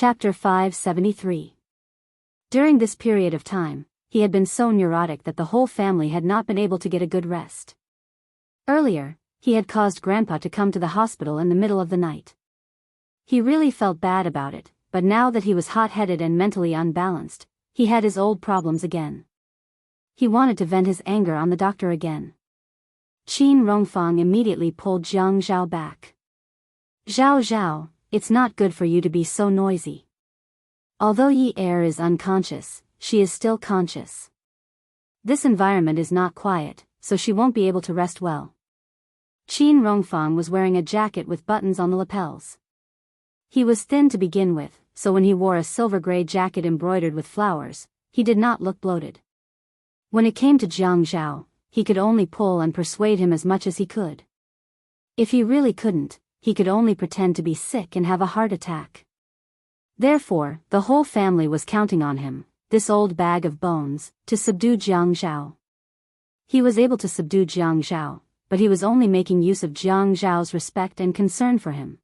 Chapter 573. During this period of time, he had been so neurotic that the whole family had not been able to get a good rest. Earlier, he had caused Grandpa to come to the hospital in the middle of the night. He really felt bad about it, but now that he was hot-headed and mentally unbalanced, he had his old problems again. He wanted to vent his anger on the doctor again. Qin Rongfang immediately pulled Jiang Zhao back. "Zhao Zhao, it's not good for you to be so noisy. Although Yi Er is unconscious, she is still conscious. This environment is not quiet, so she won't be able to rest well." Qin Rongfang was wearing a jacket with buttons on the lapels. He was thin to begin with, so when he wore a silver-gray jacket embroidered with flowers, he did not look bloated. When it came to Jiang Zhao, he could only pull and persuade him as much as he could. If he really couldn't, he could only pretend to be sick and have a heart attack. Therefore, the whole family was counting on him, this old bag of bones, to subdue Jiang Zhao. He was able to subdue Jiang Zhao, but he was only making use of Jiang Zhao's respect and concern for him.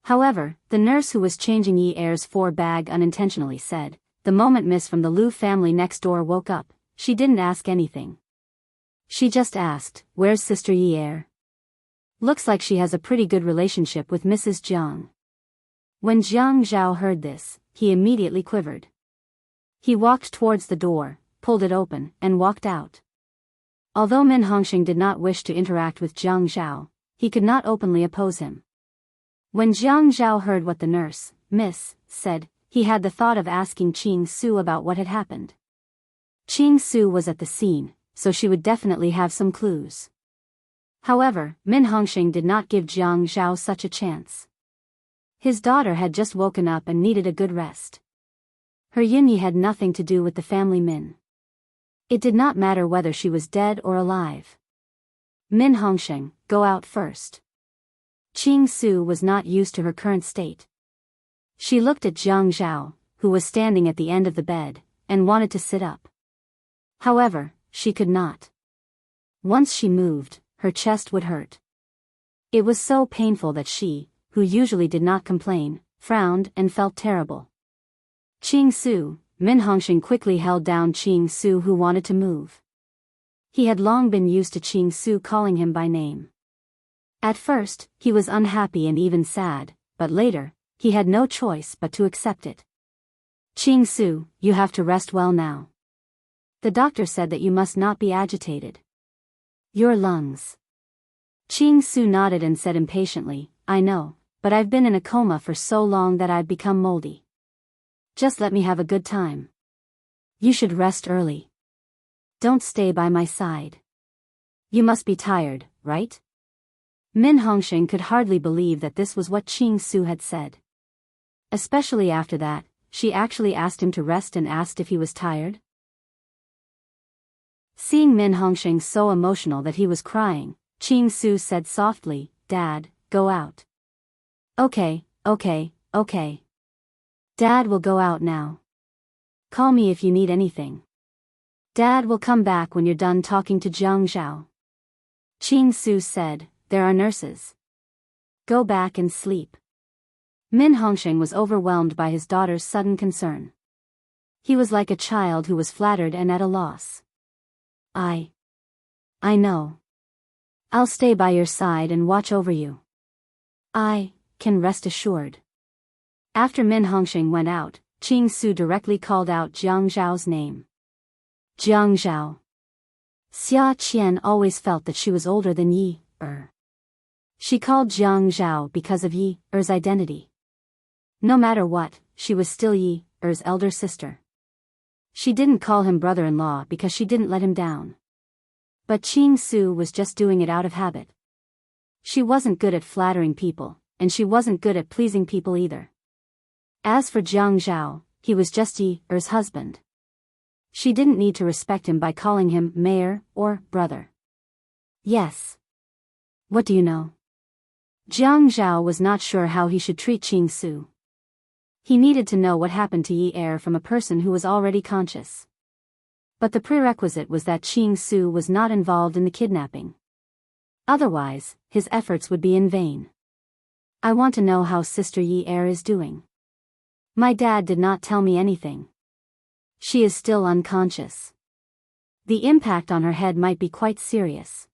However, the nurse who was changing Yi Er's bag unintentionally said, the moment Miss from the Liu family next door woke up, she didn't ask anything. She just asked, "Where's Sister Yi Er? Looks like she has a pretty good relationship with Mrs. Jiang." When Jiang Zhao heard this, he immediately quivered. He walked towards the door, pulled it open, and walked out. Although Min Hongxing did not wish to interact with Jiang Zhao, he could not openly oppose him. When Jiang Zhao heard what the nurse, Miss, said, he had the thought of asking Qing Su about what had happened. Qing Su was at the scene, so she would definitely have some clues. However, Min Hongxing did not give Jiang Zhao such a chance. His daughter had just woken up and needed a good rest. Her Yinyi had nothing to do with the family Min. It did not matter whether she was dead or alive. Min Hongxing, go out first. Qing Su was not used to her current state. She looked at Jiang Zhao, who was standing at the end of the bed, and wanted to sit up. However, she could not. Once she moved, her chest would hurt. It was so painful that she, who usually did not complain, frowned and felt terrible. "Qing Su," Min Hongxing quickly held down Qing Su, who wanted to move. He had long been used to Qing Su calling him by name. At first, he was unhappy and even sad, but later, he had no choice but to accept it. "Qing Su, you have to rest well now. The doctor said that you must not be agitated. Your lungs." Qing Su nodded and said impatiently, "I know, but I've been in a coma for so long that I've become moldy. Just let me have a good time. You should rest early. Don't stay by my side. You must be tired, right?" Min Hongxing could hardly believe that this was what Qing Su had said. Especially after that, she actually asked him to rest and asked if he was tired. Seeing Min Hongxing so emotional that he was crying, Qing Su said softly, "Dad, go out." Okay. Dad will go out now. Call me if you need anything. Dad will come back when you're done talking to Jiang Zhao." Qing Su said, "There are nurses. Go back and sleep." Min Hongxing was overwhelmed by his daughter's sudden concern. He was like a child who was flattered and at a loss. I know. I'll stay by your side and watch over you. I can rest assured." After Min Hongxing went out, Qing Su directly called out Jiang Zhao's name. "Jiang Zhao." Xia Qian always felt that she was older than Yi Er. She called Jiang Zhao because of Yi Er's identity. No matter what, she was still Yi Er's elder sister. She didn't call him brother-in-law because she didn't let him down. But Qing Su was just doing it out of habit. She wasn't good at flattering people, and she wasn't good at pleasing people either. As for Jiang Zhao, he was just Yi Er's husband. She didn't need to respect him by calling him mayor or brother. Yes. What do you know? Jiang Zhao was not sure how he should treat Qing Su. He needed to know what happened to Yi Er from a person who was already conscious. But the prerequisite was that Qing Su was not involved in the kidnapping. Otherwise, his efforts would be in vain. "I want to know how Sister Yi Er is doing." My dad did not tell me anything. She is still unconscious. The impact on her head might be quite serious.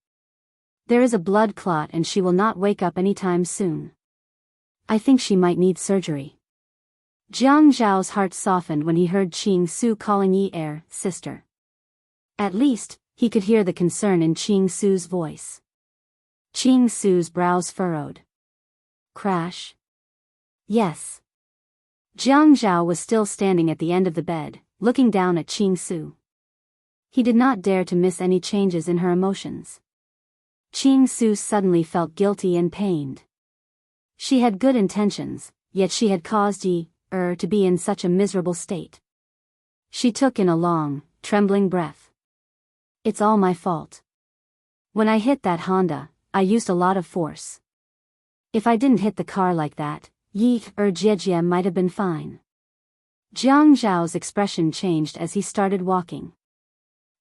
There is a blood clot and she will not wake up anytime soon. I think she might need surgery. Jiang Zhao's heart softened when he heard Qing Su calling Yi sister. At least, he could hear the concern in Qing Su's voice. Qing Su's brows furrowed. Crash? Yes. Jiang Zhao was still standing at the end of the bed, looking down at Qing Su. He did not dare to miss any changes in her emotions. Qing Su suddenly felt guilty and pained. She had good intentions, yet she had caused Yi to be in such a miserable state. She took in a long, trembling breath. It's all my fault. When I hit that Honda, I used a lot of force. If I didn't hit the car like that, Yi Jiejie might have been fine. Jiang Zhao's expression changed as he started walking.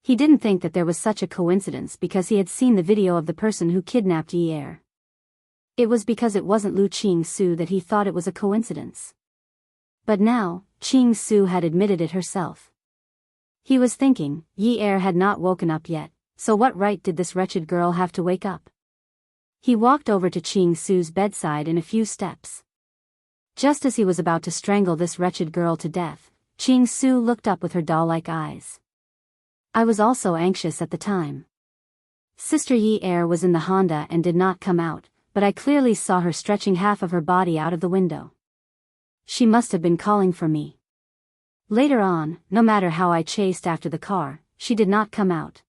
He didn't think that there was such a coincidence because he had seen the video of the person who kidnapped Yi. It was because it wasn't Lu Qing Su that he thought it was a coincidence. But now, Qing Su had admitted it herself. He was thinking, Yi had not woken up yet, so what right did this wretched girl have to wake up? He walked over to Qing Su's bedside in a few steps. Just as he was about to strangle this wretched girl to death, Qing Su looked up with her doll-like eyes. I was also anxious at the time. Sister Yi was in the Honda and did not come out, but I clearly saw her stretching half of her body out of the window. She must have been calling for me. Later on, no matter how I chased after the car, she did not come out.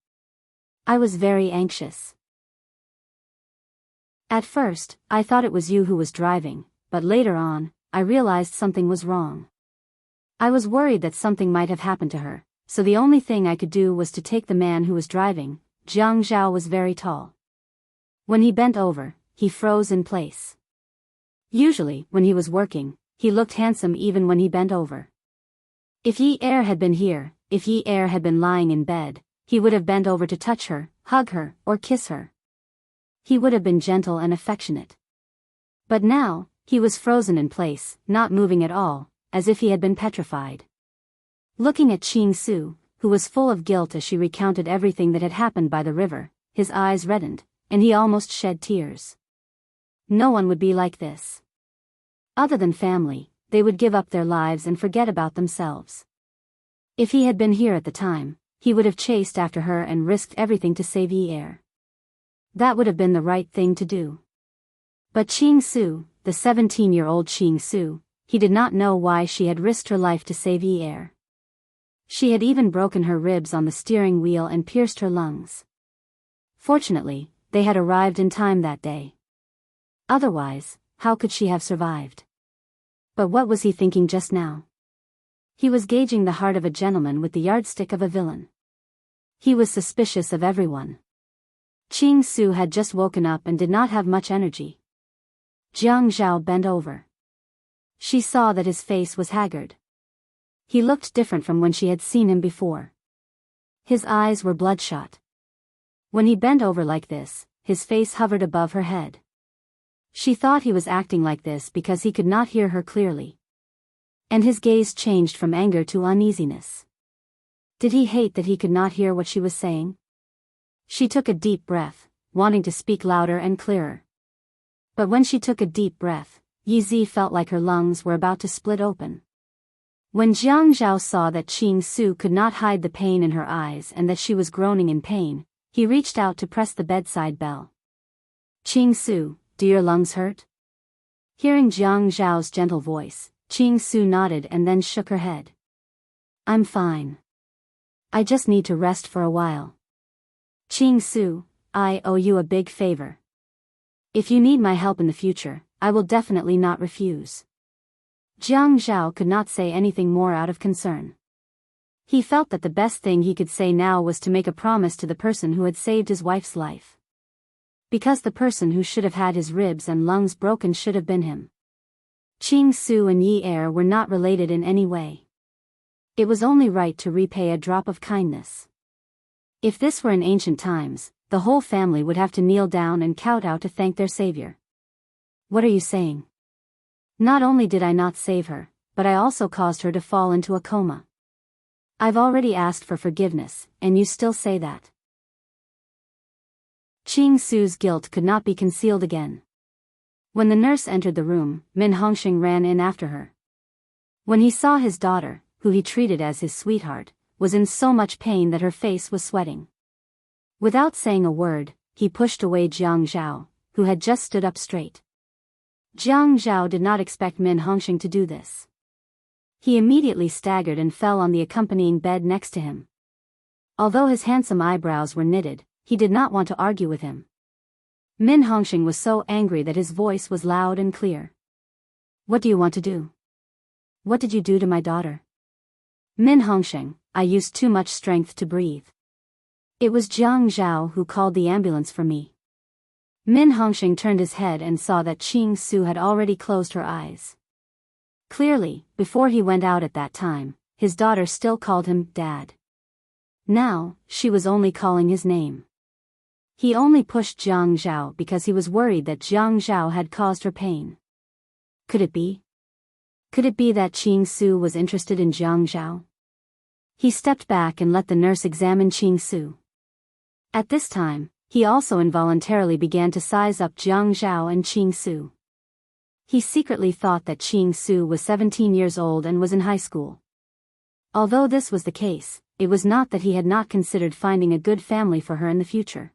I was very anxious. At first, I thought it was you who was driving, but later on, I realized something was wrong. I was worried that something might have happened to her, so the only thing I could do was to take the man who was driving. Jiang Zhao was very tall. When he bent over, he froze in place. Usually, when he was working, he looked handsome even when he bent over. If Yi had been here, if Yi had been lying in bed, he would have bent over to touch her, hug her, or kiss her. He would have been gentle and affectionate. But now, he was frozen in place, not moving at all, as if he had been petrified. Looking at Qing Su, who was full of guilt as she recounted everything that had happened by the river, his eyes reddened, and he almost shed tears. No one would be like this. Other than family, they would give up their lives and forget about themselves. If he had been here at the time, he would have chased after her and risked everything to save Yi. That would have been the right thing to do. But Qing Su, the 17-year-old Qing Su, he did not know why she had risked her life to save Yi. She had even broken her ribs on the steering wheel and pierced her lungs. Fortunately, they had arrived in time that day. Otherwise, how could she have survived? But what was he thinking just now? He was gauging the heart of a gentleman with the yardstick of a villain. He was suspicious of everyone. Qing Su had just woken up and did not have much energy. Jiang Zhao bent over. She saw that his face was haggard. He looked different from when she had seen him before. His eyes were bloodshot. When he bent over like this, his face hovered above her head. She thought he was acting like this because he could not hear her clearly. And his gaze changed from anger to uneasiness. Did he hate that he could not hear what she was saying? She took a deep breath, wanting to speak louder and clearer. But when she took a deep breath, Yi Zi felt like her lungs were about to split open. When Jiang Zhao saw that Qing Su could not hide the pain in her eyes and that she was groaning in pain, he reached out to press the bedside bell. Qing Su, do your lungs hurt? Hearing Jiang Zhao's gentle voice, Qing Su nodded and then shook her head. I'm fine. I just need to rest for a while. Qing Su, I owe you a big favor. If you need my help in the future, I will definitely not refuse. Jiang Zhao could not say anything more out of concern. He felt that the best thing he could say now was to make a promise to the person who had saved his wife's life. Because the person who should have had his ribs and lungs broken should have been him. Qing Su and Yi were not related in any way. It was only right to repay a drop of kindness. If this were in ancient times, the whole family would have to kneel down and kowtow to thank their savior. What are you saying? Not only did I not save her, but I also caused her to fall into a coma. I've already asked for forgiveness, and you still say that. Ching Su's guilt could not be concealed again. When the nurse entered the room, Min Hongxing ran in after her. When he saw his daughter, who he treated as his sweetheart, was in so much pain that her face was sweating. Without saying a word, he pushed away Jiang Zhao, who had just stood up straight. Jiang Zhao did not expect Min Hongxing to do this. He immediately staggered and fell on the accompanying bed next to him. Although his handsome eyebrows were knitted, he did not want to argue with him. Min Hongxing was so angry that his voice was loud and clear. What do you want to do? What did you do to my daughter? Min Hongxing, I used too much strength to breathe. It was Jiang Zhao who called the ambulance for me. Min Hongxing turned his head and saw that Ching Su had already closed her eyes. Clearly, before he went out at that time, his daughter still called him Dad. Now, she was only calling his name. He only pushed Jiang Zhao because he was worried that Jiang Zhao had caused her pain. Could it be? Could it be that Ching Su was interested in Jiang Zhao? He stepped back and let the nurse examine Ching Su. At this time, he also involuntarily began to size up Jiang Zhao and Ching Su. He secretly thought that Ching Su was 17 years old and was in high school. Although this was the case, it was not that he had not considered finding a good family for her in the future.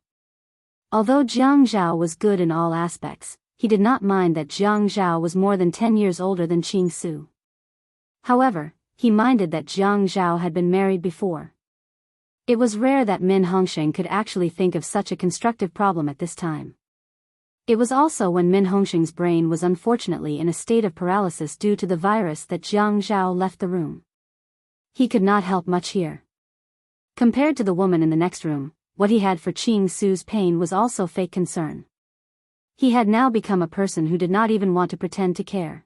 Although Jiang Zhao was good in all aspects, he did not mind that Jiang Zhao was more than 10 years older than Ching Su. However, he minded that Jiang Zhao had been married before. It was rare that Min Hongxing could actually think of such a constructive problem at this time. It was also when Min Hongxing's brain was unfortunately in a state of paralysis due to the virus that Jiang Zhao left the room. He could not help much here. Compared to the woman in the next room, what he had for Ching Su's pain was also fake concern. He had now become a person who did not even want to pretend to care.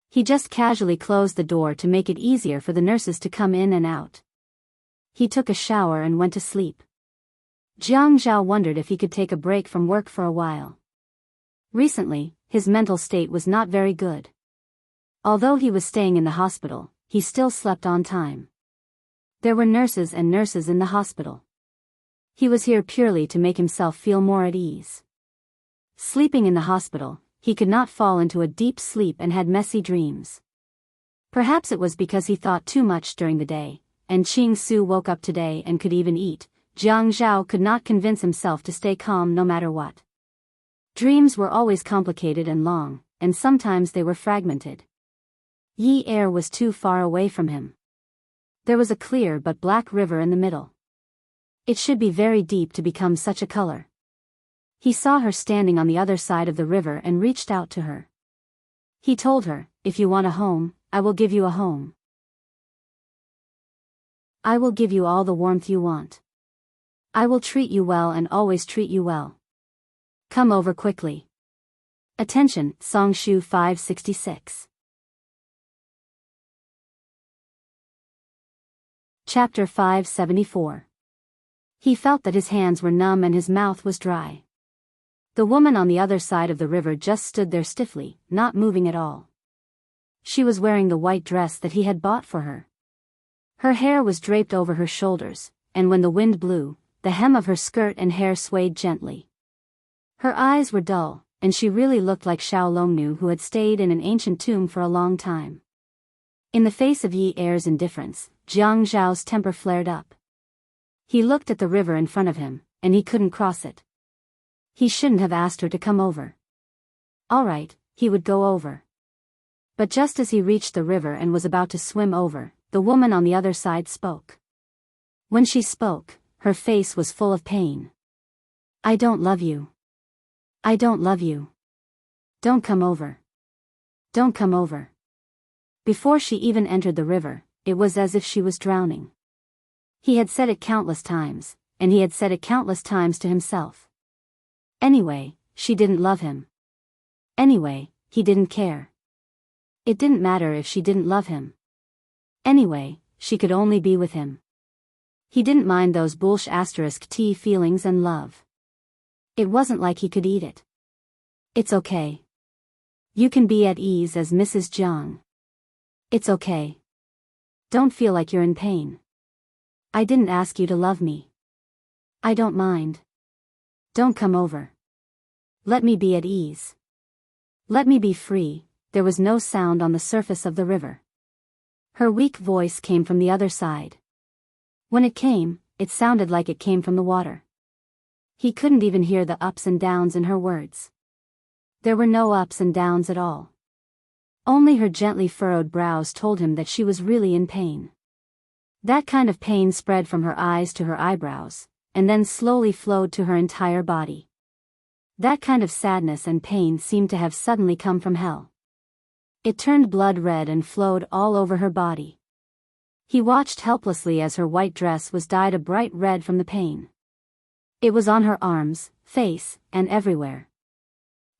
He just casually closed the door to make it easier for the nurses to come in and out. He took a shower and went to sleep. Jiang Zhao wondered if he could take a break from work for a while. Recently, his mental state was not very good. Although he was staying in the hospital, he still slept on time. There were nurses and nurses in the hospital. He was here purely to make himself feel more at ease. Sleeping in the hospital, he could not fall into a deep sleep and had messy dreams. Perhaps it was because he thought too much during the day, and Ching Su woke up today and could even eat. Jiang Zhao could not convince himself to stay calm no matter what. Dreams were always complicated and long, and sometimes they were fragmented. Yi Air was too far away from him. There was a clear but black river in the middle. It should be very deep to become such a color. He saw her standing on the other side of the river and reached out to her. He told her, "If you want a home, I will give you a home. I will give you all the warmth you want. I will treat you well and always treat you well. Come over quickly." Attention, Songshu 566. Chapter 574. He felt that his hands were numb and his mouth was dry. The woman on the other side of the river just stood there stiffly, not moving at all. She was wearing the white dress that he had bought for her. Her hair was draped over her shoulders, and when the wind blew, the hem of her skirt and hair swayed gently. Her eyes were dull, and she really looked like Xiao Longnu, who had stayed in an ancient tomb for a long time. In the face of Yi Air's indifference, Jiang Zhao's temper flared up. He looked at the river in front of him, and he couldn't cross it. He shouldn't have asked her to come over. All right, he would go over. But just as he reached the river and was about to swim over, the woman on the other side spoke. When she spoke, her face was full of pain. "I don't love you. I don't love you. Don't come over. Don't come over." Before she even entered the river, it was as if she was drowning. He had said it countless times, and he had said it countless times to himself. Anyway, she didn't love him. Anyway, he didn't care. It didn't matter if she didn't love him. Anyway, she could only be with him. He didn't mind those *T feelings and love. It wasn't like he could eat it. "It's okay. You can be at ease as Mrs. Jiang. It's okay. Don't feel like you're in pain. I didn't ask you to love me. I don't mind. Don't come over. Let me be at ease. Let me be free. There was no sound on the surface of the river. Her weak voice came from the other side. When it came, it sounded like it came from the water. He couldn't even hear the ups and downs in her words. There were no ups and downs at all. Only her gently furrowed brows told him that she was really in pain. That kind of pain spread from her eyes to her eyebrows, and then slowly flowed to her entire body. That kind of sadness and pain seemed to have suddenly come from hell. It turned blood red and flowed all over her body. He watched helplessly as her white dress was dyed a bright red from the pain. It was on her arms, face, and everywhere.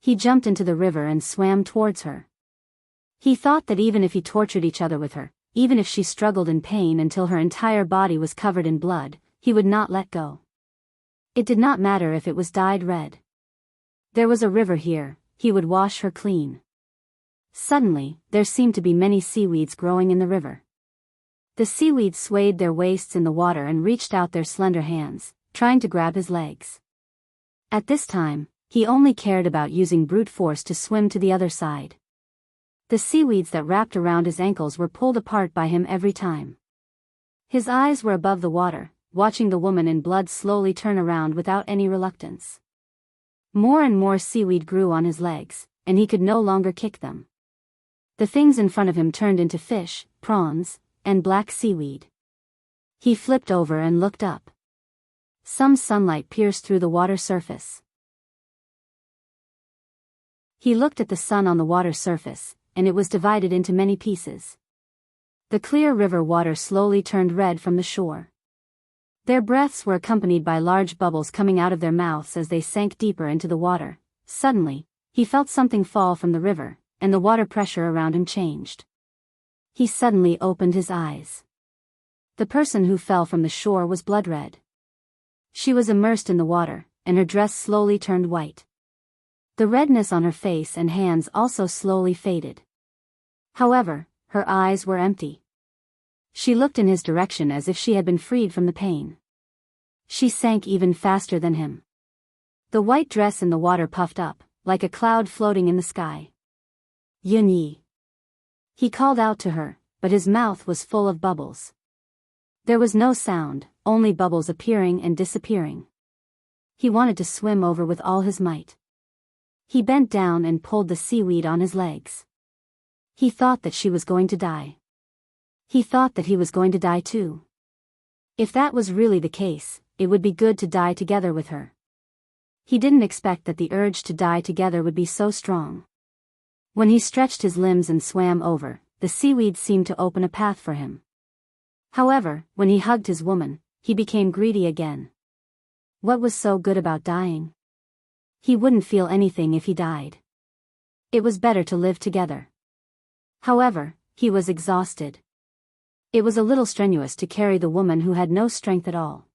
He jumped into the river and swam towards her. He thought that even if he tortured each other with her, even if she struggled in pain until her entire body was covered in blood, he would not let go. It did not matter if it was dyed red. There was a river here, he would wash her clean. Suddenly, there seemed to be many seaweeds growing in the river. The seaweeds swayed their waists in the water and reached out their slender hands, trying to grab his legs. At this time, he only cared about using brute force to swim to the other side. The seaweeds that wrapped around his ankles were pulled apart by him every time. His eyes were above the water, watching the woman in blood slowly turn around without any reluctance. More and more seaweed grew on his legs, and he could no longer kick them. The things in front of him turned into fish, prawns, and black seaweed. He flipped over and looked up. Some sunlight pierced through the water surface. He looked at the sun on the water surface, and it was divided into many pieces. The clear river water slowly turned red from the shore. Their breaths were accompanied by large bubbles coming out of their mouths as they sank deeper into the water. Suddenly, he felt something fall from the river, and the water pressure around him changed. He suddenly opened his eyes. The person who fell from the shore was blood red. She was immersed in the water, and her dress slowly turned white. The redness on her face and hands also slowly faded. However, her eyes were empty. She looked in his direction as if she had been freed from the pain. She sank even faster than him. The white dress in the water puffed up, like a cloud floating in the sky. Yun-yi. He called out to her, but his mouth was full of bubbles. There was no sound, only bubbles appearing and disappearing. He wanted to swim over with all his might. He bent down and pulled the seaweed on his legs. He thought that she was going to die. He thought that he was going to die too. If that was really the case, it would be good to die together with her. He didn't expect that the urge to die together would be so strong. When he stretched his limbs and swam over, the seaweed seemed to open a path for him. However, when he hugged his woman, he became greedy again. What was so good about dying? He wouldn't feel anything if he died. It was better to live together. However, he was exhausted. It was a little strenuous to carry the woman who had no strength at all.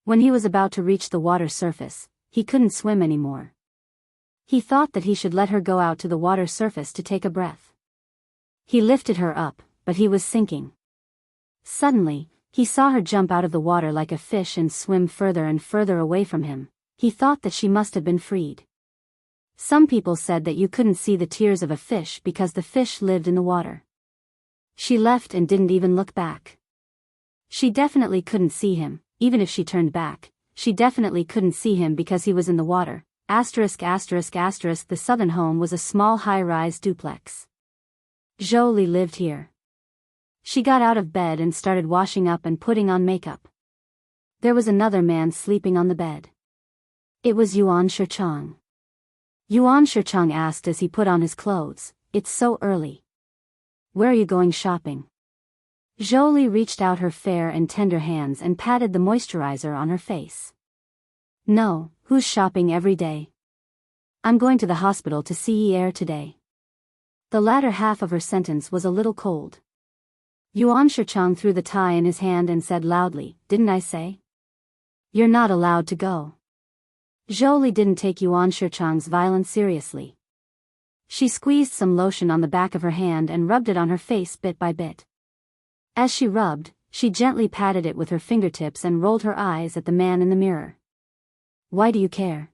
When he was about to reach the water surface, he couldn't swim anymore. He thought that he should let her go out to the water surface to take a breath. He lifted her up, but he was sinking. Suddenly, he saw her jump out of the water like a fish and swim further and further away from him. He thought that she must have been freed. Some people said that you couldn't see the tears of a fish because the fish lived in the water. She left and didn't even look back. She definitely couldn't see him, even if she turned back. She definitely couldn't see him because he was in the water. *****. The southern home was a small high-rise duplex. Jolie lived here. She got out of bed and started washing up and putting on makeup. There was another man sleeping on the bed. It was Yuan Shichang. Yuan Shichang asked as he put on his clothes, "It's so early. Where are you going shopping?" Jolie reached out her fair and tender hands and patted the moisturizer on her face. "No, who's shopping every day? I'm going to the hospital to see Yi today." The latter half of her sentence was a little cold. Yuan Shichang threw the tie in his hand and said loudly, "Didn't I say? You're not allowed to go." Jolie didn't take Yuan Shichang's violence seriously. She squeezed some lotion on the back of her hand and rubbed it on her face bit by bit. As she rubbed, she gently patted it with her fingertips and rolled her eyes at the man in the mirror. Why do you care?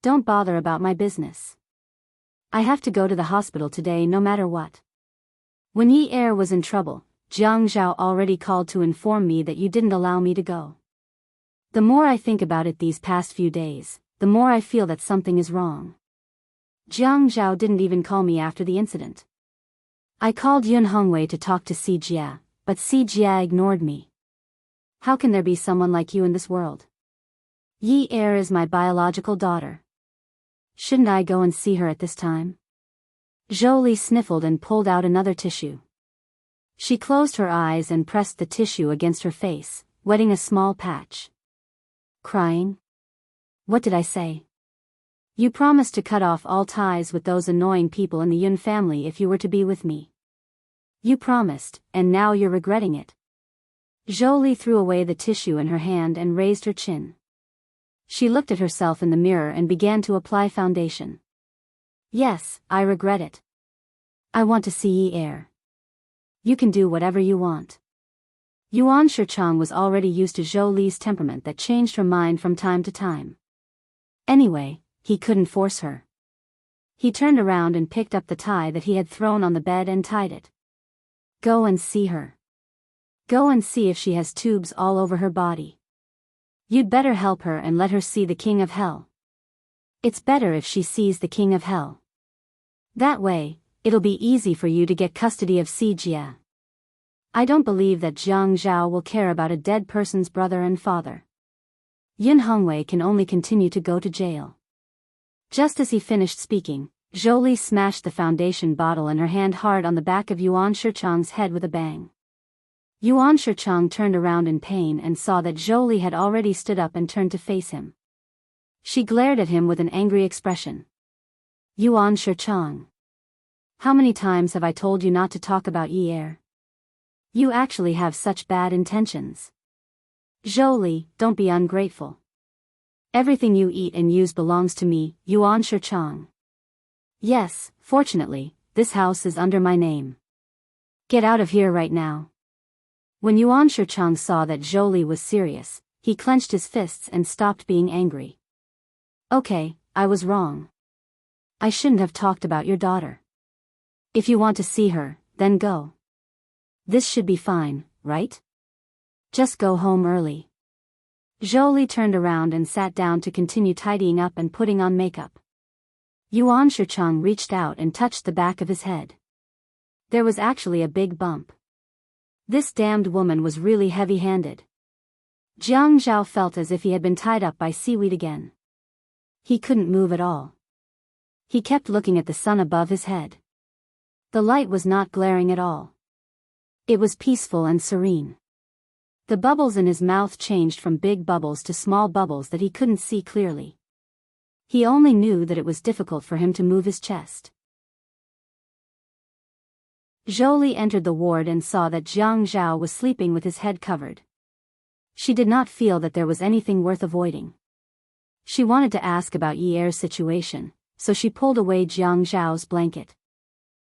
Don't bother about my business. I have to go to the hospital today no matter what. When Yi Er was in trouble, Jiang Zhao already called to inform me that you didn't allow me to go. The more I think about it these past few days, the more I feel that something is wrong. Jiang Zhao didn't even call me after the incident. I called Yun Hongwei to talk to Si Jia, but Si Jia ignored me. How can there be someone like you in this world? Yi Er is my biological daughter. Shouldn't I go and see her at this time? Zhou Li sniffled and pulled out another tissue. She closed her eyes and pressed the tissue against her face, wetting a small patch. Crying? What did I say? You promised to cut off all ties with those annoying people in the Yun family if you were to be with me. You promised, and now you're regretting it. Zhou Li threw away the tissue in her hand and raised her chin. She looked at herself in the mirror and began to apply foundation. Yes, I regret it. I want to see Yi Er. You can do whatever you want. Yuan Shichang was already used to Zhou Li's temperament that changed her mind from time to time. Anyway, he couldn't force her. He turned around and picked up the tie that he had thrown on the bed and tied it. Go and see her. Go and see if she has tubes all over her body. You'd better help her and let her see the King of Hell. It's better if she sees the King of Hell. That way, it'll be easy for you to get custody of Si Jia. I don't believe that Jiang Zhao will care about a dead person's brother and father. Yun Hongwei can only continue to go to jail. Just as he finished speaking, Zhou Li smashed the foundation bottle in her hand hard on the back of Yuan Shichang's head with a bang. Yuan Shichang turned around in pain and saw that Zhou Li had already stood up and turned to face him. She glared at him with an angry expression. Yuan Shichang. How many times have I told you not to talk about Yi Er? You actually have such bad intentions. Zhou Li, don't be ungrateful. Everything you eat and use belongs to me, Yuan Shichang. Yes, fortunately, this house is under my name. Get out of here right now. When Yuan Shichang saw that Zhou Li was serious, he clenched his fists and stopped being angry. Okay, I was wrong. I shouldn't have talked about your daughter. If you want to see her, then go. This should be fine, right? Just go home early. Zhou Li turned around and sat down to continue tidying up and putting on makeup. Yuan Shichang reached out and touched the back of his head. There was actually a big bump. This damned woman was really heavy-handed. Jiang Zhao felt as if he had been tied up by seaweed again. He couldn't move at all. He kept looking at the sun above his head. The light was not glaring at all. It was peaceful and serene. The bubbles in his mouth changed from big bubbles to small bubbles that he couldn't see clearly. He only knew that it was difficult for him to move his chest. Zhou Li entered the ward and saw that Jiang Zhao was sleeping with his head covered. She did not feel that there was anything worth avoiding. She wanted to ask about Yi Er's situation, so she pulled away Jiang Zhao's blanket.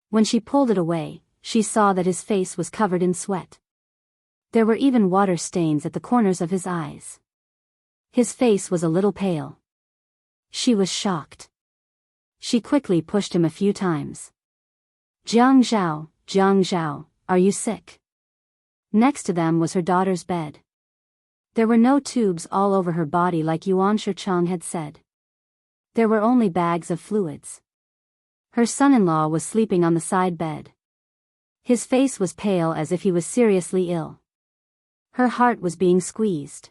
When she pulled it away, she saw that his face was covered in sweat. There were even water stains at the corners of his eyes. His face was a little pale. She was shocked. She quickly pushed him a few times. Jiang Zhao, are you sick? Next to them was her daughter's bed. There were no tubes all over her body like Yuan Shichang had said. There were only bags of fluids. Her son-in-law was sleeping on the side bed. His face was pale as if he was seriously ill. Her heart was being squeezed.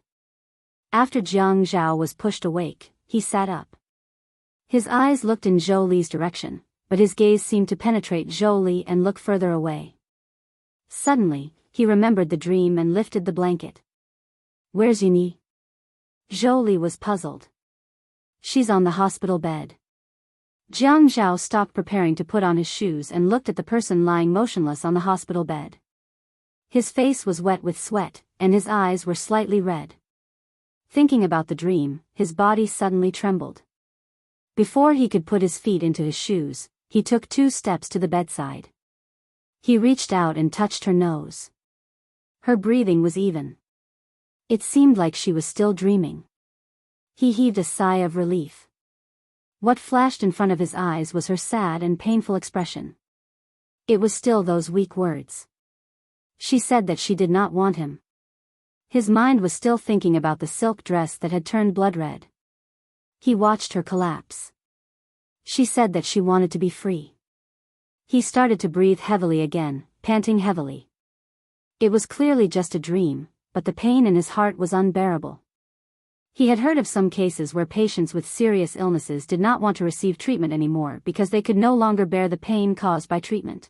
After Jiang Zhao was pushed awake, he sat up. His eyes looked in Zhou Li's direction, but his gaze seemed to penetrate Zhou Li and look further away. Suddenly, he remembered the dream and lifted the blanket. Where's Yuni? Zhou Li was puzzled. She's on the hospital bed. Jiang Zhao stopped preparing to put on his shoes and looked at the person lying motionless on the hospital bed. His face was wet with sweat, and his eyes were slightly red. Thinking about the dream, his body suddenly trembled. Before he could put his feet into his shoes, he took 2 steps to the bedside. He reached out and touched her nose. Her breathing was even. It seemed like she was still dreaming. He heaved a sigh of relief. What flashed in front of his eyes was her sad and painful expression. It was still those weak words. She said that she did not want him. His mind was still thinking about the silk dress that had turned blood red. He watched her collapse. She said that she wanted to be free. He started to breathe heavily again, panting heavily. It was clearly just a dream, but the pain in his heart was unbearable. He had heard of some cases where patients with serious illnesses did not want to receive treatment anymore because they could no longer bear the pain caused by treatment.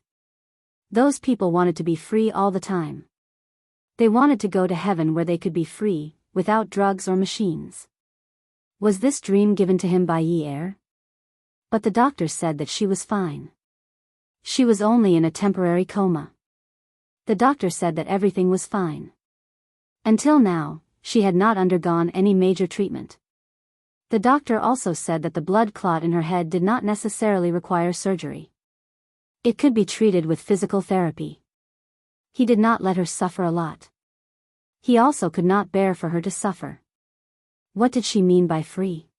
Those people wanted to be free all the time. They wanted to go to heaven where they could be free, without drugs or machines. Was this dream given to him by Yi-Er? But the doctor said that she was fine. She was only in a temporary coma. The doctor said that everything was fine. Until now, she had not undergone any major treatment. The doctor also said that the blood clot in her head did not necessarily require surgery. It could be treated with physical therapy. He did not let her suffer a lot. He also could not bear for her to suffer. What did she mean by free?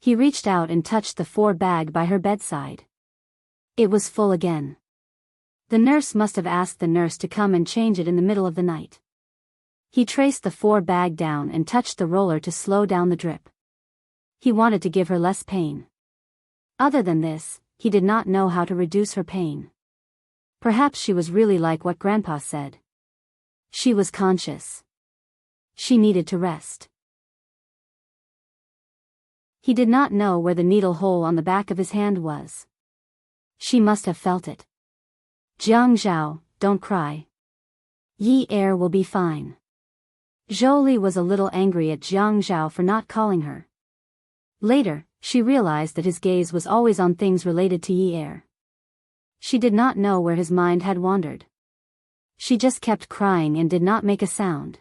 He reached out and touched the 4 bag by her bedside. It was full again. The nurse must have asked the nurse to come and change it in the middle of the night. He traced the 4 bag down and touched the roller to slow down the drip. He wanted to give her less pain. Other than this, he did not know how to reduce her pain. Perhaps she was really like what Grandpa said. She was conscious. She needed to rest. He did not know where the needle hole on the back of his hand was. She must have felt it. Jiang Zhao, don't cry. Yi-Er will be fine. Zhou was a little angry at Jiang Zhao for not calling her. Later, she realized that his gaze was always on things related to Yi-Er. She did not know where his mind had wandered. She just kept crying and did not make a sound.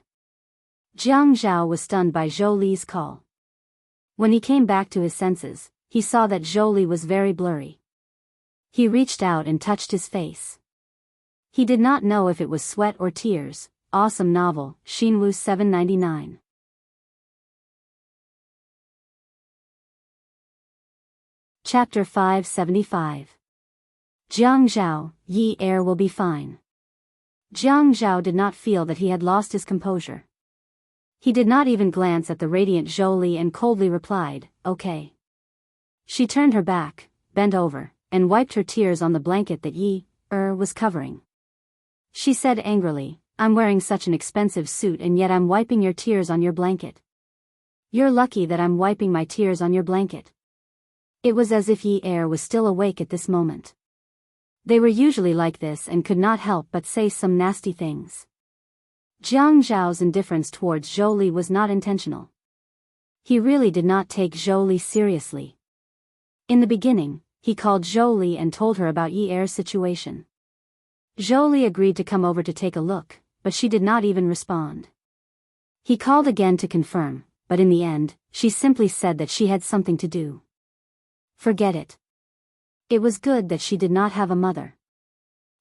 Jiang Zhao was stunned by Zhou Li's call. When he came back to his senses, he saw that Zhou Li was very blurry. He reached out and touched his face. He did not know if it was sweat or tears. Awesome novel, Xinwu 799. Chapter 575. Jiang Zhao, Yi-Er will be fine. Jiang Zhao did not feel that he had lost his composure. He did not even glance at the radiant Zhou Li and coldly replied, okay. She turned her back, bent over, and wiped her tears on the blanket that Yi-Er was covering. She said angrily, I'm wearing such an expensive suit and yet I'm wiping your tears on your blanket. You're lucky that I'm wiping my tears on your blanket. It was as if Yi-Er was still awake at this moment. They were usually like this and could not help but say some nasty things. Jiang Zhao's indifference towards Zhou Li was not intentional. He really did not take Zhou Li seriously. In the beginning, he called Zhou Li and told her about Yi-Er's situation. Zhou Li agreed to come over to take a look, but she did not even respond. He called again to confirm, but in the end, she simply said that she had something to do. Forget it. It was good that she did not have a mother.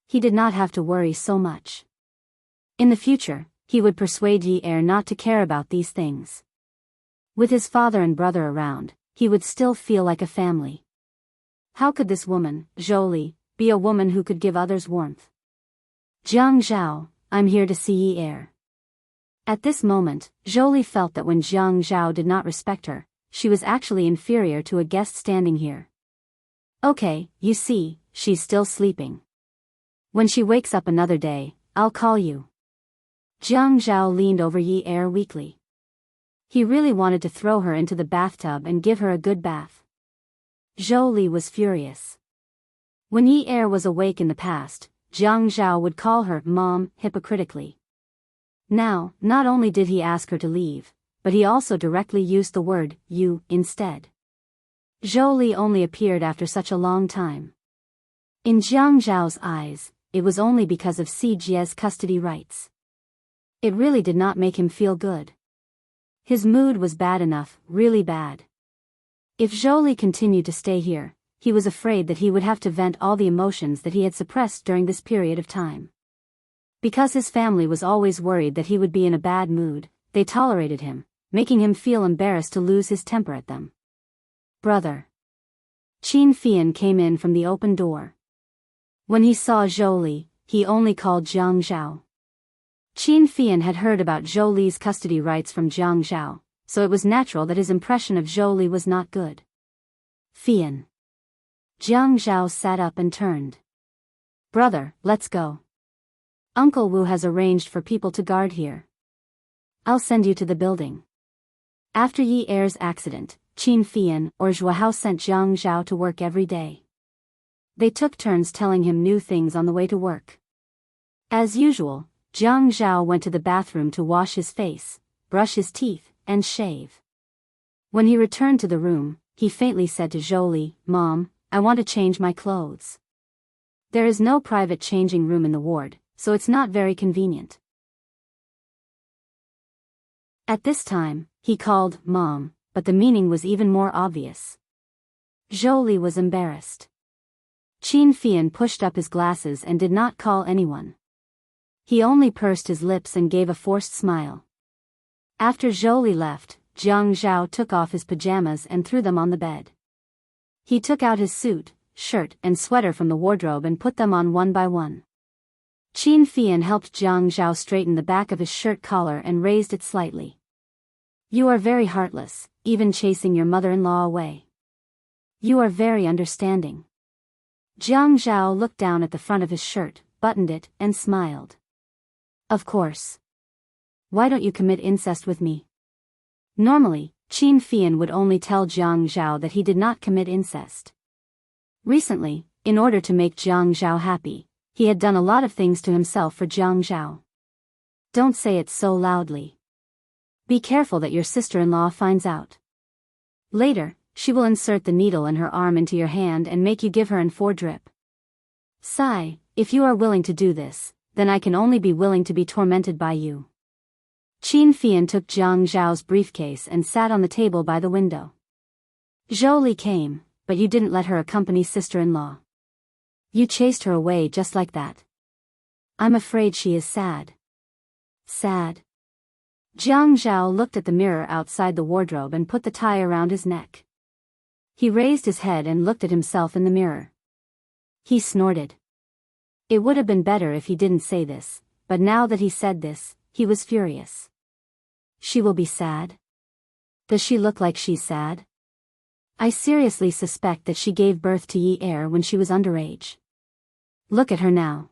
He did not have to worry so much. In the future, he would persuade Yi-Er not to care about these things. With his father and brother around, he would still feel like a family. How could this woman, Zhou Li, be a woman who could give others warmth? Jiang Zhao, I'm here to see Yi-Er. At this moment, Zhou Li felt that when Jiang Zhao did not respect her, she was actually inferior to a guest standing here. Okay, you see, she's still sleeping. When she wakes up another day, I'll call you. Jiang Zhao leaned over Yi-Er weakly. He really wanted to throw her into the bathtub and give her a good bath. Zhou Li was furious. When Yi-Er was awake in the past, Jiang Zhao would call her Mom hypocritically. Now, not only did he ask her to leave, but he also directly used the word you instead. Zhou Li only appeared after such a long time. In Jiang Zhao's eyes, it was only because of Si Jie's custody rights. It really did not make him feel good. His mood was bad enough, really bad. If Zhou continued to stay here, he was afraid that he would have to vent all the emotions that he had suppressed during this period of time. Because his family was always worried that he would be in a bad mood, they tolerated him, making him feel embarrassed to lose his temper at them. Brother. Qin Fian came in from the open door. When he saw Zhou, he only called Jiang Zhao. Qin Fian had heard about Zhou custody rights from Jiang Zhao, so it was natural that his impression of Zhou was not good. Fian. Jiang Zhao sat up and turned. Brother, let's go. Uncle Wu has arranged for people to guard here. I'll send you to the building. After Yi Er's accident, Qin Fian or Zhuahao sent Jiang Zhao to work every day. They took turns telling him new things on the way to work. As usual, Jiang Zhao went to the bathroom to wash his face, brush his teeth, and shave. When he returned to the room, he faintly said to Zhou, "Mom, I want to change my clothes. There is no private changing room in the ward, so it's not very convenient." At this time, he called Mom, but the meaning was even more obvious. Zhou was embarrassed. Qin Fian pushed up his glasses and did not call anyone. He only pursed his lips and gave a forced smile. After Zhou left, Jiang Zhao took off his pajamas and threw them on the bed. He took out his suit, shirt, and sweater from the wardrobe and put them on one by one. Qin Fian helped Jiang Zhao straighten the back of his shirt collar and raised it slightly. "You are very heartless, even chasing your mother-in-law away. You are very understanding." Jiang Zhao looked down at the front of his shirt, buttoned it, and smiled. "Of course. Why don't you commit incest with me?" Normally, Qin Fian would only tell Jiang Zhao that he did not commit incest. Recently, in order to make Jiang Zhao happy, he had done a lot of things to himself for Jiang Zhao. "Don't say it so loudly. Be careful that your sister-in-law finds out. Later, she will insert the needle in her arm into your hand and make you give her an 4-drip. Sigh, if you are willing to do this, then I can only be willing to be tormented by you." Qin Fian took Jiang Zhao's briefcase and sat on the table by the window. "Zhou came, but you didn't let her accompany sister-in-law. You chased her away just like that. I'm afraid she is sad." "Sad?" Jiang Zhao looked at the mirror outside the wardrobe and put the tie around his neck. He raised his head and looked at himself in the mirror. He snorted. It would have been better if he didn't say this, but now that he said this, he was furious. She will be sad? Does she look like she's sad? I seriously suspect that she gave birth to Yi Er when she was underage. Look at her now.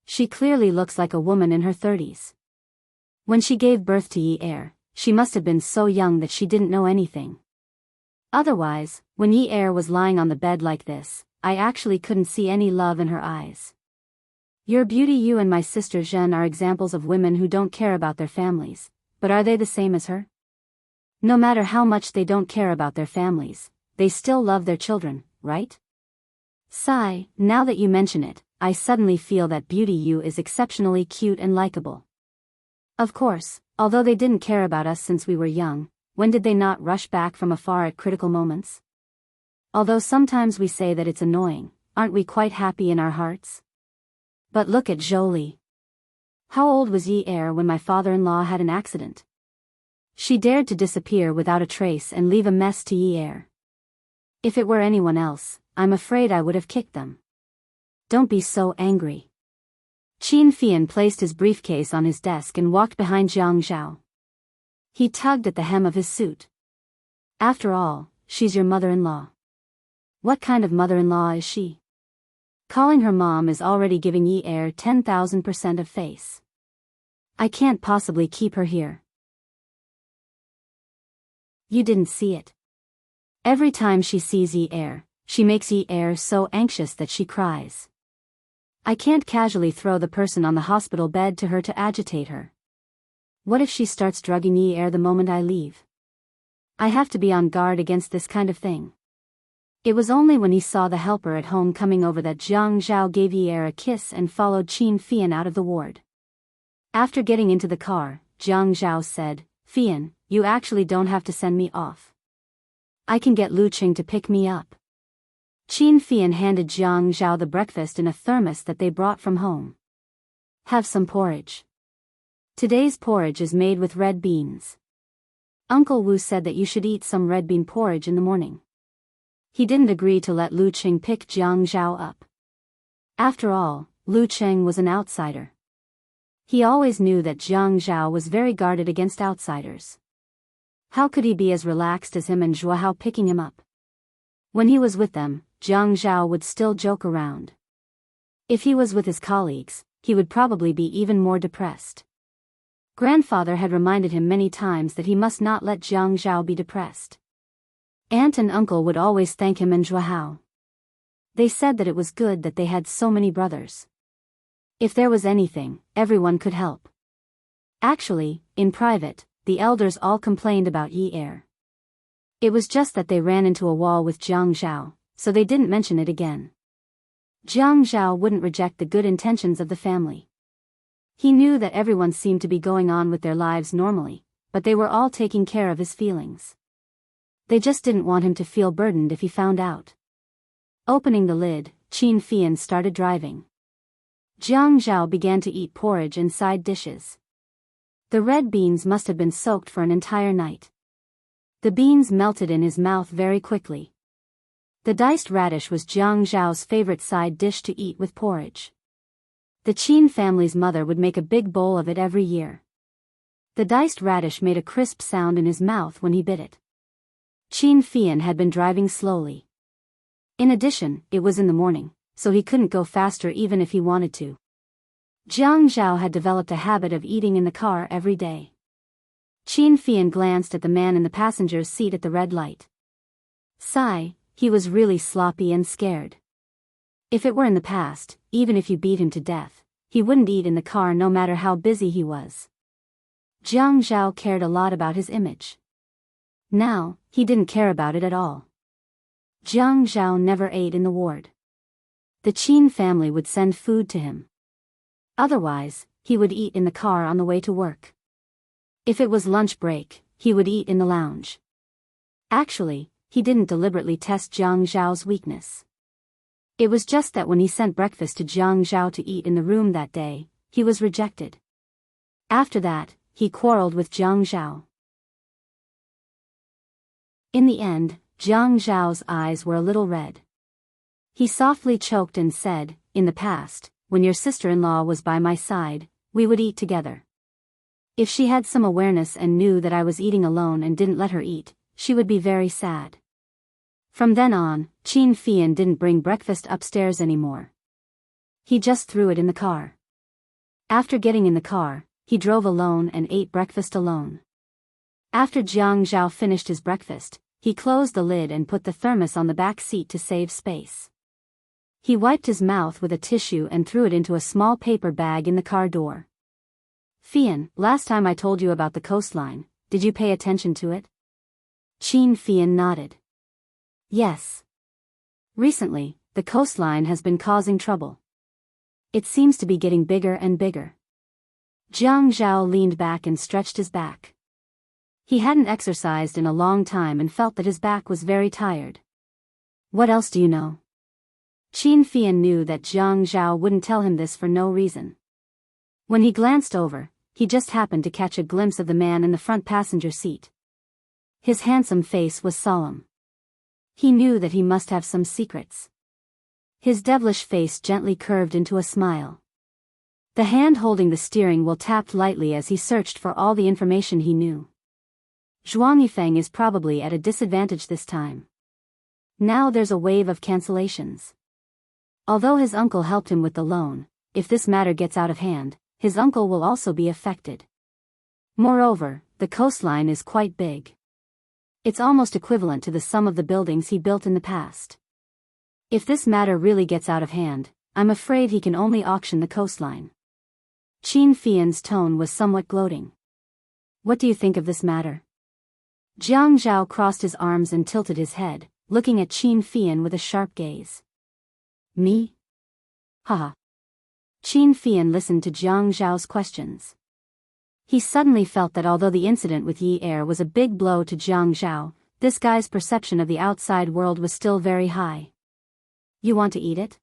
She clearly looks like a woman in her 30s. When she gave birth to Yi Er, she must have been so young that she didn't know anything. Otherwise, when Yi Er was lying on the bed like this, I actually couldn't see any love in her eyes. Your beauty, you and my sister Zhen are examples of women who don't care about their families, but are they the same as her? No matter how much they don't care about their families, they still love their children, right? Sigh, now that you mention it, I suddenly feel that beauty you is exceptionally cute and likable. Of course, although they didn't care about us since we were young, when did they not rush back from afar at critical moments? Although sometimes we say that it's annoying, aren't we quite happy in our hearts? But look at Zhou. How old was Yi Er when my father-in-law had an accident? She dared to disappear without a trace and leave a mess to Yi Er. If it were anyone else, I'm afraid I would have kicked them. Don't be so angry. Qin Fian placed his briefcase on his desk and walked behind Jiang Zhao. He tugged at the hem of his suit. After all, she's your mother-in-law. What kind of mother-in-law is she? Calling her mom is already giving Yi Er 10,000% of face. I can't possibly keep her here. You didn't see it. Every time she sees Yi Er, she makes Yi Er so anxious that she cries. I can't casually throw the person on the hospital bed to her to agitate her. What if she starts drugging Yi Er the moment I leave? I have to be on guard against this kind of thing. It was only when he saw the helper at home coming over that Jiang Zhao gave Yi Er a kiss and followed Qin Fian out of the ward. After getting into the car, Jiang Zhao said, Fian, you actually don't have to send me off. I can get Lu Qing to pick me up. Qin Fian handed Jiang Zhao the breakfast in a thermos that they brought from home. Have some porridge. Today's porridge is made with red beans. Uncle Wu said that you should eat some red bean porridge in the morning. He didn't agree to let Lu Qing pick Jiang Zhao up. After all, Lu Qing was an outsider. He always knew that Jiang Zhao was very guarded against outsiders. How could he be as relaxed as him and Zhuo picking him up? When he was with them, Jiang Zhao would still joke around. If he was with his colleagues, he would probably be even more depressed. Grandfather had reminded him many times that he must not let Jiang Zhao be depressed. Aunt and uncle would always thank him and Zhuo. They said that it was good that they had so many brothers. If there was anything, everyone could help. Actually, in private, the elders all complained about Yi Er. It was just that they ran into a wall with Jiang Zhao, so they didn't mention it again. Jiang Zhao wouldn't reject the good intentions of the family. He knew that everyone seemed to be going on with their lives normally, but they were all taking care of his feelings. They just didn't want him to feel burdened if he found out. Opening the lid, Qin Fian started driving. Jiang Zhao began to eat porridge and side dishes. The red beans must have been soaked for an entire night. The beans melted in his mouth very quickly. The diced radish was Jiang Zhao's favorite side dish to eat with porridge. The Qin family's mother would make a big bowl of it every year. The diced radish made a crisp sound in his mouth when he bit it. Qin Fian had been driving slowly. In addition, it was in the morning, so he couldn't go faster even if he wanted to. Jiang Zhao had developed a habit of eating in the car every day. Qin Fian glanced at the man in the passenger's seat at the red light. Sigh, he was really sloppy and scared. If it were in the past, even if you beat him to death, he wouldn't eat in the car no matter how busy he was. Jiang Zhao cared a lot about his image. Now, he didn't care about it at all. Jiang Zhao never ate in the ward. The Qin family would send food to him. Otherwise, he would eat in the car on the way to work. If it was lunch break, he would eat in the lounge. Actually, he didn't deliberately test Jiang Zhao's weakness. It was just that when he sent breakfast to Jiang Zhao to eat in the room that day, he was rejected. After that, he quarreled with Jiang Zhao. In the end, Jiang Zhao's eyes were a little red. He softly choked and said, "In the past, when your sister-in-law was by my side, we would eat together. If she had some awareness and knew that I was eating alone and didn't let her eat, she would be very sad." From then on, Qin Fian didn't bring breakfast upstairs anymore. He just threw it in the car. After getting in the car, he drove alone and ate breakfast alone. After Jiang Zhao finished his breakfast, he closed the lid and put the thermos on the back seat to save space. He wiped his mouth with a tissue and threw it into a small paper bag in the car door. "Fian, last time I told you about the coastline, did you pay attention to it?" Qin Fian nodded. "Yes. Recently, the coastline has been causing trouble. It seems to be getting bigger and bigger." Jiang Zhao leaned back and stretched his back. He hadn't exercised in a long time and felt that his back was very tired. "What else do you know?" Qin Fian knew that Jiang Zhao wouldn't tell him this for no reason. When he glanced over, he just happened to catch a glimpse of the man in the front passenger seat. His handsome face was solemn. He knew that he must have some secrets. His devilish face gently curved into a smile. The hand holding the steering wheel tapped lightly as he searched for all the information he knew. Zhuang Yifeng is probably at a disadvantage this time. Now there's a wave of cancellations. Although his uncle helped him with the loan, if this matter gets out of hand, his uncle will also be affected. Moreover, the coastline is quite big. It's almost equivalent to the sum of the buildings he built in the past. If this matter really gets out of hand, I'm afraid he can only auction the coastline. Qin Fian's tone was somewhat gloating. "What do you think of this matter?" Jiang Zhao crossed his arms and tilted his head, looking at Qin Fian with a sharp gaze. "Me? Haha." Qin Fian listened to Jiang Zhao's questions. He suddenly felt that although the incident with Yi Er was a big blow to Jiang Zhao, This guy's perception of the outside world was still very high. You want to eat it?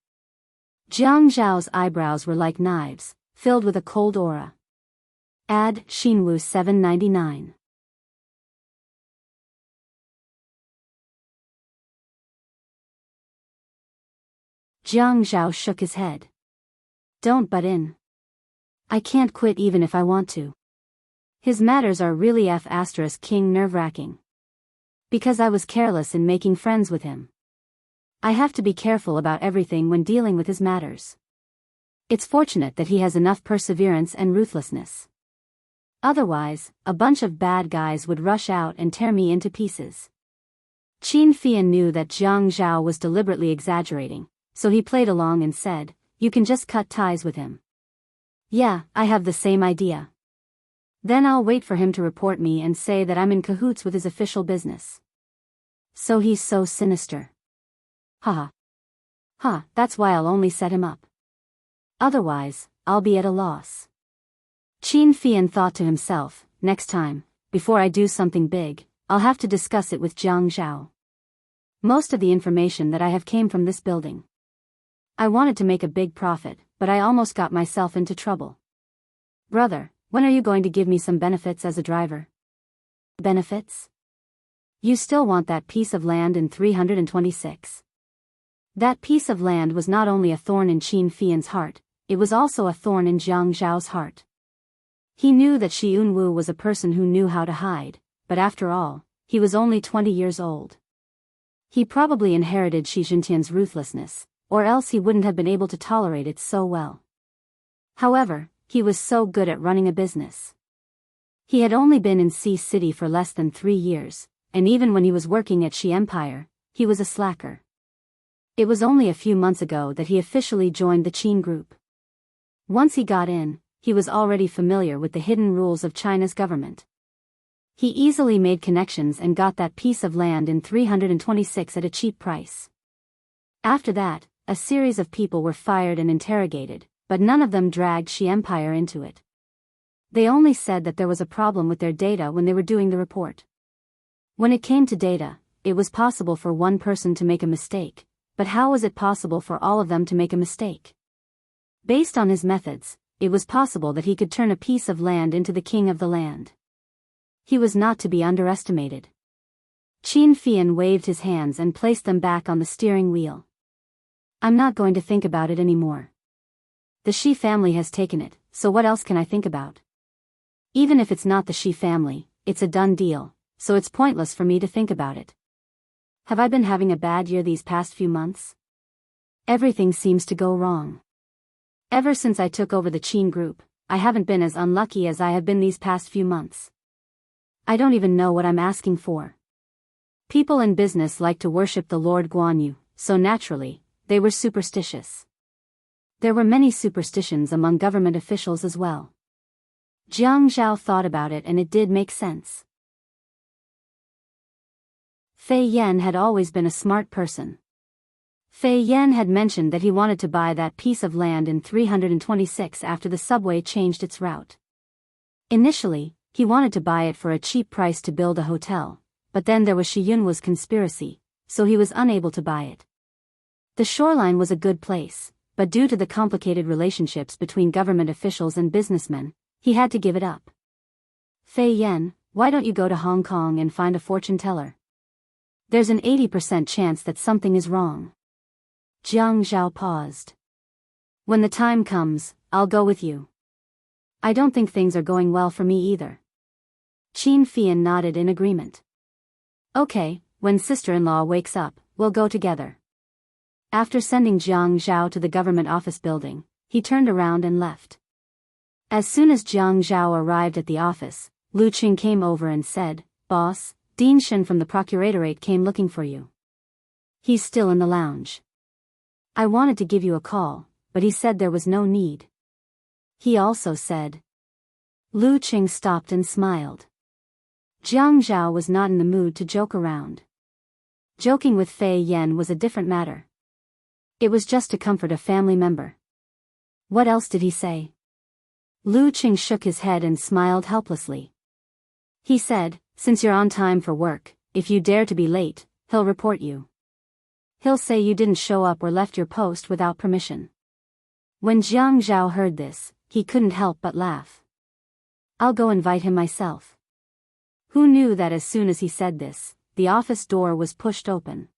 Jiang Zhao's eyebrows were like knives, filled with a cold aura. Ad Xinwu 799. Jiang Zhao shook his head. Don't butt in. I can't quit even if I want to. His matters are really King nerve-wracking. Because I was careless in making friends with him. I have to be careful about everything when dealing with his matters. It's fortunate that he has enough perseverance and ruthlessness. Otherwise, a bunch of bad guys would rush out and tear me into pieces. Qin Fian knew that Jiang Zhao was deliberately exaggerating, so he played along and said, "You can just cut ties with him." Yeah, I have the same idea. Then I'll wait for him to report me and say that I'm in cahoots with his official business. So he's so sinister. Haha. That's why I'll only set him up. Otherwise, I'll be at a loss. Qin Fian thought to himself, next time, before I do something big, I'll have to discuss it with Jiang Zhao. Most of the information that I have came from this building. I wanted to make a big profit, but I almost got myself into trouble. Brother, when are you going to give me some benefits as a driver? Benefits? You still want that piece of land in 326. That piece of land was not only a thorn in Qin Fian's heart, it was also a thorn in Jiang Zhao's heart. He knew that Xi Yunwu was a person who knew how to hide, but after all, he was only 20 years old. He probably inherited Xi Jintian's ruthlessness, or else he wouldn't have been able to tolerate it so well. However, he was so good at running a business. He had only been in Sea City for less than 3 years, and even when he was working at Xi Empire, he was a slacker. It was only a few months ago that he officially joined the Qin group. Once he got in, he was already familiar with the hidden rules of China's government. He easily made connections and got that piece of land in 326 at a cheap price. After that, a series of people were fired and interrogated, but none of them dragged Xi Empire into it. They only said that there was a problem with their data when they were doing the report. When it came to data, it was possible for one person to make a mistake, but how was it possible for all of them to make a mistake? Based on his methods, it was possible that he could turn a piece of land into the king of the land. He was not to be underestimated. Qin Fian waved his hands and placed them back on the steering wheel. I'm not going to think about it anymore. The Xi family has taken it, so what else can I think about? Even if it's not the Xi family, it's a done deal, so it's pointless for me to think about it. Have I been having a bad year these past few months? Everything seems to go wrong. Ever since I took over the Qin group, I haven't been as unlucky as I have been these past few months. I don't even know what I'm asking for. People in business like to worship the Lord Guan Yu, so naturally, they were superstitious. There were many superstitions among government officials as well. Jiang Zhao thought about it and it did make sense. Fei Yan had always been a smart person. Fei Yan had mentioned that he wanted to buy that piece of land in 326 after the subway changed its route. Initially, he wanted to buy it for a cheap price to build a hotel, but then there was Xi Yunwu's conspiracy, so he was unable to buy it. The shoreline was a good place, but due to the complicated relationships between government officials and businessmen, he had to give it up. Fei Yan, why don't you go to Hong Kong and find a fortune teller? There's an 80% chance that something is wrong. Jiang Zhao paused. When the time comes, I'll go with you. I don't think things are going well for me either. Qin Fian nodded in agreement. Okay, when sister-in-law wakes up, we'll go together. After sending Jiang Zhao to the government office building, he turned around and left. As soon as Jiang Zhao arrived at the office, Lu Qing came over and said, "Boss, Dean Shen from the Procuratorate came looking for you. He's still in the lounge. I wanted to give you a call, but he said there was no need." He also said. Lu Qing stopped and smiled. Jiang Zhao was not in the mood to joke around. Joking with Fei Yan was a different matter. It was just to comfort a family member. What else did he say? Lu Qing shook his head and smiled helplessly. He said, "Since you're on time for work, if you dare to be late, he'll report you. He'll say you didn't show up or left your post without permission. When Jiang Zhao heard this, he couldn't help but laugh. I'll go invite him myself. Who knew that as soon as he said this, the office door was pushed open.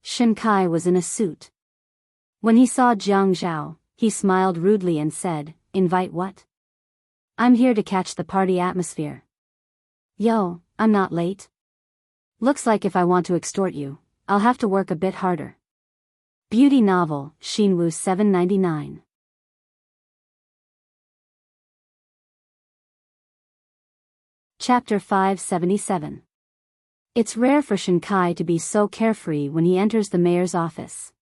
Shen Kai was in a suit. When he saw Jiang Zhao, he smiled rudely and said, "Invite what? I'm here to catch the party atmosphere." "Yo, I'm not late. Looks like if I want to extort you, I'll have to work a bit harder." Beauty novel, Xinwu 799. Chapter 577. It's rare for Shen Kai to be so carefree when he enters the mayor's office.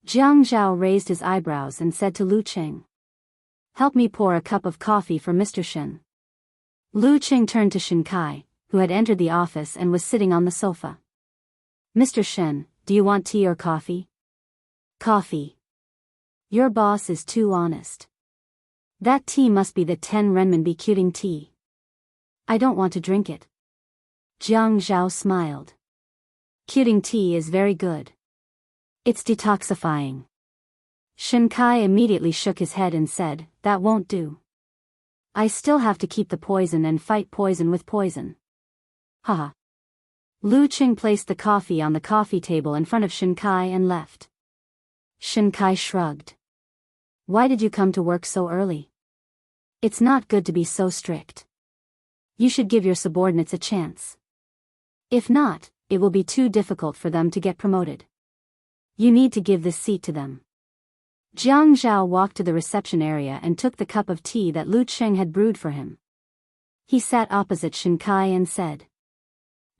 Jiang Zhao raised his eyebrows and said to Lu Qing, "Help me pour a cup of coffee for Mr. Shen." Lu Qing turned to Shen Kai, who had entered the office and was sitting on the sofa. "Mr. Shen, do you want tea or coffee?" "Coffee. Your boss is too honest. That tea must be the 10 renminbi Qting tea. I don't want to drink it." Jiang Zhao smiled. "Qting tea is very good. It's detoxifying." Shen Kai immediately shook his head and said, "That won't do. I still have to keep the poison and fight poison with poison." Haha. Lu Qing placed the coffee on the coffee table in front of Shen Kai and left. Shen Kai shrugged. "Why did you come to work so early? It's not good to be so strict. You should give your subordinates a chance. If not, it will be too difficult for them to get promoted. You need to give this seat to them." Jiang Zhao walked to the reception area and took the cup of tea that Lu Qing had brewed for him. He sat opposite Shen Kai and said,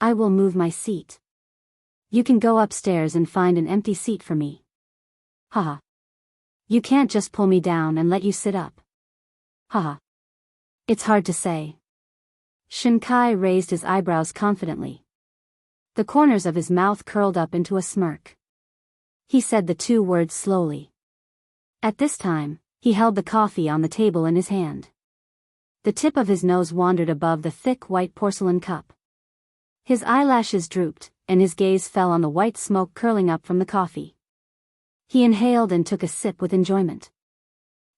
"I will move my seat. You can go upstairs and find an empty seat for me." Haha. "You can't just pull me down and let you sit up." Haha. "It's hard to say." Shen Kai raised his eyebrows confidently. The corners of his mouth curled up into a smirk. He said the 2 words slowly. At this time, he held the coffee on the table in his hand. The tip of his nose wandered above the thick white porcelain cup. His eyelashes drooped, and his gaze fell on the white smoke curling up from the coffee. He inhaled and took a sip with enjoyment.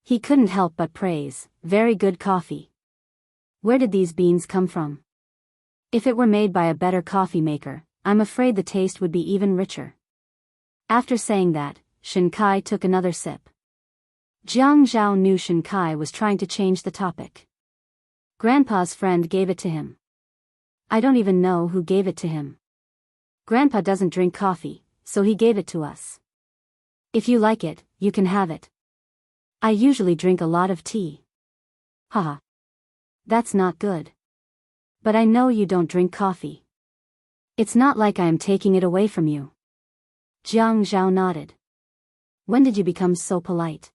He couldn't help but praise, "Very good coffee. Where did these beans come from? If it were made by a better coffee maker, I'm afraid the taste would be even richer." After saying that, Shen Kai took another sip. Jiang Zhao knew Shen Kai was trying to change the topic. "Grandpa's friend gave it to him. I don't even know who gave it to him. Grandpa doesn't drink coffee, so he gave it to us. If you like it, you can have it. I usually drink a lot of tea." Haha. "That's not good. But I know you don't drink coffee. It's not like I am taking it away from you." Jiang Zhao nodded. "When did you become so polite?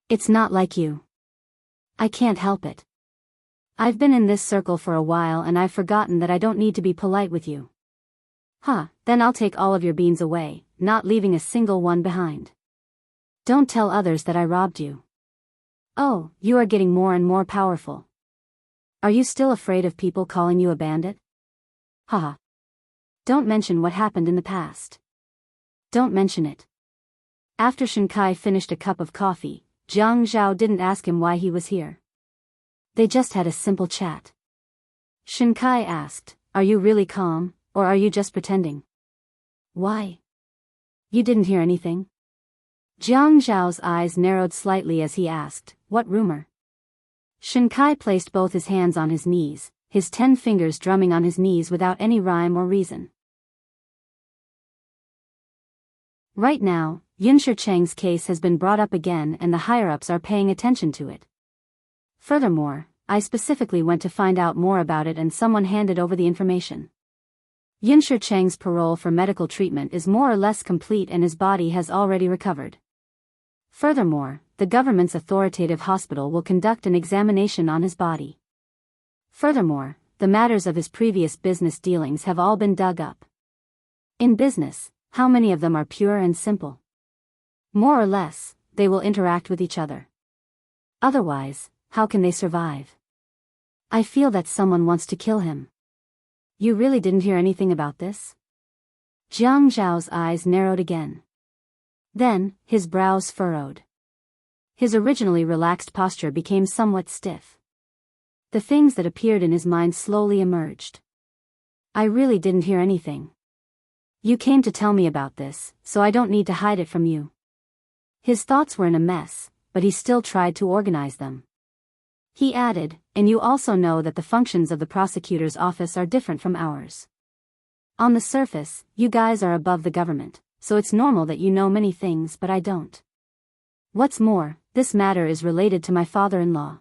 It's not like you. I can't help it. I've been in this circle for a while and I've forgotten that I don't need to be polite with you." Then I'll take all of your beans away, not leaving a single one behind. Don't tell others that I robbed you. Oh, you are getting more and more powerful. Are you still afraid of people calling you a bandit? Haha. Don't mention what happened in the past. Don't mention it." After Shen Kai finished a cup of coffee, Jiang Zhao didn't ask him why he was here. They just had a simple chat. Shen Kai asked, "Are you really calm, or are you just pretending?" "Why? You didn't hear anything?" Jiang Zhao's eyes narrowed slightly as he asked, "What rumor?" Shen Kai placed both his hands on his knees, his 10 fingers drumming on his knees without any rhyme or reason. Right now, Yunshi Cheng's case has been brought up again and the higher-ups are paying attention to it. Furthermore, I specifically went to find out more about it and someone handed over the information. Yunshi Cheng's parole for medical treatment is more or less complete and his body has already recovered. Furthermore, the government's authoritative hospital will conduct an examination on his body. Furthermore, the matters of his previous business dealings have all been dug up. In business, how many of them are pure and simple? More or less, they will interact with each other. Otherwise, how can they survive? I feel that someone wants to kill him. You really didn't hear anything about this? Jiang Zhao's eyes narrowed again. Then, his brows furrowed. His originally relaxed posture became somewhat stiff. The things that appeared in his mind slowly emerged. I really didn't hear anything. You came to tell me about this, so I don't need to hide it from you. His thoughts were in a mess, but he still tried to organize them. He added, and you also know that the functions of the prosecutor's office are different from ours. On the surface, you guys are above the government, so it's normal that you know many things but I don't. What's more, this matter is related to my father-in-law.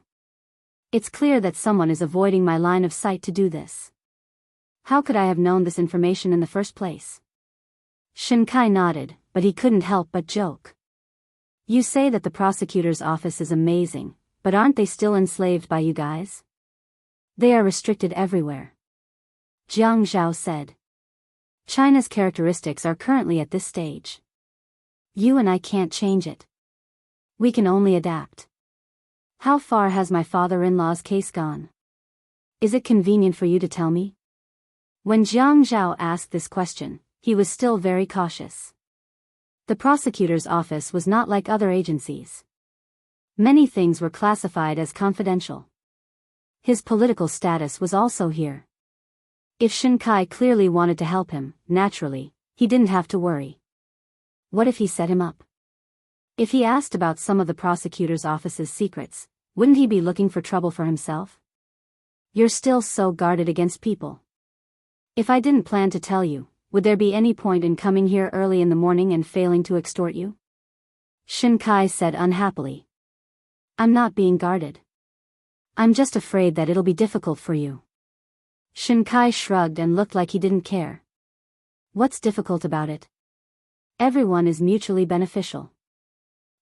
It's clear that someone is avoiding my line of sight to do this. How could I have known this information in the first place? Shinkai nodded, but he couldn't help but joke. You say that the prosecutor's office is amazing, but aren't they still enslaved by you guys? They are restricted everywhere. Jiang Zhao said. China's characteristics are currently at this stage. You and I can't change it. We can only adapt. How far has my father-in-law's case gone? Is it convenient for you to tell me? When Jiang Zhao asked this question, he was still very cautious. The prosecutor's office was not like other agencies. Many things were classified as confidential. His political status was also here. If Shinkai clearly wanted to help him, naturally, he didn't have to worry. What if he set him up? If he asked about some of the prosecutor's office's secrets, wouldn't he be looking for trouble for himself? You're still so guarded against people. If I didn't plan to tell you, would there be any point in coming here early in the morning and failing to extort you? Shinkai said unhappily. I'm not being guarded. I'm just afraid that it'll be difficult for you. Shinkai shrugged and looked like he didn't care. What's difficult about it? Everyone is mutually beneficial.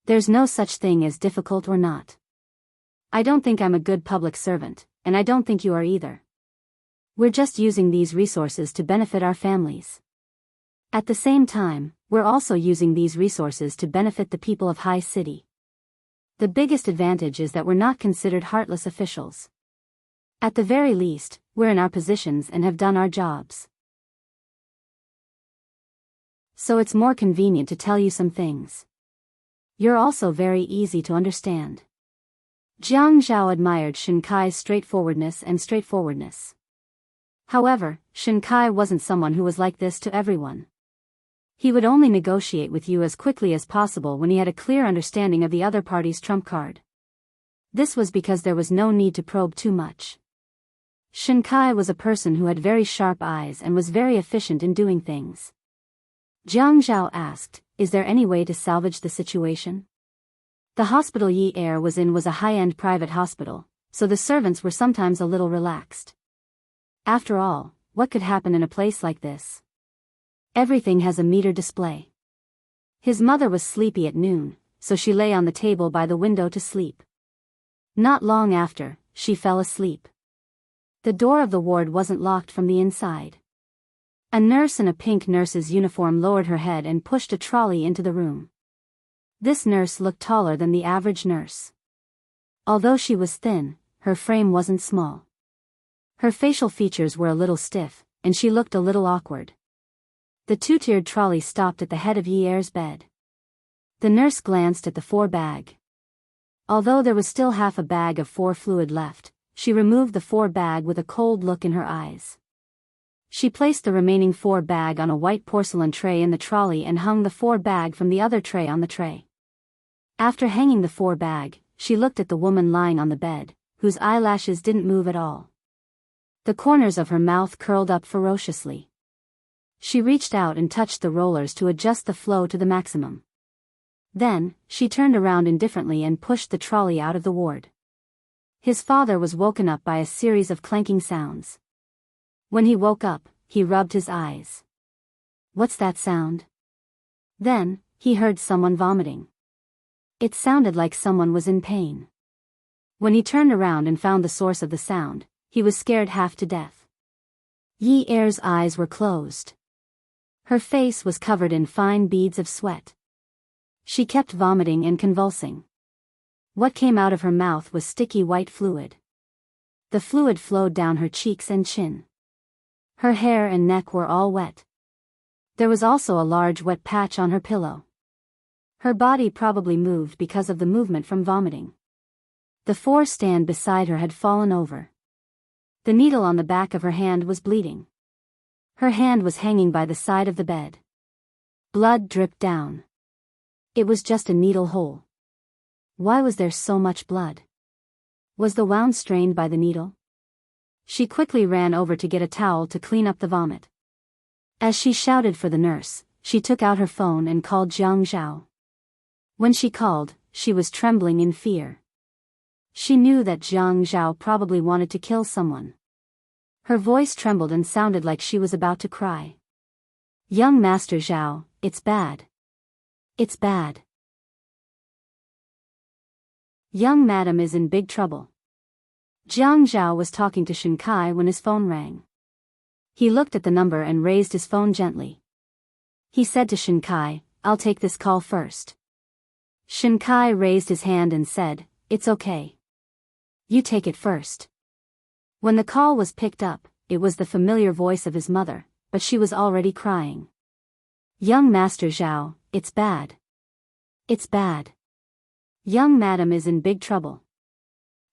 There's no such thing as difficult or not. I don't think I'm a good public servant, and I don't think you are either. We're just using these resources to benefit our families. At the same time, we're also using these resources to benefit the people of High City. The biggest advantage is that we're not considered heartless officials. At the very least, we're in our positions and have done our jobs. So it's more convenient to tell you some things. You're also very easy to understand. Jiang Zhao admired Shinkai's straightforwardness. However, Shinkai wasn't someone who was like this to everyone. He would only negotiate with you as quickly as possible when he had a clear understanding of the other party's trump card. This was because there was no need to probe too much. Shinkai was a person who had very sharp eyes and was very efficient in doing things. Jiang Zhao asked, is there any way to salvage the situation? The hospital Yi Er was in was a high-end private hospital, so the servants were sometimes a little relaxed. After all, what could happen in a place like this? Everything has a meter display. His mother was sleepy at noon, so she lay on the table by the window to sleep. Not long after, she fell asleep. The door of the ward wasn't locked from the inside. A nurse in a pink nurse's uniform lowered her head and pushed a trolley into the room. This nurse looked taller than the average nurse. Although she was thin, her frame wasn't small. Her facial features were a little stiff, and she looked a little awkward. The two-tiered trolley stopped at the head of Yi Er's bed. The nurse glanced at the 4 bag. Although there was still half a bag of 4 fluid left, she removed the 4 bag with a cold look in her eyes. She placed the remaining 4 bag on a white porcelain tray in the trolley and hung the 4 bag from the other tray on the tray. After hanging the 4 bag, she looked at the woman lying on the bed, whose eyelashes didn't move at all. The corners of her mouth curled up ferociously. She reached out and touched the rollers to adjust the flow to the maximum. Then, she turned around indifferently and pushed the trolley out of the ward. His father was woken up by a series of clanking sounds. When he woke up, he rubbed his eyes. What's that sound? Then, he heard someone vomiting. It sounded like someone was in pain. When he turned around and found the source of the sound, he was scared half to death. Yi Er's eyes were closed. Her face was covered in fine beads of sweat. She kept vomiting and convulsing. What came out of her mouth was sticky white fluid. The fluid flowed down her cheeks and chin. Her hair and neck were all wet. There was also a large wet patch on her pillow. Her body probably moved because of the movement from vomiting. The floor stand beside her had fallen over. The needle on the back of her hand was bleeding. Her hand was hanging by the side of the bed. Blood dripped down. It was just a needle hole. Why was there so much blood? Was the wound strained by the needle? She quickly ran over to get a towel to clean up the vomit. As she shouted for the nurse, she took out her phone and called Jiang Zhao. When she called, she was trembling in fear. She knew that Jiang Zhao probably wanted to kill someone. Her voice trembled and sounded like she was about to cry. Young Master Zhao, it's bad. It's bad. Young madam is in big trouble. Jiang Zhao was talking to Shen Kai when his phone rang. He looked at the number and raised his phone gently. He said to Shen Kai, "I'll take this call first." Shen Kai raised his hand and said, "It's okay. You take it first." When the call was picked up, it was the familiar voice of his mother, but she was already crying. Young Master Zhao, it's bad. It's bad. Young madam is in big trouble.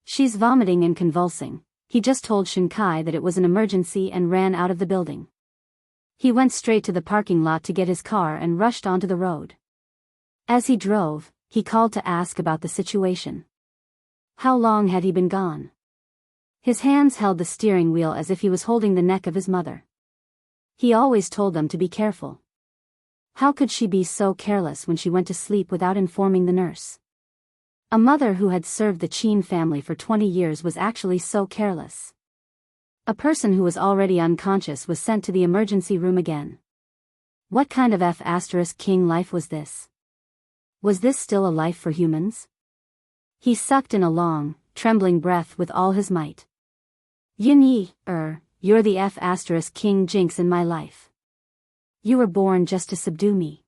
She's vomiting and convulsing. He just told Shen Kai that it was an emergency and ran out of the building. He went straight to the parking lot to get his car and rushed onto the road. As he drove, he called to ask about the situation. How long had he been gone? His hands held the steering wheel as if he was holding the neck of his mother. He always told them to be careful. How could she be so careless when she went to sleep without informing the nurse? A mother who had served the Qin family for 20 years was actually so careless. A person who was already unconscious was sent to the emergency room again. What kind of F***king life was this? Was this still a life for humans? He sucked in a long, trembling breath with all his might. Yin Yi, you're the F***king jinx in my life. You were born just to subdue me.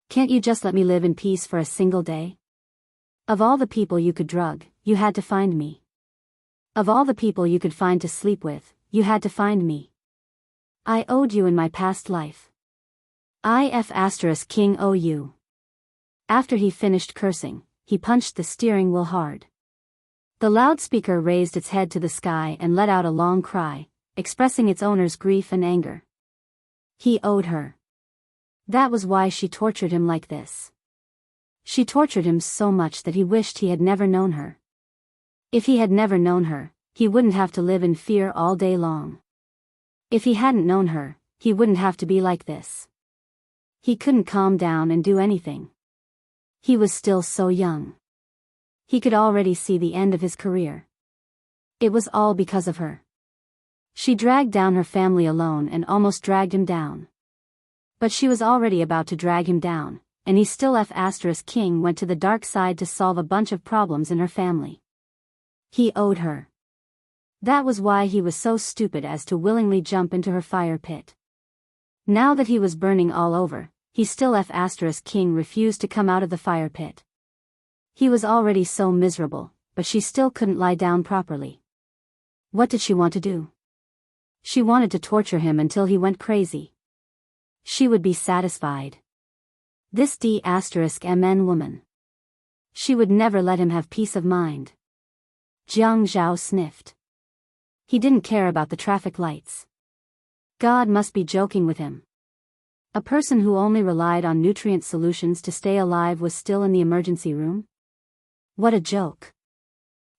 Can't you just let me live in peace for a single day? Of all the people you could drug, you had to find me. Of all the people you could find to sleep with, you had to find me. I owed you in my past life. I F***king owe you. After he finished cursing, he punched the steering wheel hard. The loudspeaker raised its head to the sky and let out a long cry, expressing its owner's grief and anger. He owed her. That was why she tortured him like this. She tortured him so much that he wished he had never known her. If he had never known her, he wouldn't have to live in fear all day long. If he hadn't known her, he wouldn't have to be like this. He couldn't calm down and do anything. He was still so young. He could already see the end of his career. It was all because of her. She dragged down her family alone and almost dragged him down. But she was already about to drag him down, and he still F***king went to the dark side to solve a bunch of problems in her family. He owed her. That was why he was so stupid as to willingly jump into her fire pit. Now that he was burning all over, he still F***king refused to come out of the fire pit. He was already so miserable, but she still couldn't lie down properly. What did she want to do? She wanted to torture him until he went crazy. She would be satisfied. This D***MN woman. She would never let him have peace of mind. Jiang Zhao sniffed. He didn't care about the traffic lights. God must be joking with him. A person who only relied on nutrient solutions to stay alive was still in the emergency room? What a joke.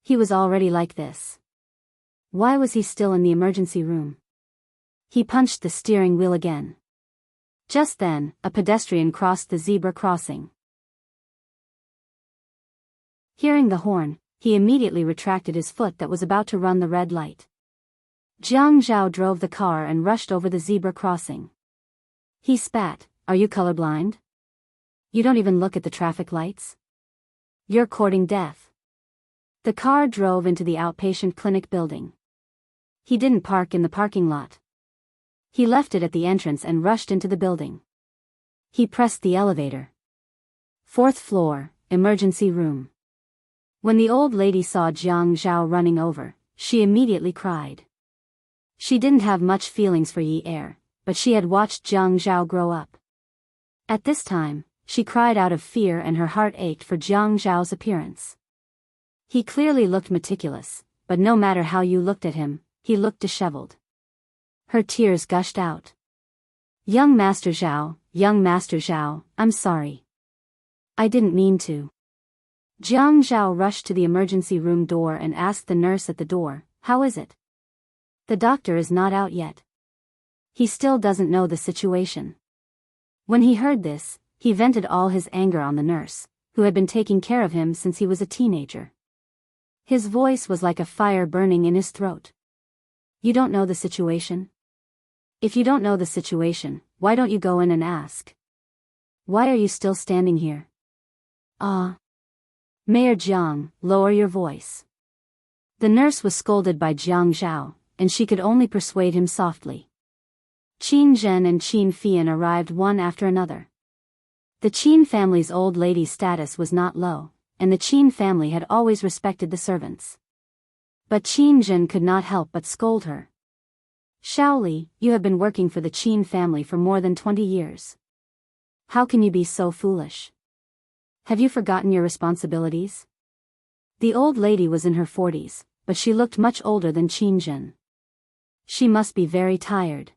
He was already like this. Why was he still in the emergency room? He punched the steering wheel again. Just then, a pedestrian crossed the zebra crossing. Hearing the horn, he immediately retracted his foot that was about to run the red light. Jiang Zhao drove the car and rushed over the zebra crossing. He spat, "Are you colorblind? You don't even look at the traffic lights? You're courting death." The car drove into the outpatient clinic building. He didn't park in the parking lot. He left it at the entrance and rushed into the building. He pressed the elevator. 4th floor, emergency room. When the old lady saw Jiang Zhao running over, she immediately cried. She didn't have much feelings for Yi Er, but she had watched Jiang Zhao grow up. At this time, she cried out of fear and her heart ached for Jiang Zhao's appearance. He clearly looked meticulous, but no matter how you looked at him, he looked disheveled. Her tears gushed out. Young Master Zhao, I'm sorry. I didn't mean to. Jiang Zhao rushed to the emergency room door and asked the nurse at the door, "How is it?" "The doctor is not out yet. He still doesn't know the situation." When he heard this, he vented all his anger on the nurse, who had been taking care of him since he was a teenager. His voice was like a fire burning in his throat. "You don't know the situation? If you don't know the situation, why don't you go in and ask? Why are you still standing here?" Mayor Jiang, lower your voice." The nurse was scolded by Jiang Zhao, and she could only persuade him softly. Qin Zhen and Qin Fian arrived one after another. The Qin family's old lady's status was not low, and the Qin family had always respected the servants. But Qin Zhen could not help but scold her. "Shaoli, you have been working for the Qin family for more than 20 years. How can you be so foolish? Have you forgotten your responsibilities?" The old lady was in her 40s, but she looked much older than Qin Zhen. She must be very tired.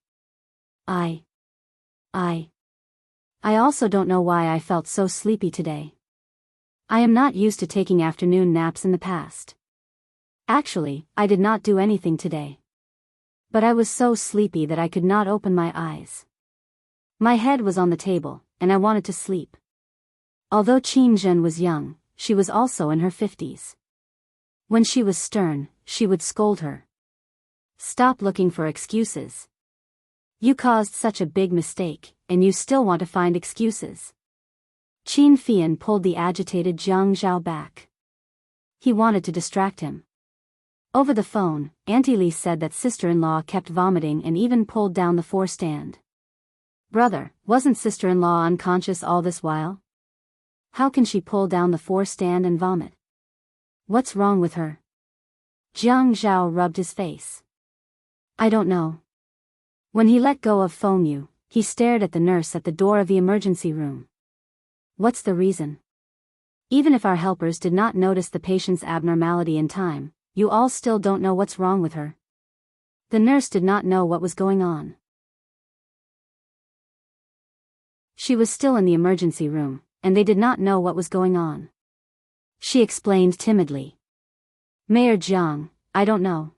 I also don't know why I felt so sleepy today. I am not used to taking afternoon naps in the past. Actually, I did not do anything today. But I was so sleepy that I could not open my eyes. My head was on the table, and I wanted to sleep. Although Qin Zhen was young, she was also in her 50s. When she was stern, she would scold her. "Stop looking for excuses. You caused such a big mistake, and you still want to find excuses." Qin Fian pulled the agitated Jiang Zhao back. He wanted to distract him. Over the phone, Auntie Li said that sister-in-law kept vomiting and even pulled down the floor stand. "Brother, wasn't sister-in-law unconscious all this while? How can she pull down the floor stand and vomit? What's wrong with her?" Jiang Zhao rubbed his face. "I don't know." When he let go of Feng Yu, he stared at the nurse at the door of the emergency room. "What's the reason? Even if our helpers did not notice the patient's abnormality in time, you all still don't know what's wrong with her." The nurse did not know what was going on. She was still in the emergency room, and they did not know what was going on. She explained timidly. "Mayor Jiang, I don't know.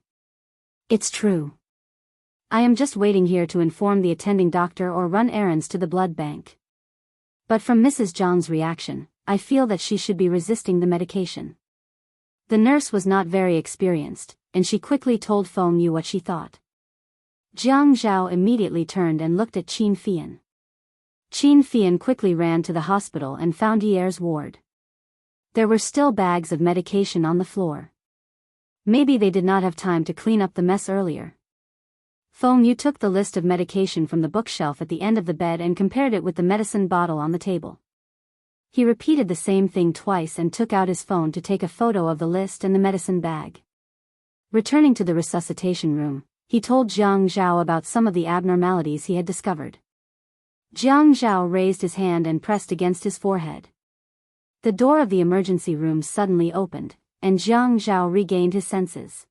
It's true. I am just waiting here to inform the attending doctor or run errands to the blood bank. But from Mrs. Jiang's reaction, I feel that she should be resisting the medication." The nurse was not very experienced, and she quickly told Feng Yu what she thought. Jiang Zhao immediately turned and looked at Qin Fian. Qin Fian quickly ran to the hospital and found Yer's ward. There were still bags of medication on the floor. Maybe they did not have time to clean up the mess earlier. Feng Yu took the list of medication from the bookshelf at the end of the bed and compared it with the medicine bottle on the table. He repeated the same thing twice and took out his phone to take a photo of the list and the medicine bag. Returning to the resuscitation room, he told Jiang Zhao about some of the abnormalities he had discovered. Jiang Zhao raised his hand and pressed against his forehead. The door of the emergency room suddenly opened, and Jiang Zhao regained his senses.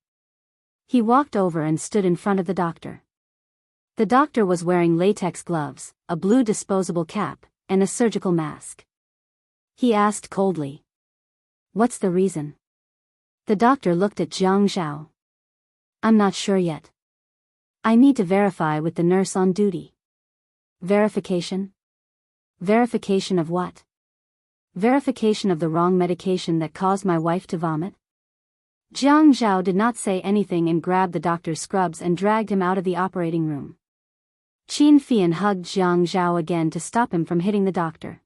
He walked over and stood in front of the doctor. The doctor was wearing latex gloves, a blue disposable cap, and a surgical mask. He asked coldly, "What's the reason?" The doctor looked at Jiang Zhao. "I'm not sure yet. I need to verify with the nurse on duty." "Verification? Verification of what?" "Verification of the wrong medication that caused my wife to vomit." Jiang Zhao did not say anything and grabbed the doctor's scrubs and dragged him out of the operating room. Qin Fian hugged Jiang Zhao again to stop him from hitting the doctor.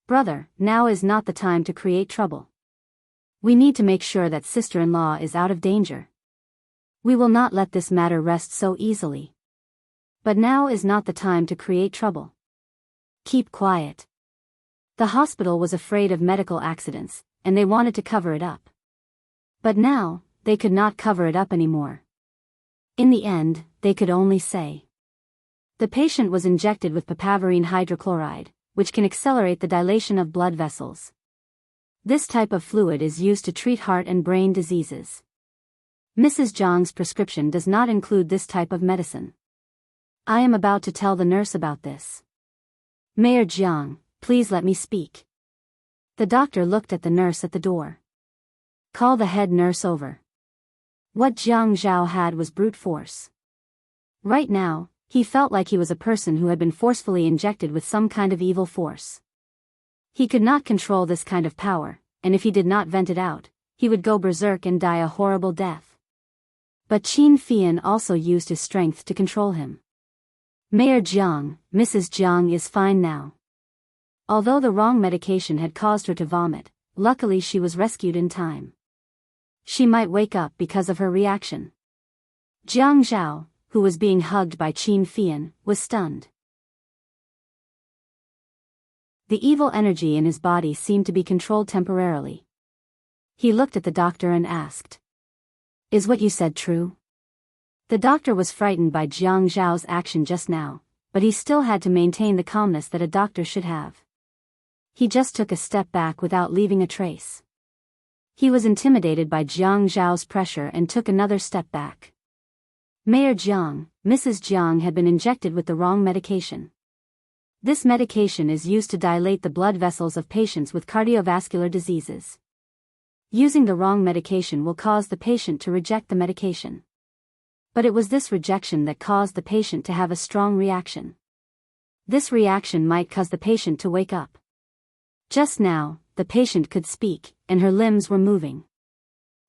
"Brother, now is not the time to create trouble. We need to make sure that sister-in-law is out of danger. We will not let this matter rest so easily. But now is not the time to create trouble. Keep quiet." The hospital was afraid of medical accidents, and they wanted to cover it up. But now, they could not cover it up anymore. In the end, they could only say. The patient was injected with papaverine hydrochloride, which can accelerate the dilation of blood vessels. This type of fluid is used to treat heart and brain diseases. Mrs. Jiang's prescription does not include this type of medicine. I am about to tell the nurse about this. Mayor Jiang, please let me speak. The doctor looked at the nurse at the door. Call the head nurse over. What Jiang Zhao had was brute force. Right now, he felt like he was a person who had been forcefully injected with some kind of evil force. He could not control this kind of power, and if he did not vent it out, he would go berserk and die a horrible death. But Qin Fian also used his strength to control him. Mayor Jiang, Mrs. Jiang is fine now. Although the wrong medication had caused her to vomit, luckily she was rescued in time. She might wake up because of her reaction. Jiang Zhao, who was being hugged by Qin Fian, was stunned. The evil energy in his body seemed to be controlled temporarily. He looked at the doctor and asked, "Is what you said true?" The doctor was frightened by Jiang Zhao's action just now, but he still had to maintain the calmness that a doctor should have. He just took a step back without leaving a trace. He was intimidated by Jiang Zhao's pressure and took another step back. Mayor Jiang, Mrs. Jiang had been injected with the wrong medication. This medication is used to dilate the blood vessels of patients with cardiovascular diseases. Using the wrong medication will cause the patient to reject the medication. But it was this rejection that caused the patient to have a strong reaction. This reaction might cause the patient to wake up. Just now, the patient could speak, and her limbs were moving.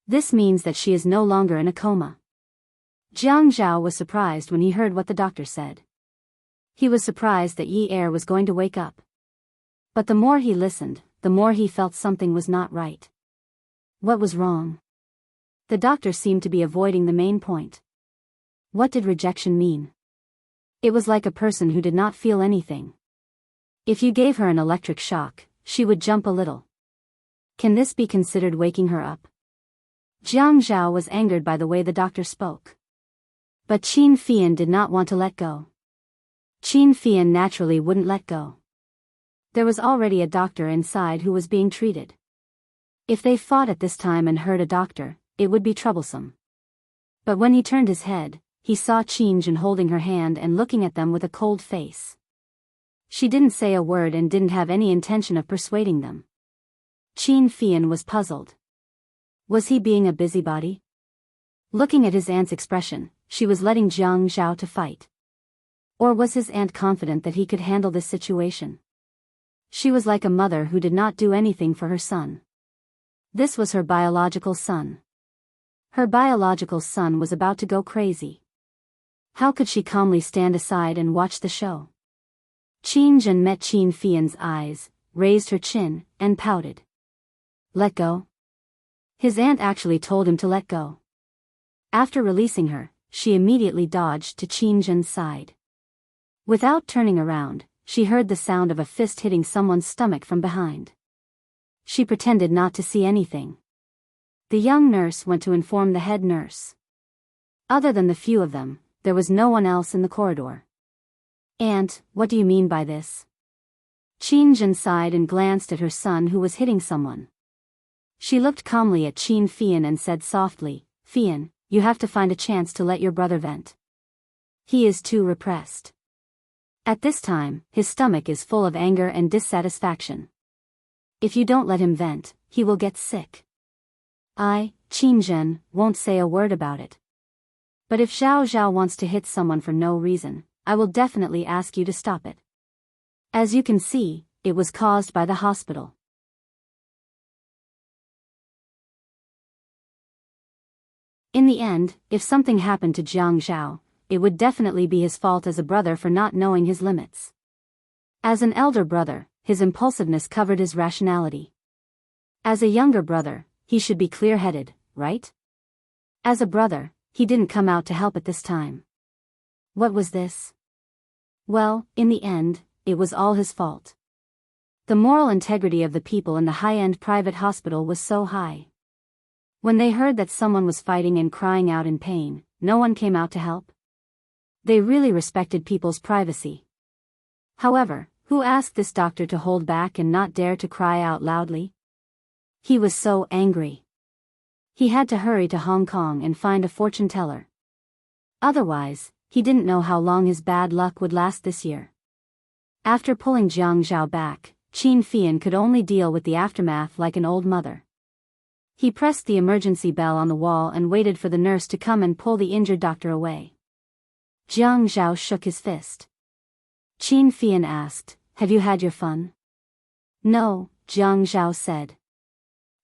This means that she is no longer in a coma. Jiang Zhao was surprised when he heard what the doctor said. He was surprised that Yi Er was going to wake up. But the more he listened, the more he felt something was not right. What was wrong? The doctor seemed to be avoiding the main point. What did rejection mean? It was like a person who did not feel anything. If you gave her an electric shock, she would jump a little. Can this be considered waking her up? Jiang Zhao was angered by the way the doctor spoke. But Qin Fian did not want to let go. Qin Fian naturally wouldn't let go. There was already a doctor inside who was being treated. If they fought at this time and hurt a doctor, it would be troublesome. But when he turned his head, he saw Qin Jin holding her hand and looking at them with a cold face. She didn't say a word and didn't have any intention of persuading them. Qin Fian was puzzled. Was he being a busybody? Looking at his aunt's expression, she was letting Jiang Zhao to fight. Or was his aunt confident that he could handle this situation? She was like a mother who did not do anything for her son. This was her biological son. Her biological son was about to go crazy. How could she calmly stand aside and watch the show? Qin Jin met Qin Fian's eyes, raised her chin, and pouted. Let go? His aunt actually told him to let go. After releasing her, she immediately dodged to Qin Jin's side. Without turning around, she heard the sound of a fist hitting someone's stomach from behind. She pretended not to see anything. The young nurse went to inform the head nurse. Other than the few of them, there was no one else in the corridor. Aunt, what do you mean by this? Qin Jin sighed and glanced at her son who was hitting someone. She looked calmly at Qin Fian and said softly, Fian, you have to find a chance to let your brother vent. He is too repressed. At this time, his stomach is full of anger and dissatisfaction. If you don't let him vent, he will get sick. I, Qin Jin, won't say a word about it. But if Zhao Zhao wants to hit someone for no reason, I will definitely ask you to stop it. As you can see, it was caused by the hospital. In the end, if something happened to Jiang Zhao, it would definitely be his fault as a brother for not knowing his limits. As an elder brother, his impulsiveness covered his rationality. As a younger brother, he should be clear-headed, right? As a brother, he didn't come out to help at this time. What was this? Well, in the end, it was all his fault. The moral integrity of the people in the high-end private hospital was so high. When they heard that someone was fighting and crying out in pain, no one came out to help. They really respected people's privacy. However, who asked this doctor to hold back and not dare to cry out loudly? He was so angry. He had to hurry to Hong Kong and find a fortune teller. Otherwise, he didn't know how long his bad luck would last this year. After pulling Jiang Zhao back, Qin Fian could only deal with the aftermath like an old mother. He pressed the emergency bell on the wall and waited for the nurse to come and pull the injured doctor away. Jiang Zhao shook his fist. Qin Fian asked, "Have you had your fun?" "No," Jiang Zhao said.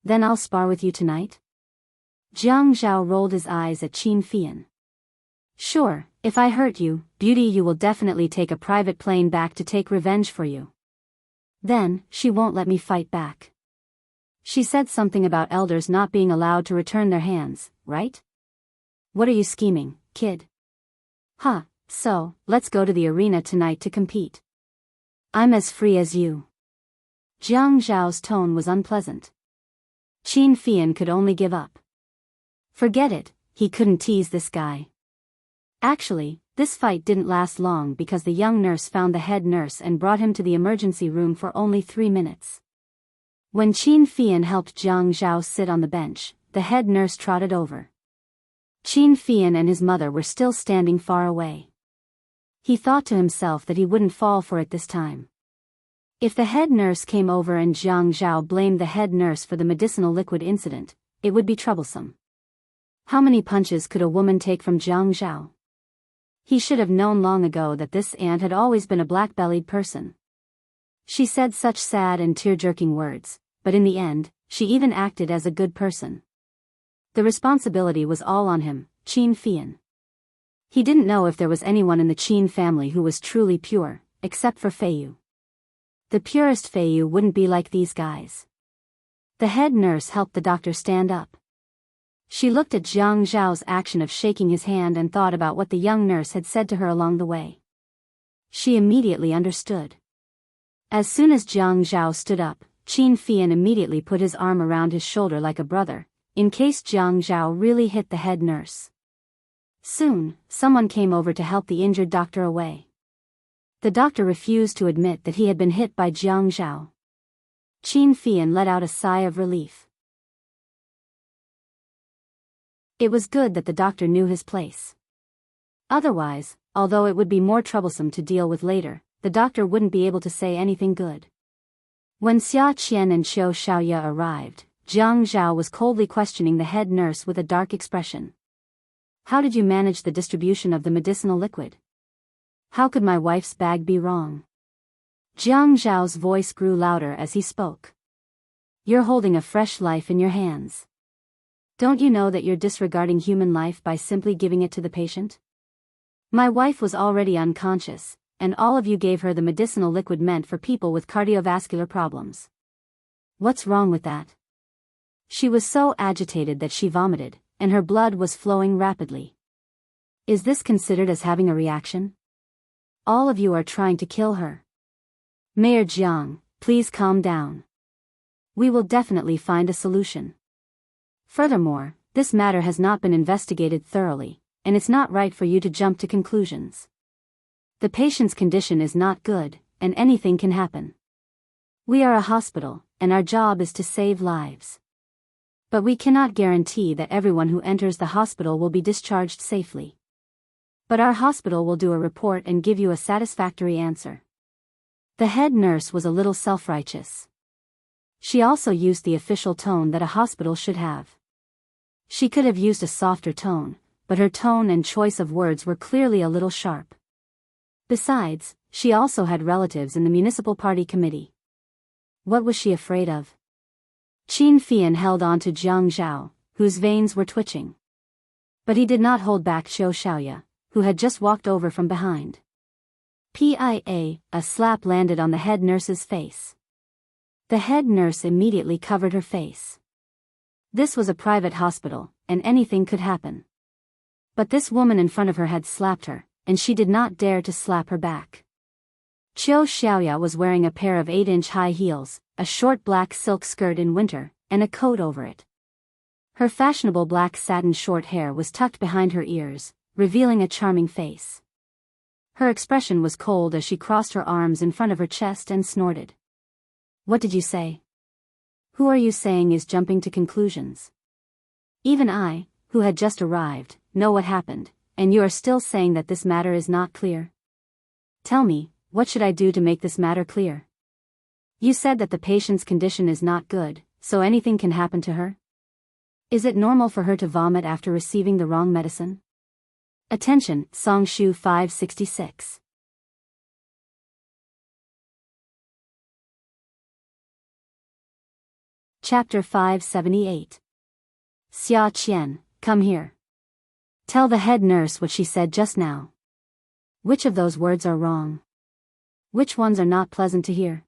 "Then I'll spar with you tonight?" Jiang Zhao rolled his eyes at Qin Fian. "Sure, if I hurt you, beauty, you will definitely take a private plane back to take revenge for you. Then, she won't let me fight back. She said something about elders not being allowed to return their hands, right? What are you scheming, kid?" "Huh, so, let's go to the arena tonight to compete. I'm as free as you." Jiang Zhao's tone was unpleasant. Qin Fian could only give up. Forget it, he couldn't tease this guy. Actually, this fight didn't last long because the young nurse found the head nurse and brought him to the emergency room for only 3 minutes. When Qin Fian helped Jiang Zhao sit on the bench, the head nurse trotted over. Qin Fian and his mother were still standing far away. He thought to himself that he wouldn't fall for it this time. If the head nurse came over and Jiang Zhao blamed the head nurse for the medicinal liquid incident, it would be troublesome. How many punches could a woman take from Jiang Zhao? He should have known long ago that this aunt had always been a black-bellied person. She said such sad and tear-jerking words, but in the end, she even acted as a good person. The responsibility was all on him, Qin Fian. He didn't know if there was anyone in the Qin family who was truly pure, except for Feiyu. The purest Feiyu wouldn't be like these guys. The head nurse helped the doctor stand up. She looked at Jiang Zhao's action of shaking his hand and thought about what the young nurse had said to her along the way. She immediately understood. As soon as Jiang Zhao stood up, Qin Fian immediately put his arm around his shoulder like a brother, in case Jiang Zhao really hit the head nurse. Soon, someone came over to help the injured doctor away. The doctor refused to admit that he had been hit by Jiang Zhao. Qin Fian let out a sigh of relief. It was good that the doctor knew his place. Otherwise, although it would be more troublesome to deal with later, the doctor wouldn't be able to say anything good. When Xia Qian and Qiu Xiaoya arrived, Jiang Zhao was coldly questioning the head nurse with a dark expression. "How did you manage the distribution of the medicinal liquid? How could my wife's bag be wrong?" Jiang Zhao's voice grew louder as he spoke. "You're holding a fresh life in your hands. Don't you know that you're disregarding human life by simply giving it to the patient? My wife was already unconscious, and all of you gave her the medicinal liquid meant for people with cardiovascular problems. What's wrong with that?" She was so agitated that she vomited, and her blood was flowing rapidly. "Is this considered as having a reaction? All of you are trying to kill her. Mayor Jiang, please calm down. We will definitely find a solution. Furthermore, this matter has not been investigated thoroughly, and it's not right for you to jump to conclusions. The patient's condition is not good, and anything can happen. We are a hospital, and our job is to save lives. But we cannot guarantee that everyone who enters the hospital will be discharged safely. But our hospital will do a report and give you a satisfactory answer." The head nurse was a little self-righteous. She also used the official tone that a hospital should have. She could have used a softer tone, but her tone and choice of words were clearly a little sharp. Besides, she also had relatives in the municipal party committee. What was she afraid of? Qin Fian held on to Jiang Zhao, whose veins were twitching. But he did not hold back Qiu Xiaoya, who had just walked over from behind. PIA, a slap landed on the head nurse's face. The head nurse immediately covered her face. This was a private hospital, and anything could happen. But this woman in front of her had slapped her, and she did not dare to slap her back. Qiu Xiaoya was wearing a pair of 8-inch high heels, a short black silk skirt in winter, and a coat over it. Her fashionable black satin short hair was tucked behind her ears, revealing a charming face. Her expression was cold as she crossed her arms in front of her chest and snorted. What did you say? Who are you saying is jumping to conclusions? Even I, who had just arrived, know what happened, and you are still saying that this matter is not clear? Tell me, what should I do to make this matter clear? You said that the patient's condition is not good, so anything can happen to her? Is it normal for her to vomit after receiving the wrong medicine? Attention, Songshu 566. Chapter 578. Xia Qian, come here. Tell the head nurse what she said just now. Which of those words are wrong? Which ones are not pleasant to hear?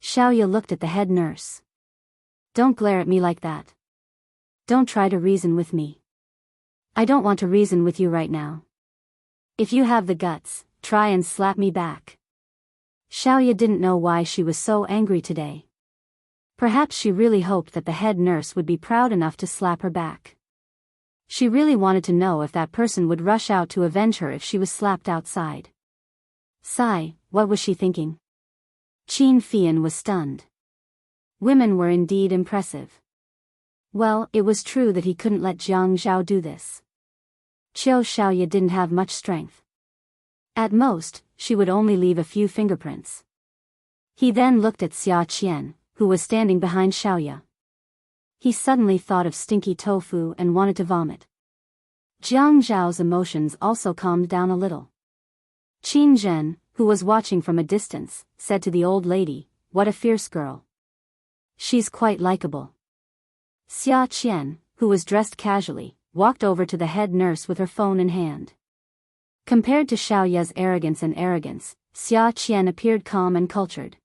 Xiaoya looked at the head nurse. Don't glare at me like that. Don't try to reason with me. I don't want to reason with you right now. If you have the guts, try and slap me back. Xiaoya didn't know why she was so angry today. Perhaps she really hoped that the head nurse would be proud enough to slap her back. She really wanted to know if that person would rush out to avenge her if she was slapped outside. Sigh, what was she thinking? Qin Fian was stunned. Women were indeed impressive. Well, it was true that he couldn't let Jiang Zhao do this. Qiu Xiaoya didn't have much strength. At most, she would only leave a few fingerprints. He then looked at Xia Qian, who was standing behind Xiaoya. He suddenly thought of stinky tofu and wanted to vomit. Jiang Zhao's emotions also calmed down a little. Qin Zhen, who was watching from a distance, said to the old lady, "What a fierce girl. She's quite likable." Xia Qian, who was dressed casually, walked over to the head nurse with her phone in hand. Compared to Xiaoya's arrogance, Xia Qian appeared calm and cultured.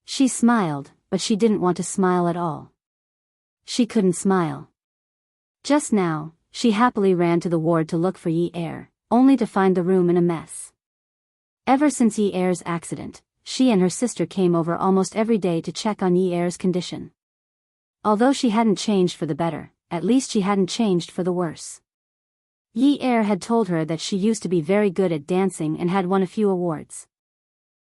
She smiled, but she didn't want to smile at all. She couldn't smile. Just now, she happily ran to the ward to look for Yi Er, only to find the room in a mess. Ever since Yi Er's accident, she and her sister came over almost every day to check on Yi Er's condition. Although she hadn't changed for the better, at least she hadn't changed for the worse. Yi Er had told her that she used to be very good at dancing and had won a few awards.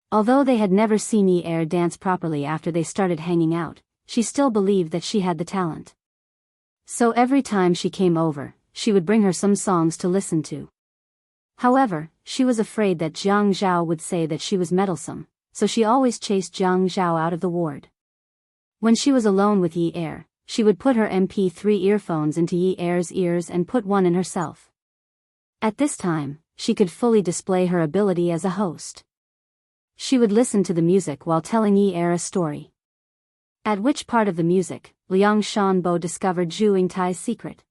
Although they had never seen Yi Er dance properly after they started hanging out, she still believed that she had the talent. So every time she came over, she would bring her some songs to listen to. However, she was afraid that Jiang Zhao would say that she was meddlesome, so she always chased Jiang Zhao out of the ward. When she was alone with Yi Er, she would put her MP3 earphones into Yi Er's ears and put one in herself. At this time, she could fully display her ability as a host. She would listen to the music while telling Yi Er a story. At which part of the music, Liang Shanbo discovered Zhu Yingtai's secret?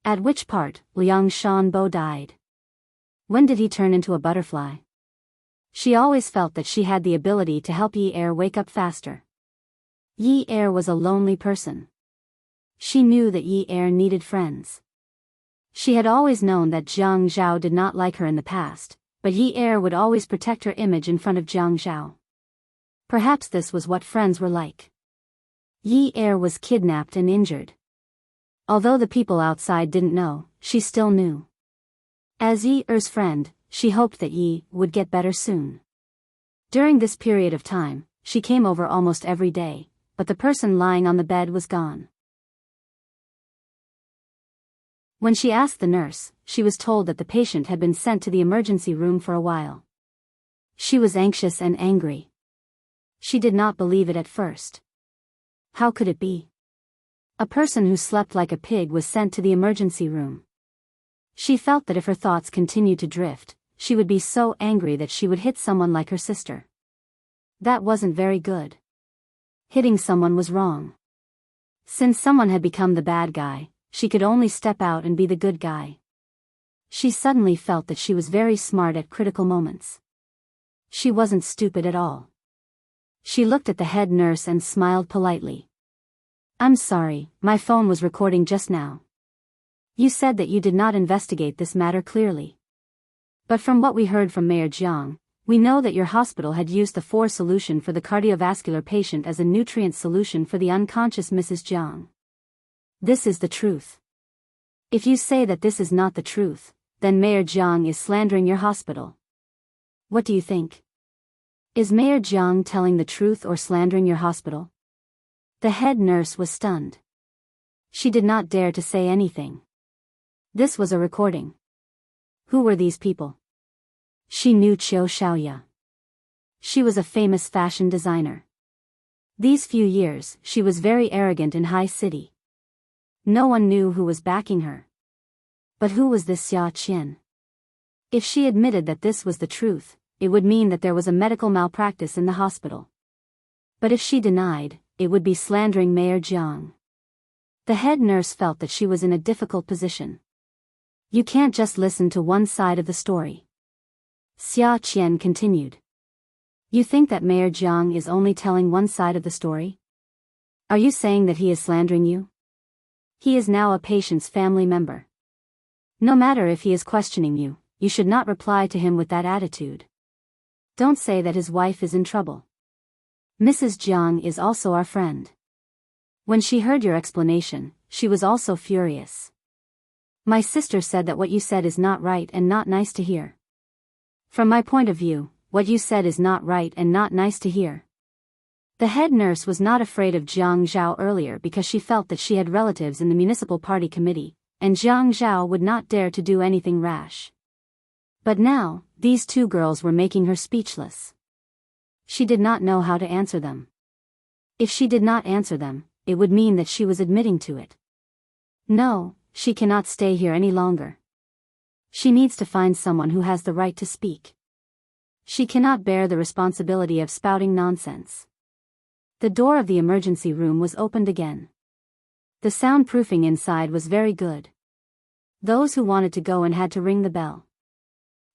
At which part, Liang Shanbo died? When did he turn into a butterfly? She always felt that she had the ability to help Yi Er wake up faster. Yi Er was a lonely person. She knew that Yi Er needed friends. She had always known that Jiang Zhao did not like her in the past, but Yi Er would always protect her image in front of Jiang Zhao. Perhaps this was what friends were like. Yi Er was kidnapped and injured. Although the people outside didn't know, she still knew. As Yi Er's friend, she hoped that Yi would get better soon. During this period of time, she came over almost every day, but the person lying on the bed was gone. When she asked the nurse, she was told that the patient had been sent to the emergency room for a while. She was anxious and angry. She did not believe it at first. How could it be? A person who slept like a pig was sent to the emergency room. She felt that if her thoughts continued to drift, she would be so angry that she would hit someone like her sister. That wasn't very good. Hitting someone was wrong. Since someone had become the bad guy, she could only step out and be the good guy. She suddenly felt that she was very smart at critical moments. She wasn't stupid at all. She looked at the head nurse and smiled politely. "I'm sorry, my phone was recording just now. You said that you did not investigate this matter clearly. But from what we heard from Mayor Jiang, we know that your hospital had used the 4 solution for the cardiovascular patient as a nutrient solution for the unconscious Mrs. Jiang. This is the truth. If you say that this is not the truth, then Mayor Jiang is slandering your hospital. What do you think? Is Mayor Jiang telling the truth or slandering your hospital? The head nurse was stunned. She did not dare to say anything. This was a recording. Who were these people? She knew Qiu Xiaoya. She was a famous fashion designer. These few years, she was very arrogant in high city. No one knew who was backing her. But who was this Xia Qian? If she admitted that this was the truth, it would mean that there was a medical malpractice in the hospital. But if she denied, it would be slandering Mayor Jiang. The head nurse felt that she was in a difficult position. You can't just listen to one side of the story. Xia Qian continued. You think that Mayor Jiang is only telling one side of the story? Are you saying that he is slandering you? He is now a patient's family member. No matter if he is questioning you, you should not reply to him with that attitude. Don't say that his wife is in trouble. Mrs. Jiang is also our friend. When she heard your explanation, she was also furious. My sister said that what you said is not right and not nice to hear. From my point of view, what you said is not right and not nice to hear. The head nurse was not afraid of Jiang Zhao earlier because she felt that she had relatives in the municipal party committee, and Jiang Zhao would not dare to do anything rash. But now, these two girls were making her speechless. She did not know how to answer them. If she did not answer them, it would mean that she was admitting to it. No, she cannot stay here any longer. She needs to find someone who has the right to speak. She cannot bear the responsibility of spouting nonsense. The door of the emergency room was opened again. The soundproofing inside was very good. Those who wanted to go in had to ring the bell.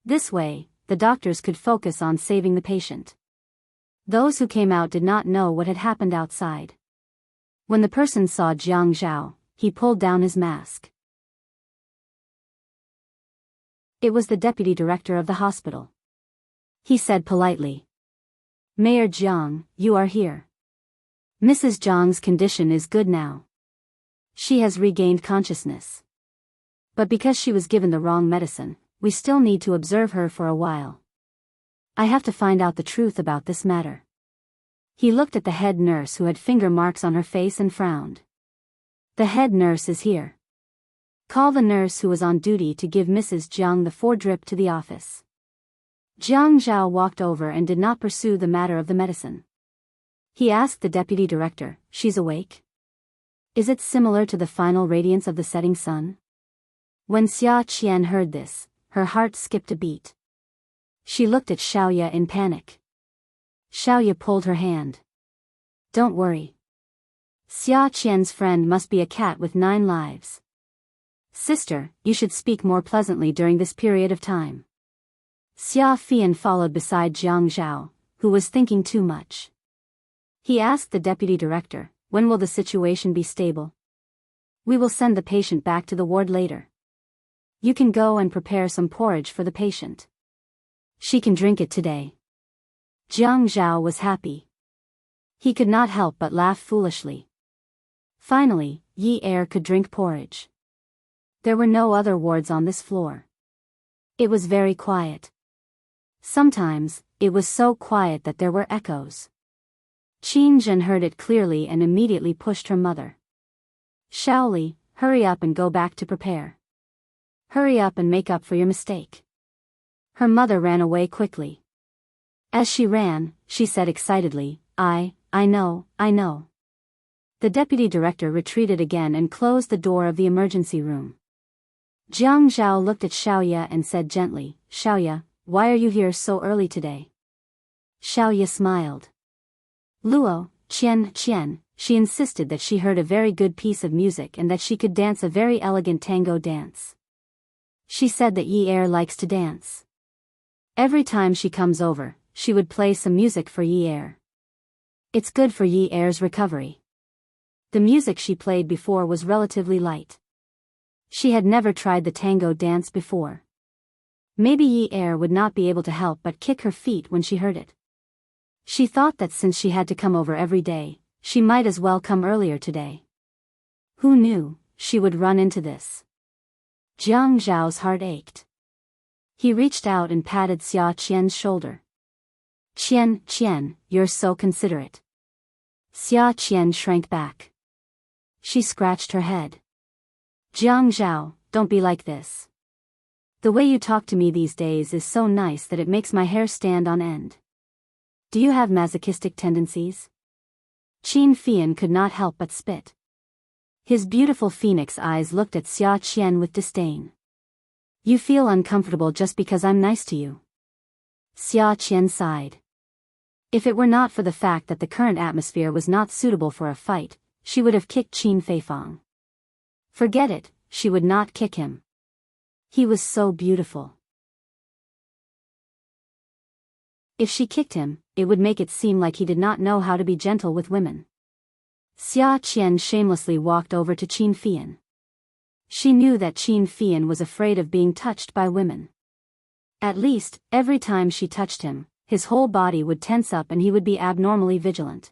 This way, the doctors could focus on saving the patient. Those who came out did not know what had happened outside. When the person saw Jiang Zhao, he pulled down his mask. It was the deputy director of the hospital. He said politely, Mayor Jiang, you are here. Mrs. Jiang's condition is good now. She has regained consciousness. But because she was given the wrong medicine, we still need to observe her for a while. I have to find out the truth about this matter. He looked at the head nurse who had finger marks on her face and frowned. The head nurse is here. Call the nurse who was on duty to give Mrs. Jiang the 4-drip to the office. Jiang Zhao walked over and did not pursue the matter of the medicine. He asked the deputy director, she's awake? Is it similar to the final radiance of the setting sun? When Xia Qian heard this, her heart skipped a beat. She looked at Xiaoya in panic. Xiaoya pulled her hand. Don't worry. Xia Qian's friend must be a cat with 9 lives. Sister, you should speak more pleasantly during this period of time. Xia Fian followed beside Jiang Zhao, who was thinking too much. He asked the deputy director, when will the situation be stable? We will send the patient back to the ward later. You can go and prepare some porridge for the patient. She can drink it today. Jiang Zhao was happy. He could not help but laugh foolishly. Finally, Yi Er could drink porridge. There were no other wards on this floor. It was very quiet. Sometimes, it was so quiet that there were echoes. Qin Zhen heard it clearly and immediately pushed her mother. Shaoli, hurry up and go back to prepare. Hurry up and make up for your mistake. Her mother ran away quickly. As she ran, she said excitedly, I know. The deputy director retreated again and closed the door of the emergency room. Jiang Zhao looked at Xiaoya and said gently, Xiaoya, why are you here so early today? Xiaoya smiled. Luo, Qian, she insisted that she heard a very good piece of music and that she could dance a very elegant tango dance. She said that Yi Er likes to dance. Every time she comes over, she would play some music for Yi Er. It's good for Yi Er's recovery. The music she played before was relatively light. She had never tried the tango dance before. Maybe Yi Er would not be able to help but kick her feet when she heard it. She thought that since she had to come over every day, she might as well come earlier today. Who knew she would run into this? Jiang Zhao's heart ached. He reached out and patted Xia Qian's shoulder. Qian, you're so considerate. Xia Qian shrank back. She scratched her head. Jiang Zhao, don't be like this. The way you talk to me these days is so nice that it makes my hair stand on end. Do you have masochistic tendencies? Qin Fian could not help but spit. His beautiful phoenix eyes looked at Xia Qian with disdain. You feel uncomfortable just because I'm nice to you. Xia Qian sighed. If it were not for the fact that the current atmosphere was not suitable for a fight, she would have kicked Qin Feifang. Forget it, she would not kick him. He was so beautiful. If she kicked him, it would make it seem like he did not know how to be gentle with women. Xia Qian shamelessly walked over to Qin Fian. She knew that Qin Fian was afraid of being touched by women. At least, every time she touched him, his whole body would tense up and he would be abnormally vigilant.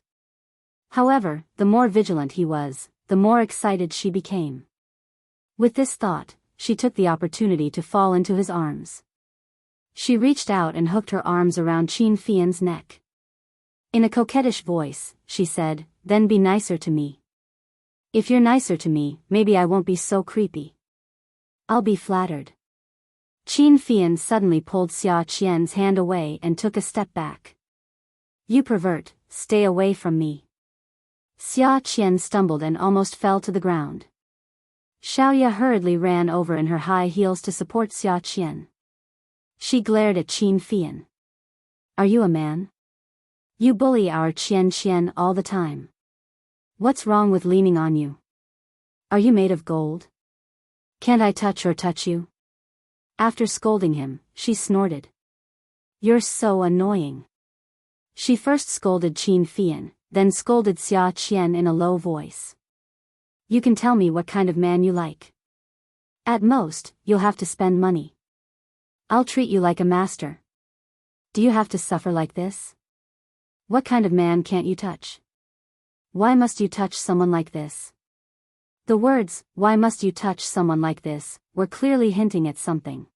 However, the more vigilant he was, the more excited she became. With this thought, she took the opportunity to fall into his arms. She reached out and hooked her arms around Qin Fian's neck. In a coquettish voice, she said, "Then be nicer to me. If you're nicer to me, maybe I won't be so creepy. I'll be flattered." Qin Fian suddenly pulled Xia Qian's hand away and took a step back. "You pervert, stay away from me." Xia Qian stumbled and almost fell to the ground. Xiaoya hurriedly ran over in her high heels to support Xia Qian. She glared at Qin Fian. "Are you a man? You bully our Qian all the time. What's wrong with leaning on you? Are you made of gold? Can't I touch you?" After scolding him, she snorted. "You're so annoying." She first scolded Qin Fian, then scolded Xia Qian in a low voice. "You can tell me what kind of man you like. At most, you'll have to spend money. I'll treat you like a master. Do you have to suffer like this? What kind of man can't you touch? Why must you touch someone like this?" The words, "Why must you touch someone like this?" were clearly hinting at something.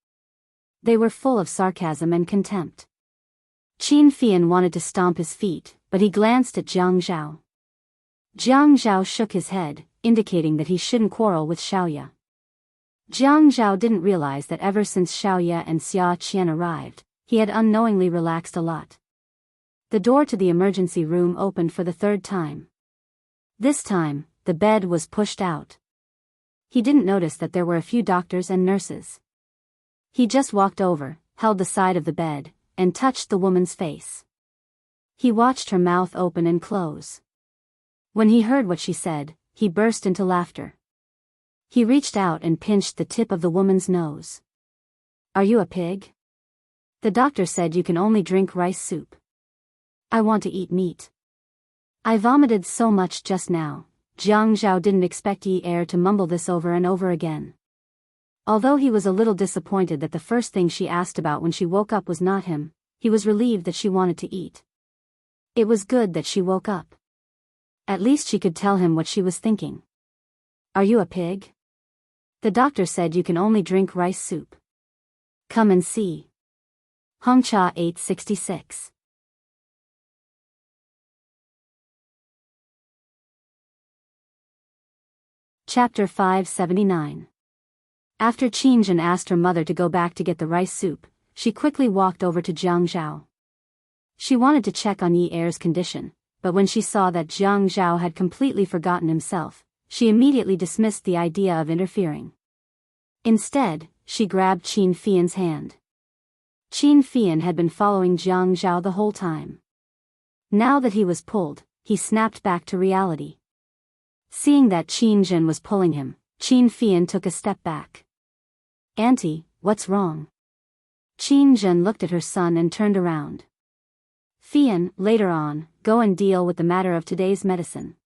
They were full of sarcasm and contempt. Qin Fian wanted to stomp his feet, but he glanced at Jiang Zhao. Jiang Zhao shook his head, indicating that he shouldn't quarrel with Xiaoya. Jiang Zhao didn't realize that ever since Xiaoya and Xia Qian arrived, he had unknowingly relaxed a lot. The door to the emergency room opened for the third time. This time, the bed was pushed out. He didn't notice that there were a few doctors and nurses. He just walked over, held the side of the bed, and touched the woman's face. He watched her mouth open and close. When he heard what she said, he burst into laughter. He reached out and pinched the tip of the woman's nose. "Are you a pig? The doctor said you can only drink rice soup. I want to eat meat. I vomited so much just now." Jiang Zhao didn't expect Yi Er to mumble this over and over again. Although he was a little disappointed that the first thing she asked about when she woke up was not him, he was relieved that she wanted to eat. It was good that she woke up. At least she could tell him what she was thinking. "Are you a pig? The doctor said you can only drink rice soup. Come and see." Hongcha 866. Chapter 579. After Qinzhen asked her mother to go back to get the rice soup, she quickly walked over to Jiang Zhao. She wanted to check on Yi Er's condition, but when she saw that Jiang Zhao had completely forgotten himself, she immediately dismissed the idea of interfering. Instead, she grabbed Qin Fian's hand. Qin Fian had been following Jiang Zhao the whole time. Now that he was pulled, he snapped back to reality. Seeing that Qinzhen was pulling him, Qin Fian took a step back. "Auntie, what's wrong?" Qinzhen looked at her son and turned around. "Fian, later on, go and deal with the matter of today's medicine.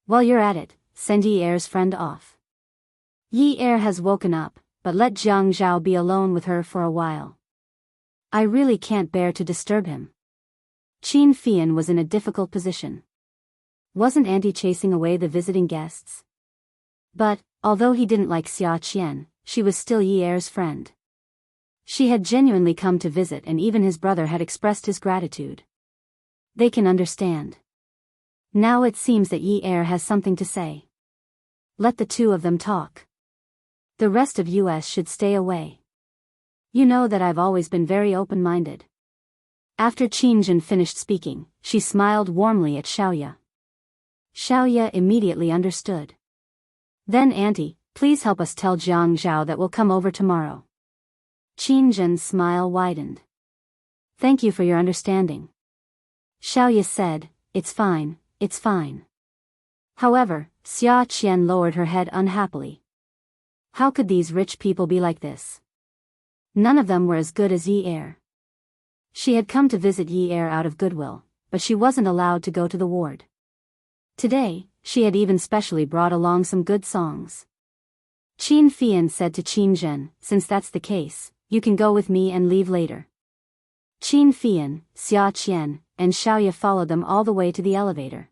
While you're at it, send Yi Er's friend off. Yi Er has woken up, but let Jiang Zhao be alone with her for a while. I really can't bear to disturb him." Qin Fian was in a difficult position. Wasn't Auntie chasing away the visiting guests? But, although he didn't like Xia Qian, she was still Yi Er's friend. She had genuinely come to visit, and even his brother had expressed his gratitude. They can understand. Now it seems that Yi Er has something to say. Let the two of them talk. The rest of us should stay away. You know that I've always been very open-minded. After Qin Jin finished speaking, she smiled warmly at Xiaoya. Xiaoya immediately understood. Then Auntie, please help us tell Jiang Zhao that we'll come over tomorrow. Qin Jin's smile widened. Thank you for your understanding. Xiaoya said, it's fine, it's fine. However, Xia Qian lowered her head unhappily. How could these rich people be like this? None of them were as good as Yi Er. She had come to visit Yi Er out of goodwill, but she wasn't allowed to go to the ward. Today, she had even specially brought along some good songs. Qin Fian said to Qin Zhen, since that's the case, you can go with me and leave later. Qin Fian, Xia Qian, and Xiaoya followed them all the way to the elevator.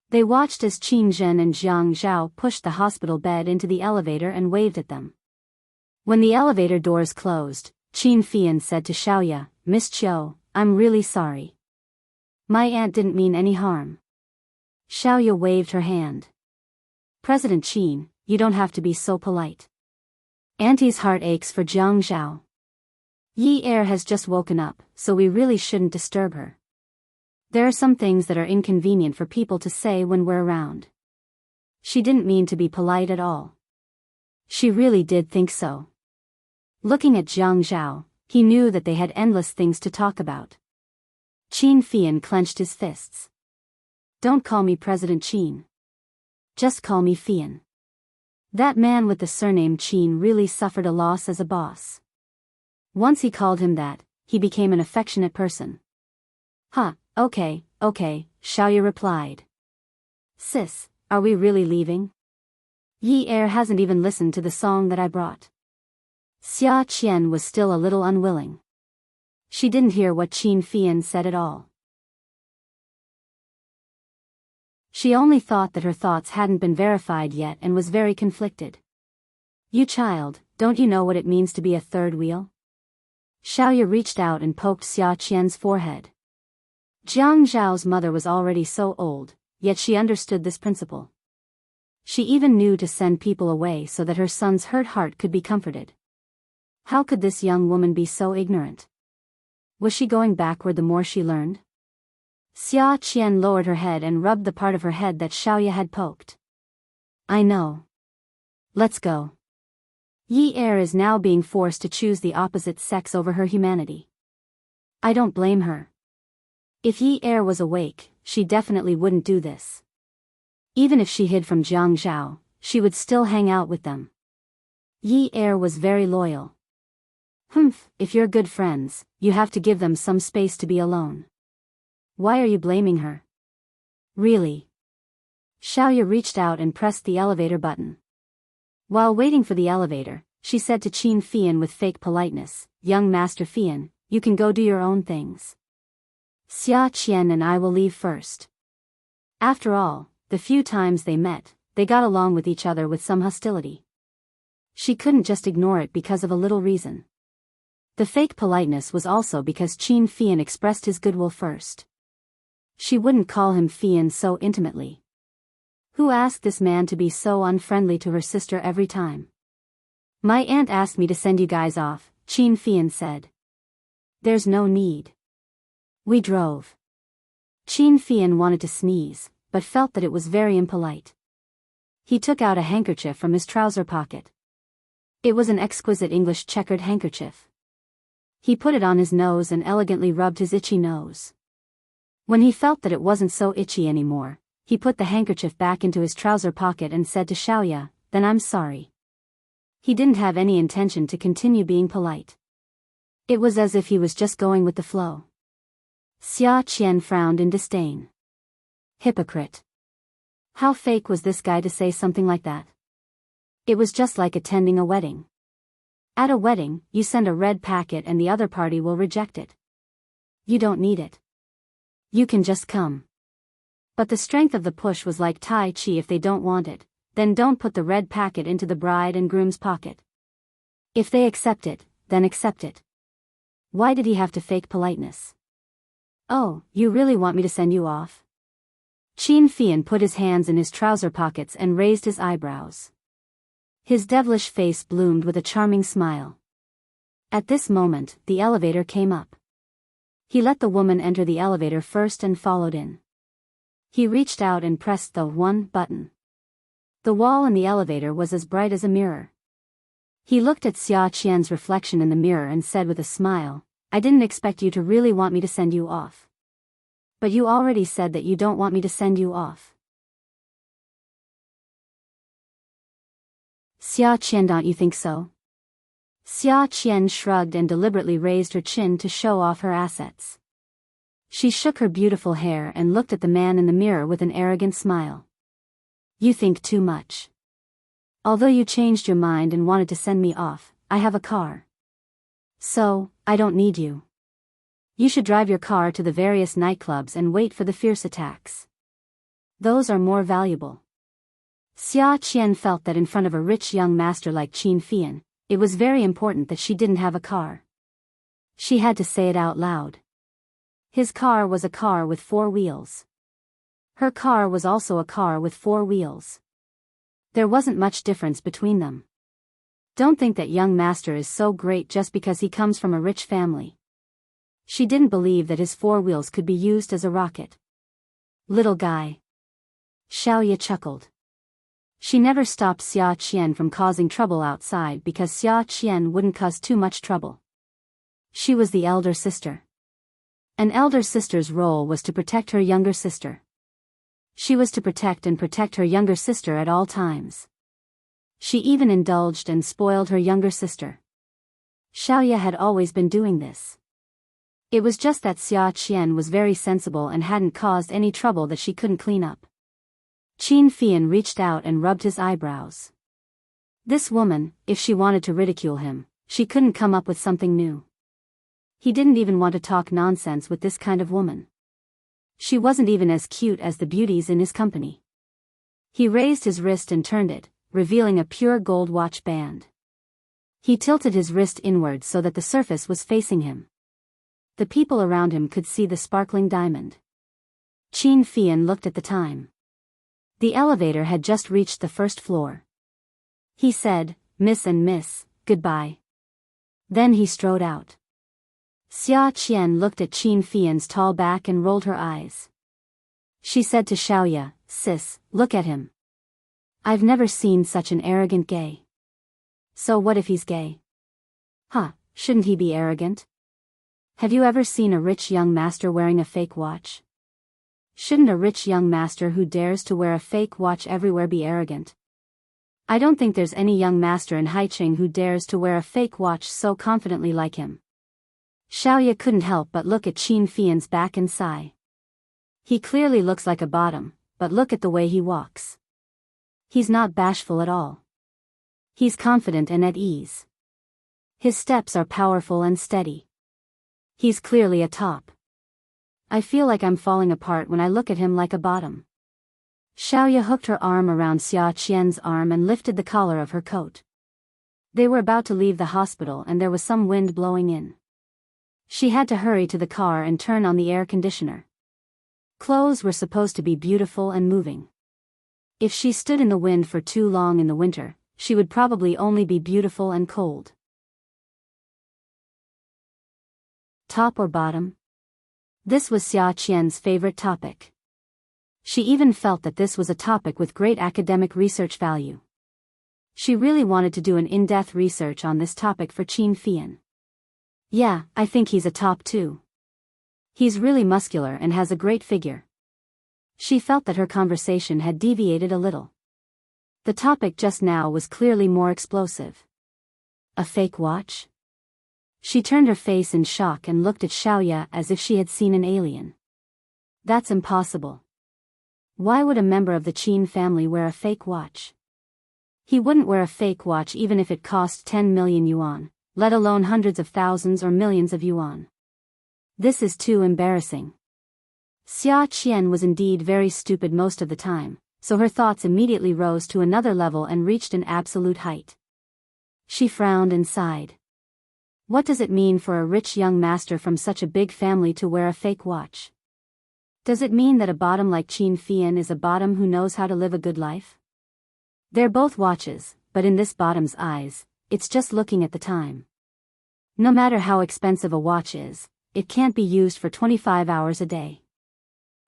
They watched as Qin Zhen and Jiang Zhao pushed the hospital bed into the elevator and waved at them. When the elevator doors closed, Qin Fian said to Xiaoya, Miss Qiu, I'm really sorry. My aunt didn't mean any harm. Xiaoya waved her hand. President Qin, you don't have to be so polite. Auntie's heart aches for Jiang Zhao. Yi Er has just woken up, so we really shouldn't disturb her. There are some things that are inconvenient for people to say when we're around. She didn't mean to be polite at all. She really did think so. Looking at Jiang Zhao, he knew that they had endless things to talk about. Qin Fian clenched his fists. Don't call me President Qin. Just call me Fian. That man with the surname Qin really suffered a loss as a boss. Once he called him that, he became an affectionate person. Huh, okay, Xiaoya replied. Sis, are we really leaving? Yi Er hasn't even listened to the song that I brought. Xia Qian was still a little unwilling. She didn't hear what Qin Fian said at all. She only thought that her thoughts hadn't been verified yet and was very conflicted. You child, don't you know what it means to be a third wheel? Xiaoya reached out and poked Xia Qian's forehead. Jiang Zhao's mother was already so old, yet she understood this principle. She even knew to send people away so that her son's hurt heart could be comforted. How could this young woman be so ignorant? Was she going backward the more she learned? Xia Qian lowered her head and rubbed the part of her head that Xiaoya had poked. I know. Let's go. Yi Er is now being forced to choose the opposite sex over her humanity. I don't blame her. If Yi Er was awake, she definitely wouldn't do this. Even if she hid from Jiang Zhao, she would still hang out with them. Yi Er was very loyal. If you're good friends, you have to give them some space to be alone. Why are you blaming her? Really? Xiaoya reached out and pressed the elevator button. While waiting for the elevator, she said to Qin Fian with fake politeness, Young Master Fian, you can go do your own things. Xia Qian and I will leave first. After all, the few times they met, they got along with each other with some hostility. She couldn't just ignore it because of a little reason. The fake politeness was also because Qin Fian expressed his goodwill first. She wouldn't call him Fian so intimately. Who asked this man to be so unfriendly to her sister every time? My aunt asked me to send you guys off, Qin Fian said. There's no need. We drove. Qin Fian wanted to sneeze, but felt that it was very impolite. He took out a handkerchief from his trouser pocket. It was an exquisite English checkered handkerchief. He put it on his nose and elegantly rubbed his itchy nose. When he felt that it wasn't so itchy anymore, he put the handkerchief back into his trouser pocket and said to Xiaoya, Then I'm sorry. He didn't have any intention to continue being polite. It was as if he was just going with the flow. Xia Qian frowned in disdain. Hypocrite. How fake was this guy to say something like that? It was just like attending a wedding. At a wedding, you send a red packet and the other party will reject it. You don't need it. You can just come. But the strength of the push was like Tai Chi. If they don't want it, then don't put the red packet into the bride and groom's pocket. If they accept it, then accept it. Why did he have to fake politeness? Oh, you really want me to send you off? Qin Fian put his hands in his trouser pockets and raised his eyebrows. His devilish face bloomed with a charming smile. At this moment, the elevator came up. He let the woman enter the elevator first and followed in. He reached out and pressed the one button. The wall in the elevator was as bright as a mirror. He looked at Xia Qian's reflection in the mirror and said with a smile, I didn't expect you to really want me to send you off. But you already said that you don't want me to send you off. Xia Qian, don't you think so? Xia Qian shrugged and deliberately raised her chin to show off her assets. She shook her beautiful hair and looked at the man in the mirror with an arrogant smile. You think too much. Although you changed your mind and wanted to send me off, I have a car. So, I don't need you. You should drive your car to the various nightclubs and wait for the fierce attacks. Those are more valuable. Xia Qian felt that in front of a rich young master like Qin Fian, it was very important that she didn't have a car. She had to say it out loud. His car was a car with 4 wheels. Her car was also a car with 4 wheels. There wasn't much difference between them. Don't think that young master is so great just because he comes from a rich family. She didn't believe that his 4 wheels could be used as a rocket. Little guy. Xiaoya chuckled. She never stopped Xia Qian from causing trouble outside because Xia Qian wouldn't cause too much trouble. She was the elder sister. An elder sister's role was to protect her younger sister. She was to protect her younger sister at all times. She even indulged and spoiled her younger sister. Xiaoya had always been doing this. It was just that Xia Qian was very sensible and hadn't caused any trouble that she couldn't clean up. Qin Fian reached out and rubbed his eyebrows. This woman, if she wanted to ridicule him, she couldn't come up with something new. He didn't even want to talk nonsense with this kind of woman. She wasn't even as cute as the beauties in his company. He raised his wrist and turned it, revealing a pure gold watch band. He tilted his wrist inward so that the surface was facing him. The people around him could see the sparkling diamond. Qin Fian looked at the time. The elevator had just reached the first floor. He said, Miss and Miss, goodbye. Then he strode out. Xia Qian looked at Qin Fian's tall back and rolled her eyes. She said to Xiaoya, Sis, look at him. I've never seen such an arrogant gay. So what if he's gay? Huh, shouldn't he be arrogant? Have you ever seen a rich young master wearing a fake watch? Shouldn't a rich young master who dares to wear a fake watch everywhere be arrogant? I don't think there's any young master in Haiqing who dares to wear a fake watch so confidently like him. Xiaoya couldn't help but look at Qin Fian's back and sigh. He clearly looks like a bottom, but look at the way he walks. He's not bashful at all. He's confident and at ease. His steps are powerful and steady. He's clearly a top. I feel like I'm falling apart when I look at him like a bottom. Xiaoya hooked her arm around Xia Qian's arm and lifted the collar of her coat. They were about to leave the hospital and there was some wind blowing in. She had to hurry to the car and turn on the air conditioner. Clothes were supposed to be beautiful and moving. If she stood in the wind for too long in the winter, she would probably only be beautiful and cold. Top or bottom? This was Xia Qian's favorite topic. She even felt that this was a topic with great academic research value. She really wanted to do an in-depth research on this topic for Qin Fian. Yeah, I think he's a top too. He's really muscular and has a great figure. She felt that her conversation had deviated a little. The topic just now was clearly more explosive. A fake watch? She turned her face in shock and looked at Xiaoya as if she had seen an alien. That's impossible. Why would a member of the Qin family wear a fake watch? He wouldn't wear a fake watch even if it cost 10 million yuan, let alone hundreds of thousands or millions of yuan. This is too embarrassing. Xia Qian was indeed very stupid most of the time, so her thoughts immediately rose to another level and reached an absolute height. She frowned and sighed. What does it mean for a rich young master from such a big family to wear a fake watch? Does it mean that a bottom like Qin Fian is a bottom who knows how to live a good life? They're both watches, but in this bottom's eyes, it's just looking at the time. No matter how expensive a watch is, it can't be used for 25 hours a day.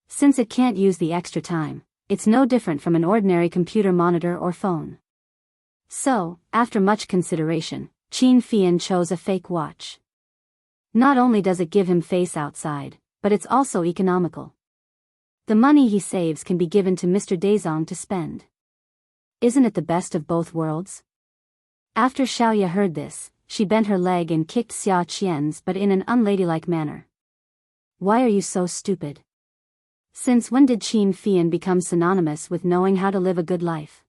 Since it can't use the extra time, it's no different from an ordinary computer monitor or phone. So, after much consideration, Qin Fian chose a fake watch. Not only does it give him face outside, but it's also economical. The money he saves can be given to Mr. Dezong to spend. Isn't it the best of both worlds? After Xiaoya heard this, she bent her leg and kicked Xia Qian's, but in an unladylike manner. Why are you so stupid? Since when did Qin Fian become synonymous with knowing how to live a good life?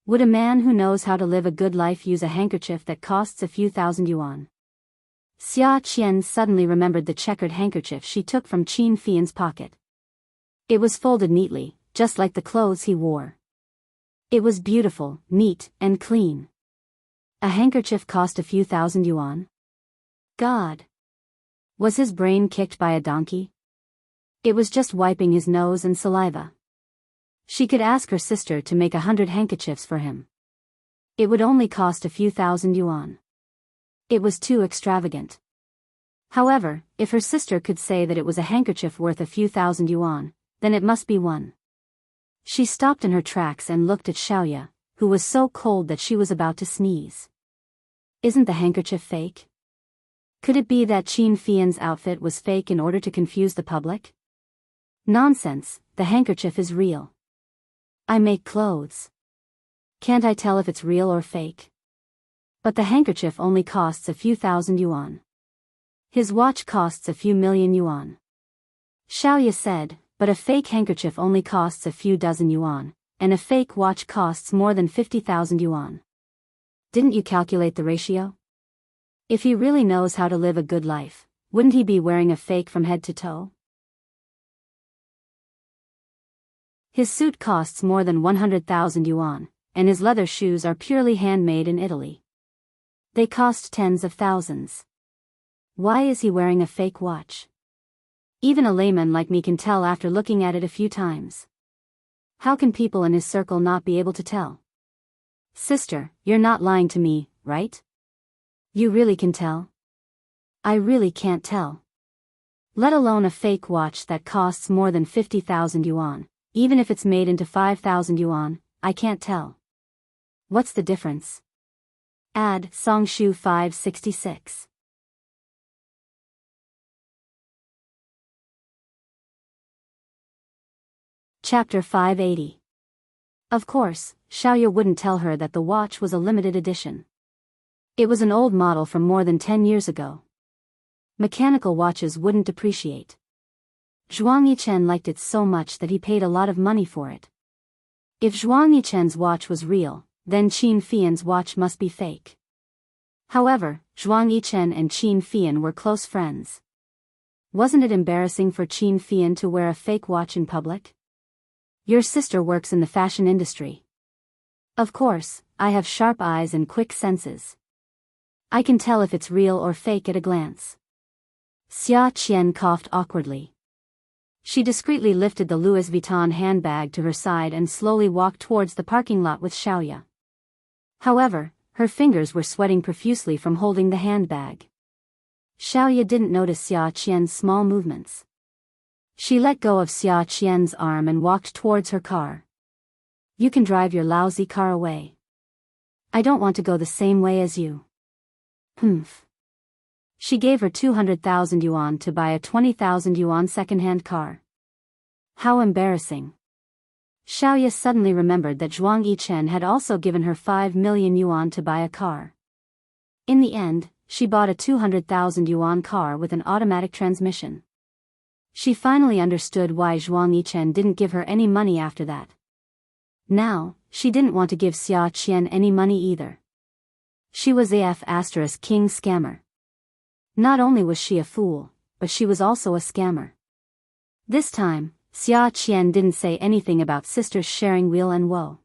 Would a man who knows how to live a good life use a handkerchief that costs a few thousand yuan? Xia Qian suddenly remembered the checkered handkerchief she took from Qin Fian's pocket. It was folded neatly, just like the clothes he wore. It was beautiful, neat, and clean. A handkerchief cost a few thousand yuan? God! Was his brain kicked by a donkey? It was just wiping his nose and saliva. She could ask her sister to make 100 handkerchiefs for him. It would only cost a few thousand yuan. It was too extravagant. However, if her sister could say that it was a handkerchief worth a few thousand yuan, then it must be one. She stopped in her tracks and looked at Xiaoya, who was so cold that she was about to sneeze. Isn't the handkerchief fake? Could it be that Qin Fian's outfit was fake in order to confuse the public? Nonsense, the handkerchief is real. I make clothes. Can't I tell if it's real or fake? But the handkerchief only costs a few thousand yuan. His watch costs a few million yuan. Xiaoya said, but a fake handkerchief only costs a few dozen yuan, and a fake watch costs more than 50,000 yuan. Didn't you calculate the ratio? If he really knows how to live a good life, wouldn't he be wearing a fake from head to toe? His suit costs more than 100,000 yuan, and his leather shoes are purely handmade in Italy. They cost tens of thousands. Why is he wearing a fake watch? Even a layman like me can tell after looking at it a few times. How can people in his circle not be able to tell? Sister, you're not lying to me, right? You really can tell? I really can't tell. Let alone a fake watch that costs more than 50,000 yuan. Even if it's made into 5,000 yuan, I can't tell. What's the difference? Add Songshu 566. Chapter 580. Of course, Xiaoya wouldn't tell her that the watch was a limited edition. It was an old model from more than 10 years ago. Mechanical watches wouldn't depreciate. Zhuang Yichen liked it so much that he paid a lot of money for it. If Zhuang Yichen's watch was real, then Qin Fian's watch must be fake. However, Zhuang Yichen and Qin Fian were close friends. Wasn't it embarrassing for Qin Fian to wear a fake watch in public? Your sister works in the fashion industry. Of course, I have sharp eyes and quick senses. I can tell if it's real or fake at a glance. Xia Qian coughed awkwardly. She discreetly lifted the Louis Vuitton handbag to her side and slowly walked towards the parking lot with Xiaoya. However, her fingers were sweating profusely from holding the handbag. Xiaoya didn't notice Xia Qian's small movements. She let go of Xia Qian's arm and walked towards her car. You can drive your lousy car away. I don't want to go the same way as you. Humph. She gave her 200,000 yuan to buy a 20,000 yuan second-hand car. How embarrassing. Xiaoya suddenly remembered that Zhuang Yichen had also given her 5 million yuan to buy a car. In the end, she bought a 200,000 yuan car with an automatic transmission. She finally understood why Zhuang Yichen didn't give her any money after that. Now, she didn't want to give Xia Qian any money either. She was AF** king scammer. Not only was she a fool, but she was also a scammer. This time, Xia Qian didn't say anything about sisters sharing weal and woe.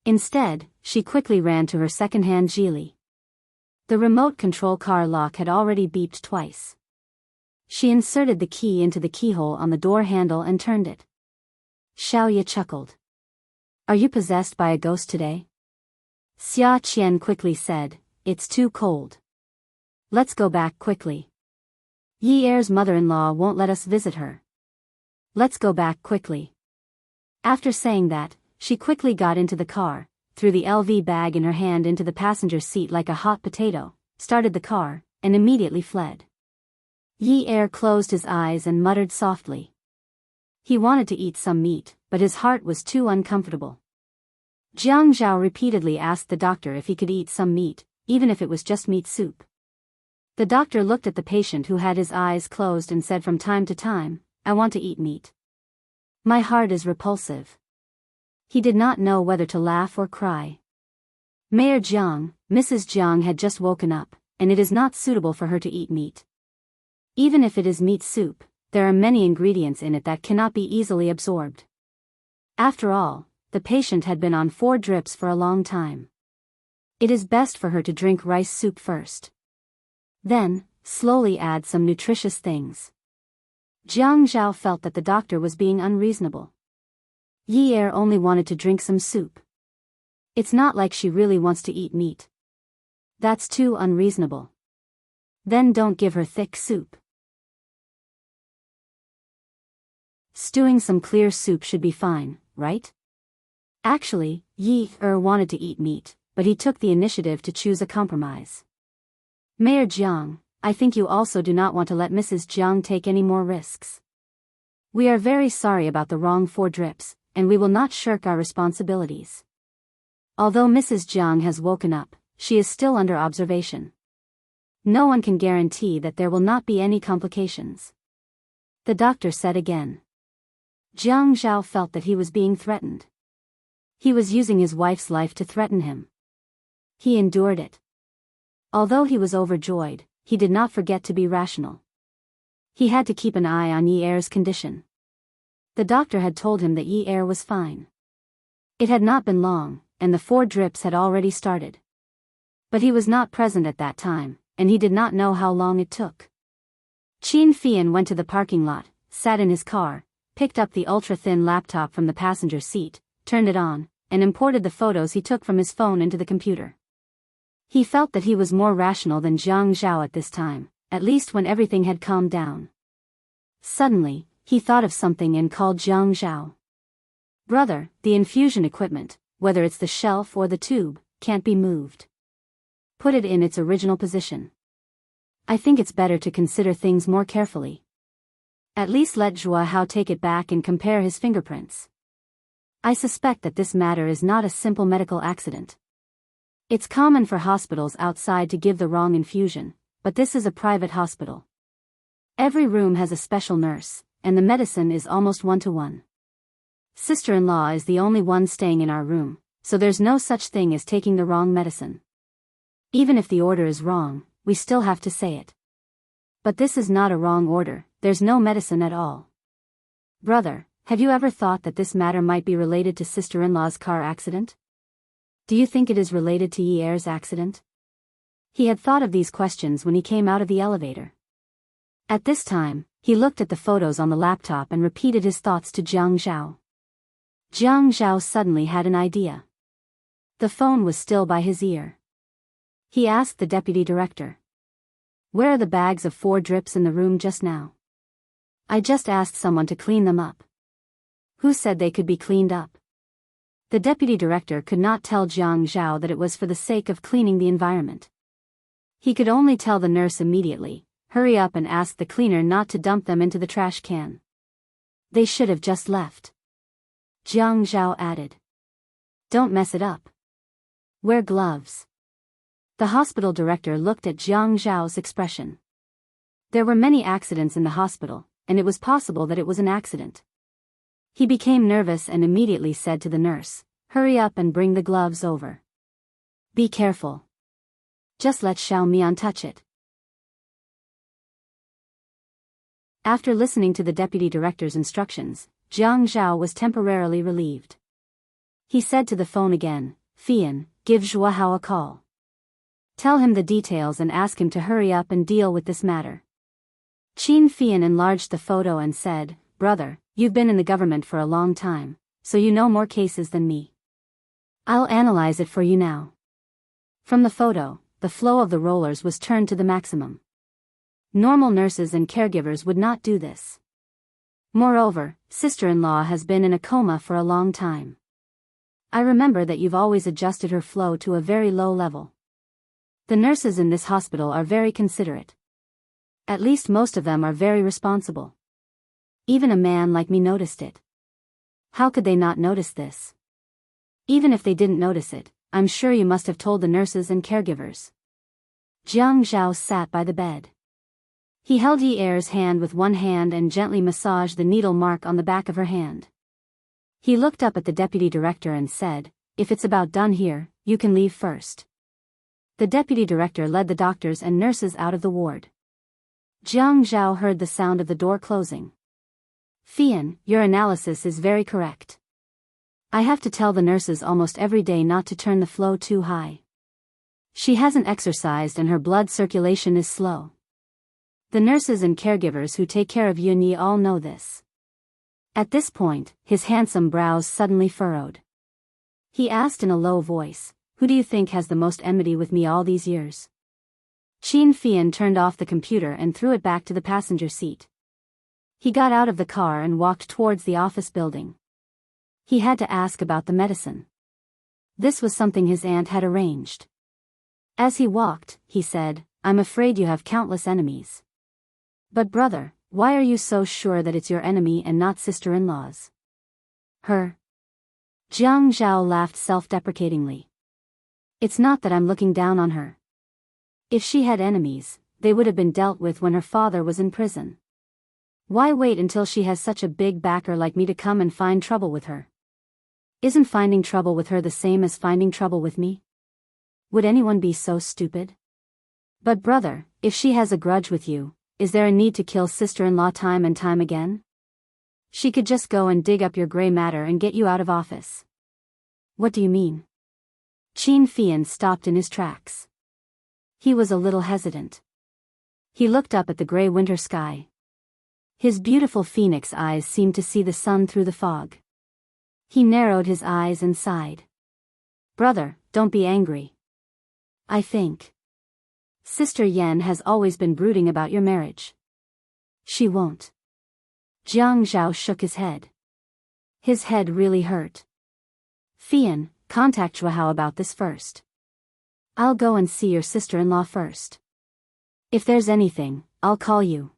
Instead, she quickly ran to her second-hand Geely. The remote control car lock had already beeped twice. She inserted the key into the keyhole on the door handle and turned it. Xiaoye chuckled. Are you possessed by a ghost today? Xia Qian quickly said, it's too cold. Let's go back quickly. Yi Er's mother-in-law won't let us visit her. Let's go back quickly. After saying that, she quickly got into the car, threw the LV bag in her hand into the passenger seat like a hot potato, started the car, and immediately fled. Yi Er closed his eyes and muttered softly. He wanted to eat some meat, but his heart was too uncomfortable. Jiang Zhao repeatedly asked the doctor if he could eat some meat, even if it was just meat soup. The doctor looked at the patient who had his eyes closed and said from time to time, I want to eat meat. My heart is repulsive. He did not know whether to laugh or cry. Mayor Jiang, Mrs. Jiang had just woken up, and it is not suitable for her to eat meat. Even if it is meat soup, there are many ingredients in it that cannot be easily absorbed. After all, the patient had been on 4 drips for a long time. It is best for her to drink rice soup first. Then, slowly add some nutritious things. Jiang Zhao felt that the doctor was being unreasonable. Yi Er only wanted to drink some soup. It's not like she really wants to eat meat. That's too unreasonable. Then don't give her thick soup. Stewing some clear soup should be fine, right? Actually, Yi Er wanted to eat meat, but he took the initiative to choose a compromise. Mayor Jiang, I think you also do not want to let Mrs. Jiang take any more risks. We are very sorry about the wrong 4 drips, and we will not shirk our responsibilities. Although Mrs. Jiang has woken up, she is still under observation. No one can guarantee that there will not be any complications. The doctor said again. Jiang Zhao felt that he was being threatened. He was using his wife's life to threaten him. He endured it. Although he was overjoyed, he did not forget to be rational. He had to keep an eye on Yi Er's condition. The doctor had told him that Yi Er was fine. It had not been long, and the 4 drips had already started. But he was not present at that time, and he did not know how long it took. Qin Fian went to the parking lot, sat in his car, picked up the ultra-thin laptop from the passenger seat, turned it on, and imported the photos he took from his phone into the computer. He felt that he was more rational than Jiang Zhao at this time, at least when everything had calmed down. Suddenly, he thought of something and called Jiang Zhao. Brother, the infusion equipment, whether it's the shelf or the tube, can't be moved. Put it in its original position. I think it's better to consider things more carefully. At least let Zhua Hao take it back and compare his fingerprints. I suspect that this matter is not a simple medical accident. It's common for hospitals outside to give the wrong infusion, but this is a private hospital. Every room has a special nurse, and the medicine is almost 1-to-1. Sister-in-law is the only one staying in our room, so there's no such thing as taking the wrong medicine. Even if the order is wrong, we still have to say it. But this is not a wrong order, there's no medicine at all. Brother, have you ever thought that this matter might be related to sister-in-law's car accident? Do you think it is related to Yi Er's accident? He had thought of these questions when he came out of the elevator. At this time, he looked at the photos on the laptop and repeated his thoughts to Jiang Zhao. Jiang Zhao suddenly had an idea. The phone was still by his ear. He asked the deputy director. Where are the bags of 4 drips in the room just now? I just asked someone to clean them up. Who said they could be cleaned up? The deputy director could not tell Jiang Zhao that it was for the sake of cleaning the environment. He could only tell the nurse immediately, hurry up and ask the cleaner not to dump them into the trash can. They should have just left. Jiang Zhao added. Don't mess it up. Wear gloves. The hospital director looked at Jiang Zhao's expression. There were many accidents in the hospital, and it was possible that it was an accident. He became nervous and immediately said to the nurse, hurry up and bring the gloves over. Be careful. Just let Xiao Mian touch it. After listening to the deputy director's instructions, Jiang Zhao was temporarily relieved. He said to the phone again, Fian, give Zhua Hao a call. Tell him the details and ask him to hurry up and deal with this matter. Qin Fian enlarged the photo and said, Brother, you've been in the government for a long time, so you know more cases than me. I'll analyze it for you now. From the photo, the flow of the rollers was turned to the maximum. Normal nurses and caregivers would not do this. Moreover, sister-in-law has been in a coma for a long time. I remember that you've always adjusted her flow to a very low level. The nurses in this hospital are very considerate. At least most of them are very responsible. Even a man like me noticed it. How could they not notice this? Even if they didn't notice it, I'm sure you must have told the nurses and caregivers. Jiang Zhao sat by the bed. He held Yi Er's hand with one hand and gently massaged the needle mark on the back of her hand. He looked up at the deputy director and said, If it's about done here, you can leave first. The deputy director led the doctors and nurses out of the ward. Jiang Zhao heard the sound of the door closing. Fian, your analysis is very correct. I have to tell the nurses almost every day not to turn the flow too high. She hasn't exercised and her blood circulation is slow. The nurses and caregivers who take care of Yun Yi all know this. At this point, his handsome brows suddenly furrowed. He asked in a low voice, Who do you think has the most enmity with me all these years? Qin Fian turned off the computer and threw it back to the passenger seat. He got out of the car and walked towards the office building. He had to ask about the medicine. This was something his aunt had arranged. As he walked, he said, I'm afraid you have countless enemies. But brother, why are you so sure that it's your enemy and not sister-in-law's? Her. Jiang Zhao laughed self-deprecatingly. It's not that I'm looking down on her. If she had enemies, they would have been dealt with when her father was in prison. Why wait until she has such a big backer like me to come and find trouble with her? Isn't finding trouble with her the same as finding trouble with me? Would anyone be so stupid? But brother, if she has a grudge with you, is there a need to kill sister-in-law time and time again? She could just go and dig up your gray matter and get you out of office. What do you mean? Qin Fian stopped in his tracks. He was a little hesitant. He looked up at the gray winter sky. His beautiful phoenix eyes seemed to see the sun through the fog. He narrowed his eyes and sighed. Brother, don't be angry. I think Sister Yan has always been brooding about your marriage. She won't. Jiang Zhao shook his head. His head really hurt. Fian, contact Zhuahao about this first. I'll go and see your sister-in-law first. If there's anything, I'll call you.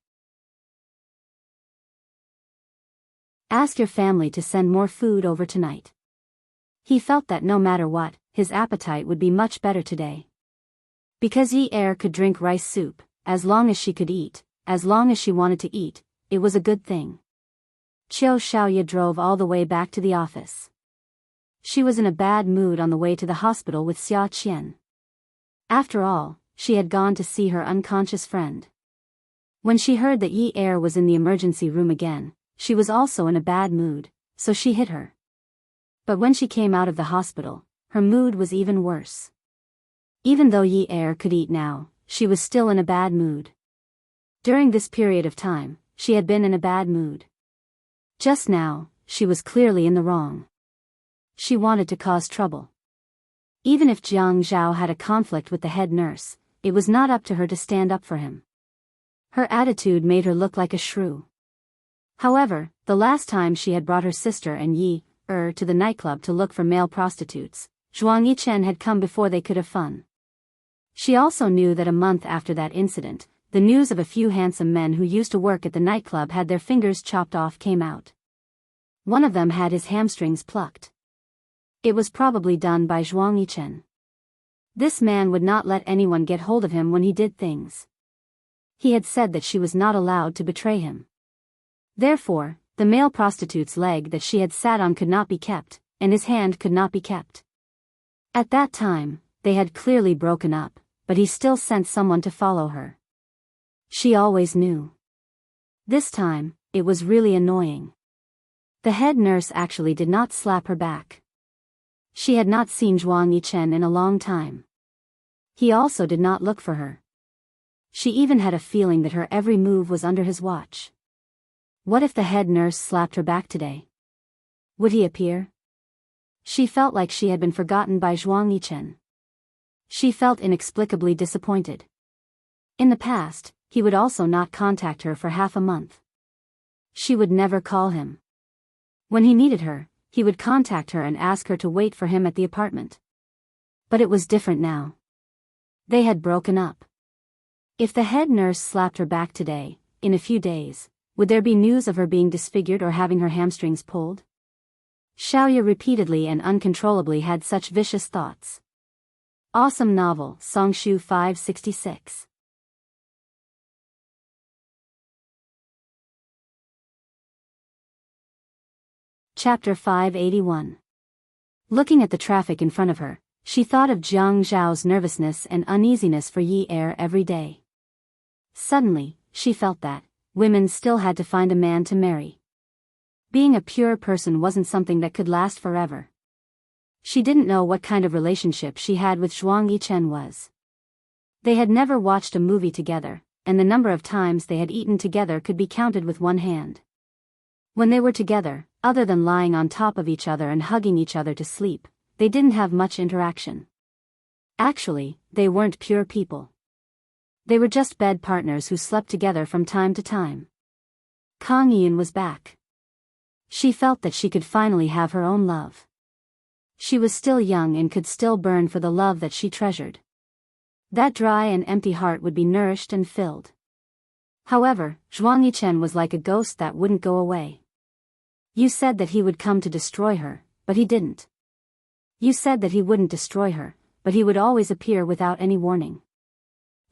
Ask your family to send more food over tonight. He felt that no matter what, his appetite would be much better today. Because Yi Er could drink rice soup, as long as she could eat, as long as she wanted to eat, it was a good thing. Qiu Xiaoye drove all the way back to the office. She was in a bad mood on the way to the hospital with Xia Qian. After all, she had gone to see her unconscious friend. When she heard that Yi Er was in the emergency room again, she was also in a bad mood, so she hit her. But when she came out of the hospital, her mood was even worse. Even though Yi Er could eat now, she was still in a bad mood. During this period of time, she had been in a bad mood. Just now, she was clearly in the wrong. She wanted to cause trouble. Even if Jiang Zhao had a conflict with the head nurse, it was not up to her to stand up for him. Her attitude made her look like a shrew. However, the last time she had brought her sister and Yi Er to the nightclub to look for male prostitutes, Zhuang Yichen had come before they could have fun. She also knew that a month after that incident, the news of a few handsome men who used to work at the nightclub had their fingers chopped off came out. One of them had his hamstrings plucked. It was probably done by Zhuang Yichen. This man would not let anyone get hold of him when he did things. He had said that she was not allowed to betray him. Therefore, the male prostitute's leg that she had sat on could not be kept, and his hand could not be kept. At that time, they had clearly broken up, but he still sent someone to follow her. She always knew. This time, it was really annoying. The head nurse actually did not slap her back. She had not seen Zhuang Yichen in a long time. He also did not look for her. She even had a feeling that her every move was under his watch. What if the head nurse slapped her back today? Would he appear? She felt like she had been forgotten by Zhuang Yichen. She felt inexplicably disappointed. In the past, he would also not contact her for half a month. She would never call him. When he needed her, he would contact her and ask her to wait for him at the apartment. But it was different now. They had broken up. If the head nurse slapped her back today, in a few days, would there be news of her being disfigured or having her hamstrings pulled? Xiaoya repeatedly and uncontrollably had such vicious thoughts. Awesome novel, Songshu 566. Chapter 581. Looking at the traffic in front of her, she thought of Jiang Zhao's nervousness and uneasiness for Yi Er every day. Suddenly, she felt that women still had to find a man to marry. Being a pure person wasn't something that could last forever. She didn't know what kind of relationship she had with Zhuang Yichen was. They had never watched a movie together, and the number of times they had eaten together could be counted with one hand. When they were together, other than lying on top of each other and hugging each other to sleep, they didn't have much interaction. Actually, they weren't pure people. They were just bed partners who slept together from time to time. Kang Yun was back. She felt that she could finally have her own love. She was still young and could still burn for the love that she treasured. That dry and empty heart would be nourished and filled. However, Zhuang Yichen was like a ghost that wouldn't go away. You said that he would come to destroy her, but he didn't. You said that he wouldn't destroy her, but he would always appear without any warning.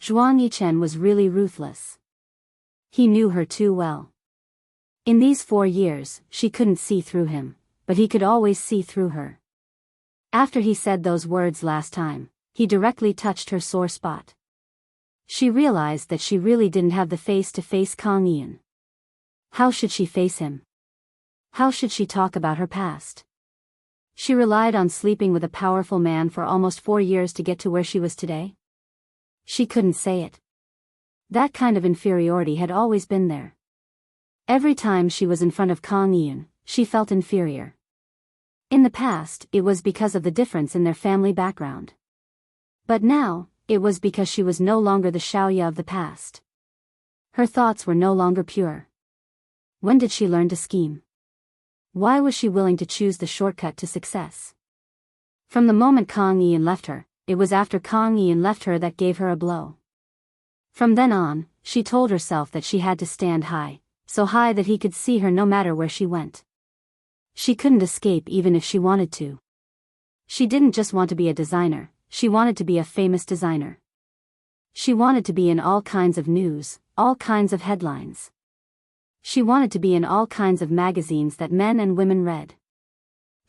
Zhuang Yichen was really ruthless. He knew her too well. In these 4 years, she couldn't see through him, but he could always see through her. After he said those words last time, he directly touched her sore spot. She realized that she really didn't have the face to face Kang Yun. How should she face him? How should she talk about her past? She relied on sleeping with a powerful man for almost 4 years to get to where she was today. She couldn't say it. That kind of inferiority had always been there. Every time she was in front of Kang Yun, she felt inferior. In the past, it was because of the difference in their family background. But now, it was because she was no longer the Xiaoya of the past. Her thoughts were no longer pure. When did she learn to scheme? Why was she willing to choose the shortcut to success? From the moment Kang Yun left her, it was after Kang Yun left her that gave her a blow. From then on, she told herself that she had to stand high, so high that he could see her no matter where she went. She couldn't escape even if she wanted to. She didn't just want to be a designer, she wanted to be a famous designer. She wanted to be in all kinds of news, all kinds of headlines. She wanted to be in all kinds of magazines that men and women read.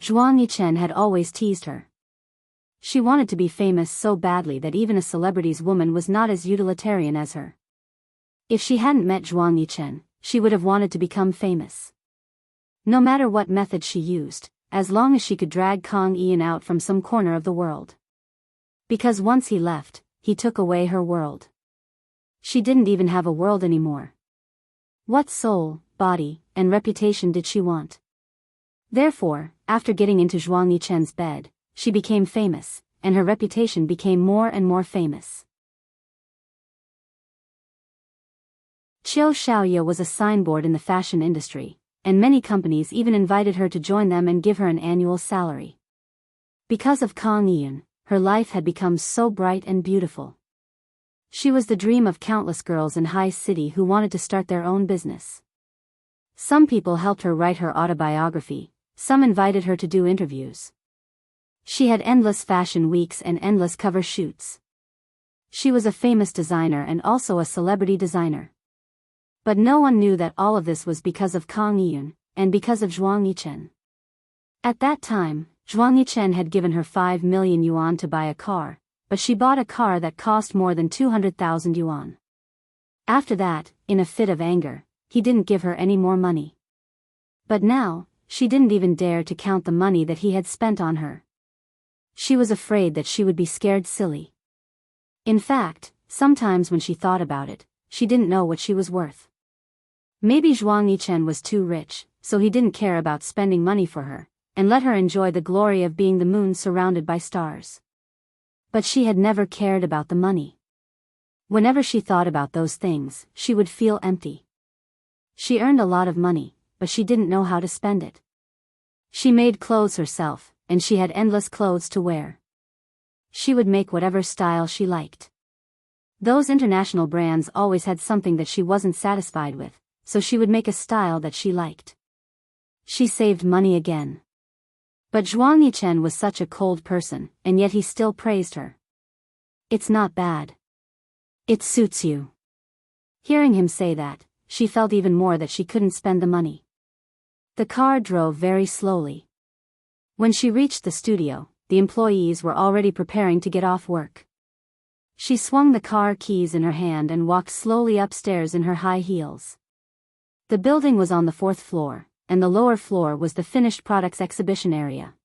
Zhuang Yichen had always teased her. She wanted to be famous so badly that even a celebrity's woman was not as utilitarian as her. If she hadn't met Zhuang Yichen, she would have wanted to become famous. No matter what method she used, as long as she could drag Kang Yun out from some corner of the world. Because once he left, he took away her world. She didn't even have a world anymore. What soul, body, and reputation did she want? Therefore, after getting into Zhuang Yichen's bed, she became famous, and her reputation became more and more famous. Qiu Xiaoya was a signboard in the fashion industry, and many companies even invited her to join them and give her an annual salary. Because of Kang Yun, her life had become so bright and beautiful. She was the dream of countless girls in High City who wanted to start their own business. Some people helped her write her autobiography, some invited her to do interviews. She had endless fashion weeks and endless cover shoots. She was a famous designer and also a celebrity designer. But no one knew that all of this was because of Kang Yun, and because of Zhuang Yichen. At that time, Zhuang Yichen had given her 5 million yuan to buy a car, but she bought a car that cost more than 200,000 yuan. After that, in a fit of anger, he didn't give her any more money. But now, she didn't even dare to count the money that he had spent on her. She was afraid that she would be scared silly. In fact, sometimes when she thought about it, she didn't know what she was worth. Maybe Zhuang Yichen was too rich, so he didn't care about spending money for her, and let her enjoy the glory of being the moon surrounded by stars. But she had never cared about the money. Whenever she thought about those things, she would feel empty. She earned a lot of money, but she didn't know how to spend it. She made clothes herself, and she had endless clothes to wear. She would make whatever style she liked. Those international brands always had something that she wasn't satisfied with, so she would make a style that she liked. She saved money again. But Zhuang Yichen was such a cold person, and yet he still praised her. It's not bad. It suits you. Hearing him say that, she felt even more that she couldn't spend the money. The car drove very slowly. When she reached the studio, the employees were already preparing to get off work. She swung the car keys in her hand and walked slowly upstairs in her high heels. The building was on the 4th floor, and the lower floor was the finished products exhibition area.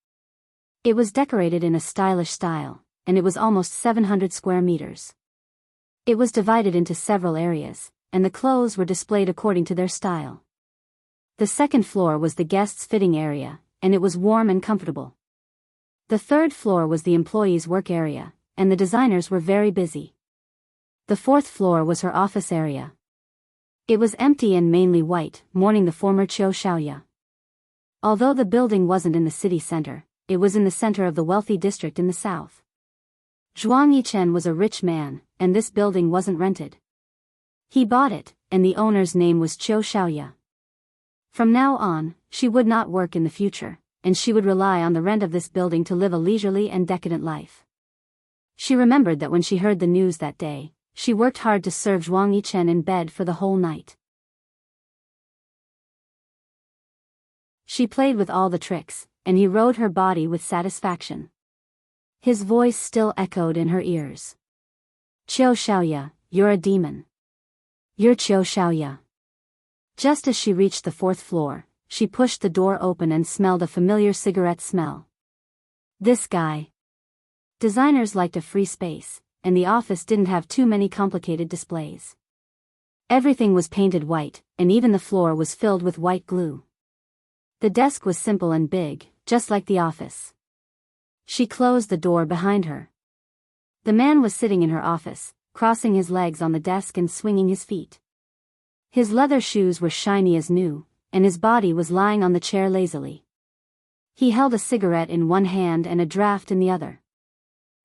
It was decorated in a stylish style, and it was almost 700 square meters. It was divided into several areas, and the clothes were displayed according to their style. The 2nd floor was the guests' fitting area, and it was warm and comfortable. The 3rd floor was the employees' work area, and the designers were very busy. The 4th floor was her office area. It was empty and mainly white, mourning the former Qiu Shaoya. Although the building wasn't in the city center, it was in the center of the wealthy district in the south. Zhuang Yichen was a rich man, and this building wasn't rented. He bought it, and the owner's name was Qiu Shaoya. From now on, she would not work in the future, and she would rely on the rent of this building to live a leisurely and decadent life. She remembered that when she heard the news that day, she worked hard to serve Zhuang Yichen in bed for the whole night. She played with all the tricks, and he rode her body with satisfaction. His voice still echoed in her ears. Qiu Shaoya, you're a demon. You're Qiu Shaoya. Just as she reached the 4th floor, she pushed the door open and smelled a familiar cigarette smell. This guy. Designers liked a free space, and the office didn't have too many complicated displays. Everything was painted white, and even the floor was filled with white glue. The desk was simple and big, just like the office. She closed the door behind her. The man was sitting in her office, crossing his legs on the desk and swinging his feet. His leather shoes were shiny as new, and his body was lying on the chair lazily. He held a cigarette in one hand and a draft in the other.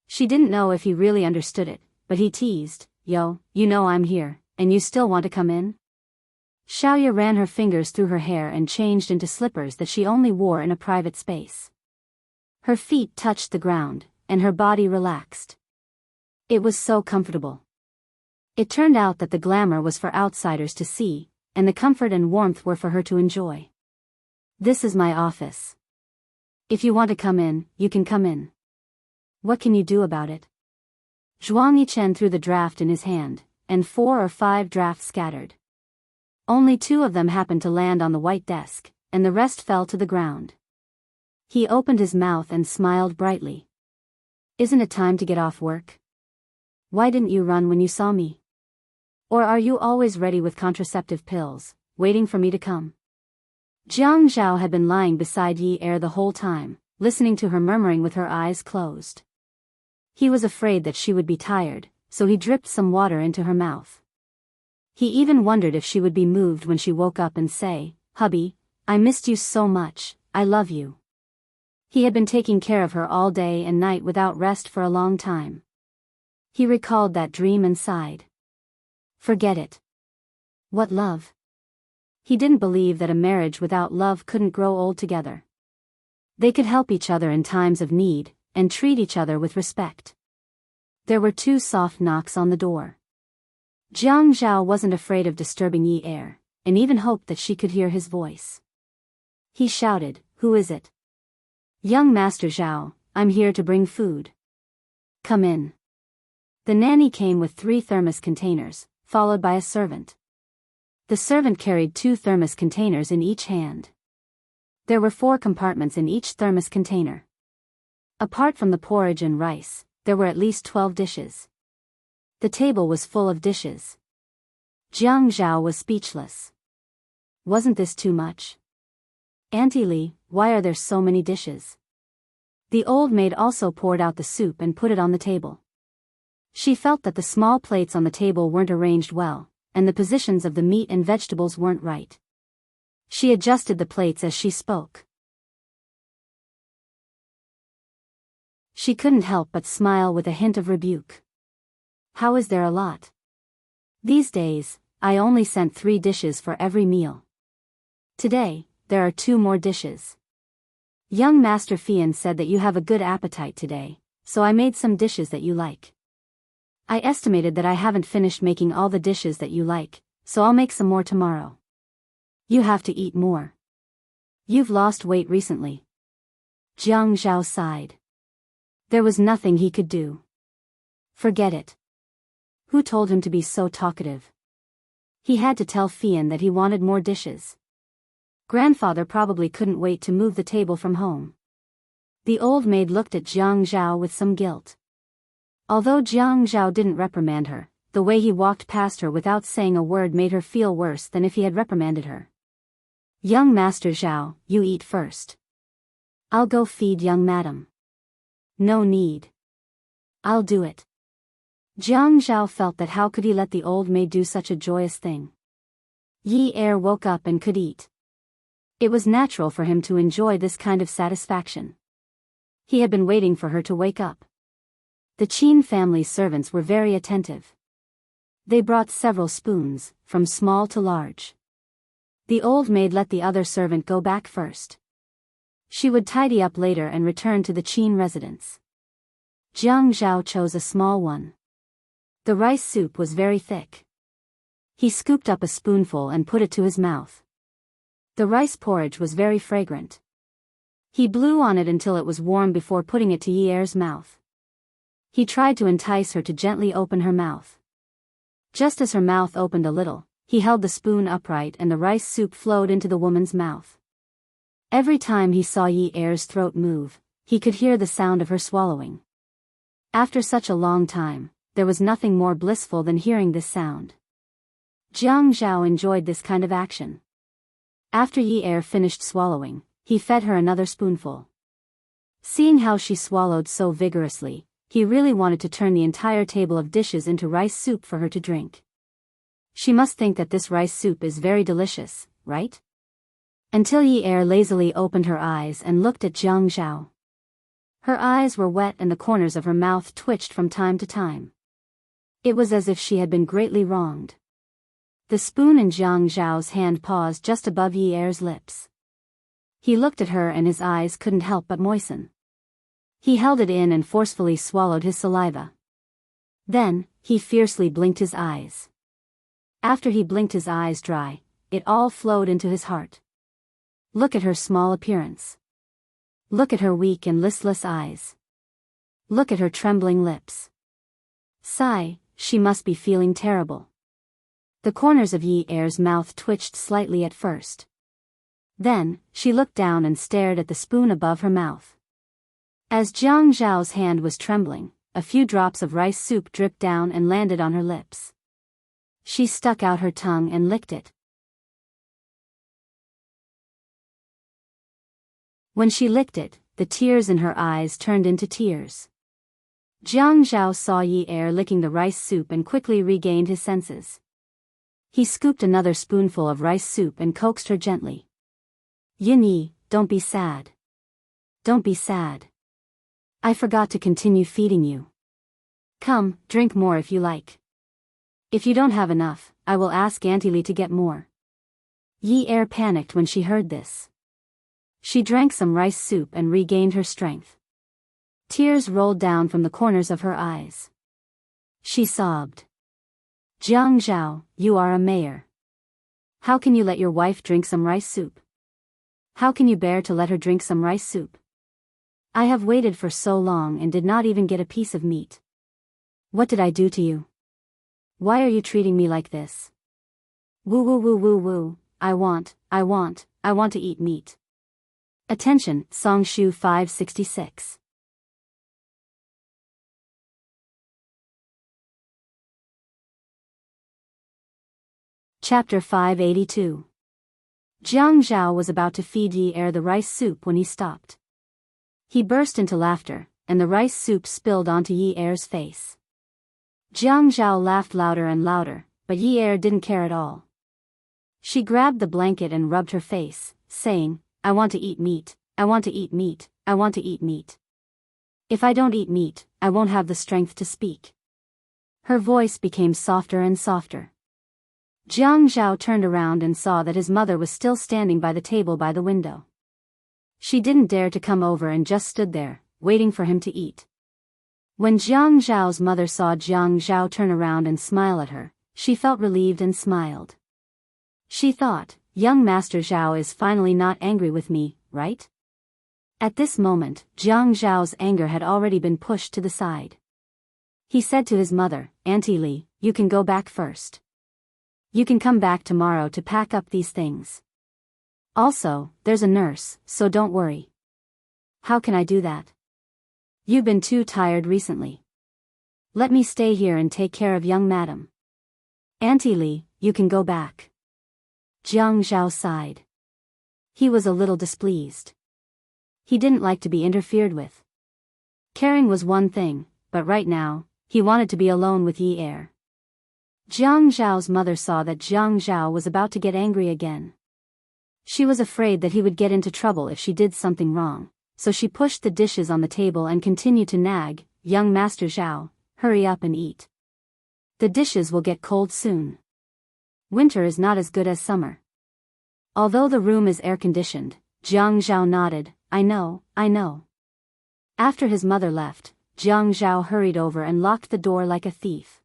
She didn't know if he really understood it, but he teased, "Yo, you know I'm here, and you still want to come in?" Xiaoya ran her fingers through her hair and changed into slippers that she only wore in a private space. Her feet touched the ground, and her body relaxed. It was so comfortable. It turned out that the glamour was for outsiders to see, and the comfort and warmth were for her to enjoy. "This is my office. If you want to come in, you can come in. What can you do about it?" Zhuang Yichen threw the draft in his hand, and 4 or 5 drafts scattered. Only 2 of them happened to land on the white desk, and the rest fell to the ground. He opened his mouth and smiled brightly. "Isn't it time to get off work? Why didn't you run when you saw me? Or are you always ready with contraceptive pills, waiting for me to come?" Jiang Zhao had been lying beside Yi Er the whole time, listening to her murmuring with her eyes closed. He was afraid that she would be tired, so he dripped some water into her mouth. He even wondered if she would be moved when she woke up and say, "Hubby, I missed you so much, I love you." He had been taking care of her all day and night without rest for a long time. He recalled that dream and sighed. Forget it. What love? He didn't believe that a marriage without love couldn't grow old together. They could help each other in times of need, and treat each other with respect. There were 2 soft knocks on the door. Jiang Zhao wasn't afraid of disturbing Yi Er, and even hoped that she could hear his voice. He shouted, "Who is it?" "Young Master Zhao, I'm here to bring food. Come in." The nanny came with 3 thermos containers, followed by a servant. The servant carried 2 thermos containers in each hand. There were 4 compartments in each thermos container. Apart from the porridge and rice, there were at least 12 dishes. The table was full of dishes. Jiang Zhao was speechless. Wasn't this too much? Auntie Li, why are there so many dishes? The old maid also poured out the soup and put it on the table. She felt that the small plates on the table weren't arranged well, and the positions of the meat and vegetables weren't right. She adjusted the plates as she spoke. She couldn't help but smile with a hint of rebuke. How is there a lot? These days, I only sent 3 dishes for every meal. Today, there are 2 more dishes. Young Master Fian said that you have a good appetite today, so I made some dishes that you like. I estimated that I haven't finished making all the dishes that you like, so I'll make some more tomorrow. You have to eat more. You've lost weight recently. Jiang Zhao sighed. There was nothing he could do. Forget it. Who told him to be so talkative? He had to tell Fian that he wanted more dishes. Grandfather probably couldn't wait to move the table from home. The old maid looked at Jiang Zhao with some guilt. Although Jiang Zhao didn't reprimand her, the way he walked past her without saying a word made her feel worse than if he had reprimanded her. Young Master Zhao, you eat first. I'll go feed young madam. No need. I'll do it. Jiang Zhao felt that how could he let the old maid do such a joyous thing. Yi Er woke up and could eat. It was natural for him to enjoy this kind of satisfaction. He had been waiting for her to wake up. The Qin family's servants were very attentive. They brought several spoons, from small to large. The old maid let the other servant go back first. She would tidy up later and return to the Qin residence. Jiang Zhao chose a small one. The rice soup was very thick. He scooped up a spoonful and put it to his mouth. The rice porridge was very fragrant. He blew on it until it was warm before putting it to Yi Er's mouth. He tried to entice her to gently open her mouth. Just as her mouth opened a little, he held the spoon upright and the rice soup flowed into the woman's mouth. Every time he saw Yi Er's throat move, he could hear the sound of her swallowing. After such a long time, there was nothing more blissful than hearing this sound. Jiang Zhao enjoyed this kind of action. After Yi Er finished swallowing, he fed her another spoonful. Seeing how she swallowed so vigorously, he really wanted to turn the entire table of dishes into rice soup for her to drink. She must think that this rice soup is very delicious, right? Until Yi Er lazily opened her eyes and looked at Jiang Zhao. Her eyes were wet and the corners of her mouth twitched from time to time. It was as if she had been greatly wronged. The spoon in Jiang Zhao's hand paused just above Yi Er's lips. He looked at her and his eyes couldn't help but moisten. He held it in and forcefully swallowed his saliva. Then, he fiercely blinked his eyes. After he blinked his eyes dry, it all flowed into his heart. Look at her small appearance. Look at her weak and listless eyes. Look at her trembling lips. Sigh, she must be feeling terrible. The corners of Yi Er's mouth twitched slightly at first. Then, she looked down and stared at the spoon above her mouth. As Jiang Zhao's hand was trembling, a few drops of rice soup dripped down and landed on her lips. She stuck out her tongue and licked it. When she licked it, the tears in her eyes turned into tears. Jiang Zhao saw Yi Er licking the rice soup and quickly regained his senses. He scooped another spoonful of rice soup and coaxed her gently. Yin Yi, don't be sad. Don't be sad. I forgot to continue feeding you. Come, drink more if you like. If you don't have enough, I will ask Auntie Li to get more. Yi Er panicked when she heard this. She drank some rice soup and regained her strength. Tears rolled down from the corners of her eyes. She sobbed. Jiang Zhao, you are a mayor. How can you let your wife drink some rice soup? How can you bear to let her drink some rice soup? I have waited for so long and did not even get a piece of meat. What did I do to you? Why are you treating me like this? Woo woo woo woo woo, I want to eat meat. Attention, Song Shu 566. Chapter 582. Jiang Zhao was about to feed Yi Er the rice soup when he stopped. He burst into laughter, and the rice soup spilled onto Yi Er's face. Jiang Zhao laughed louder and louder, but Yi Er didn't care at all. She grabbed the blanket and rubbed her face, saying, "I want to eat meat, I want to eat meat, I want to eat meat. If I don't eat meat, I won't have the strength to speak." Her voice became softer and softer. Jiang Zhao turned around and saw that his mother was still standing by the table by the window. She didn't dare to come over and just stood there, waiting for him to eat. When Jiang Zhao's mother saw Jiang Zhao turn around and smile at her, she felt relieved and smiled. She thought, "Young Master Zhao is finally not angry with me, right?" At this moment, Jiang Zhao's anger had already been pushed to the side. He said to his mother, "Auntie Li, you can go back first. You can come back tomorrow to pack up these things. Also, there's a nurse, so don't worry." "How can I do that? You've been too tired recently. Let me stay here and take care of young madam." "Auntie Li, you can go back." Jiang Zhao sighed. He was a little displeased. He didn't like to be interfered with. Caring was one thing, but right now, he wanted to be alone with Yi Er. Jiang Zhao's mother saw that Jiang Zhao was about to get angry again. She was afraid that he would get into trouble if she did something wrong, so she pushed the dishes on the table and continued to nag, "Young Master Zhao, hurry up and eat. The dishes will get cold soon. Winter is not as good as summer." Although the room is air-conditioned, Jiang Zhao nodded, I know. After his mother left, Jiang Zhao hurried over and locked the door like a thief.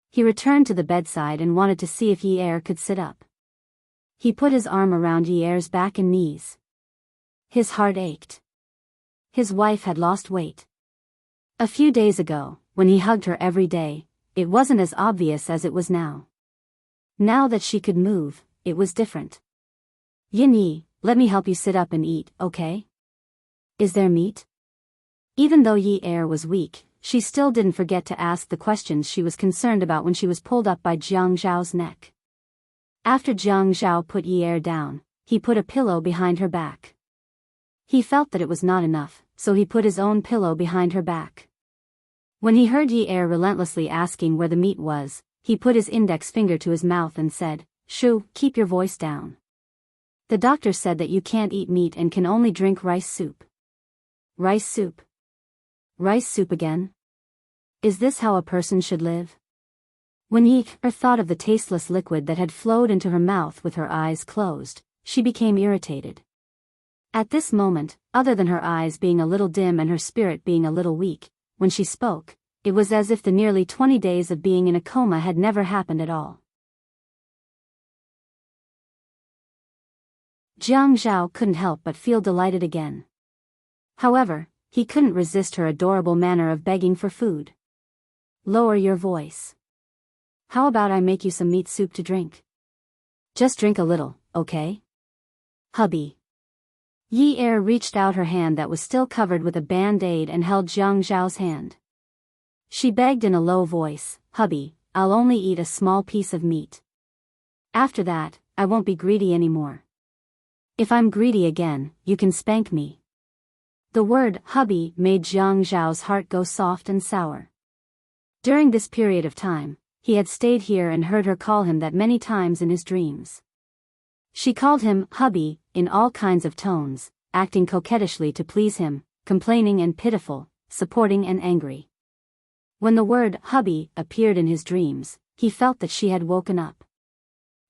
He returned to the bedside and wanted to see if Yi Er could sit up. He put his arm around Yi Er's back and knees. His heart ached. His wife had lost weight. A few days ago, when he hugged her every day, it wasn't as obvious as it was now. Now that she could move, it was different. "Yin Yi, let me help you sit up and eat, okay? Is there meat?" Even though Yi Er was weak, she still didn't forget to ask the questions she was concerned about when she was pulled up by Jiang Zhao's neck. After Jiang Zhao put Yi Er down, he put a pillow behind her back. He felt that it was not enough, so he put his own pillow behind her back. When he heard Yi Er relentlessly asking where the meat was, he put his index finger to his mouth and said, "Shu, keep your voice down. The doctor said that you can't eat meat and can only drink rice soup." Rice soup? Rice soup again? Is this how a person should live? When Yi Er thought of the tasteless liquid that had flowed into her mouth with her eyes closed, she became irritated. At this moment, other than her eyes being a little dim and her spirit being a little weak, when she spoke, it was as if the nearly 20 days of being in a coma had never happened at all. Jiang Zhao couldn't help but feel delighted again. However, he couldn't resist her adorable manner of begging for food. "Lower your voice. How about I make you some meat soup to drink? Just drink a little, okay? Hubby." Yi Er reached out her hand that was still covered with a band-aid and held Jiang Zhao's hand. She begged in a low voice, "Hubby, I'll only eat a small piece of meat. After that, I won't be greedy anymore. If I'm greedy again, you can spank me." The word "hubby" made Jiang Zhao's heart go soft and sour. During this period of time, he had stayed here and heard her call him that many times in his dreams. She called him "hubby" in all kinds of tones, acting coquettishly to please him, complaining and pitiful, supporting and angry. When the word "hubby" appeared in his dreams, he felt that she had woken up.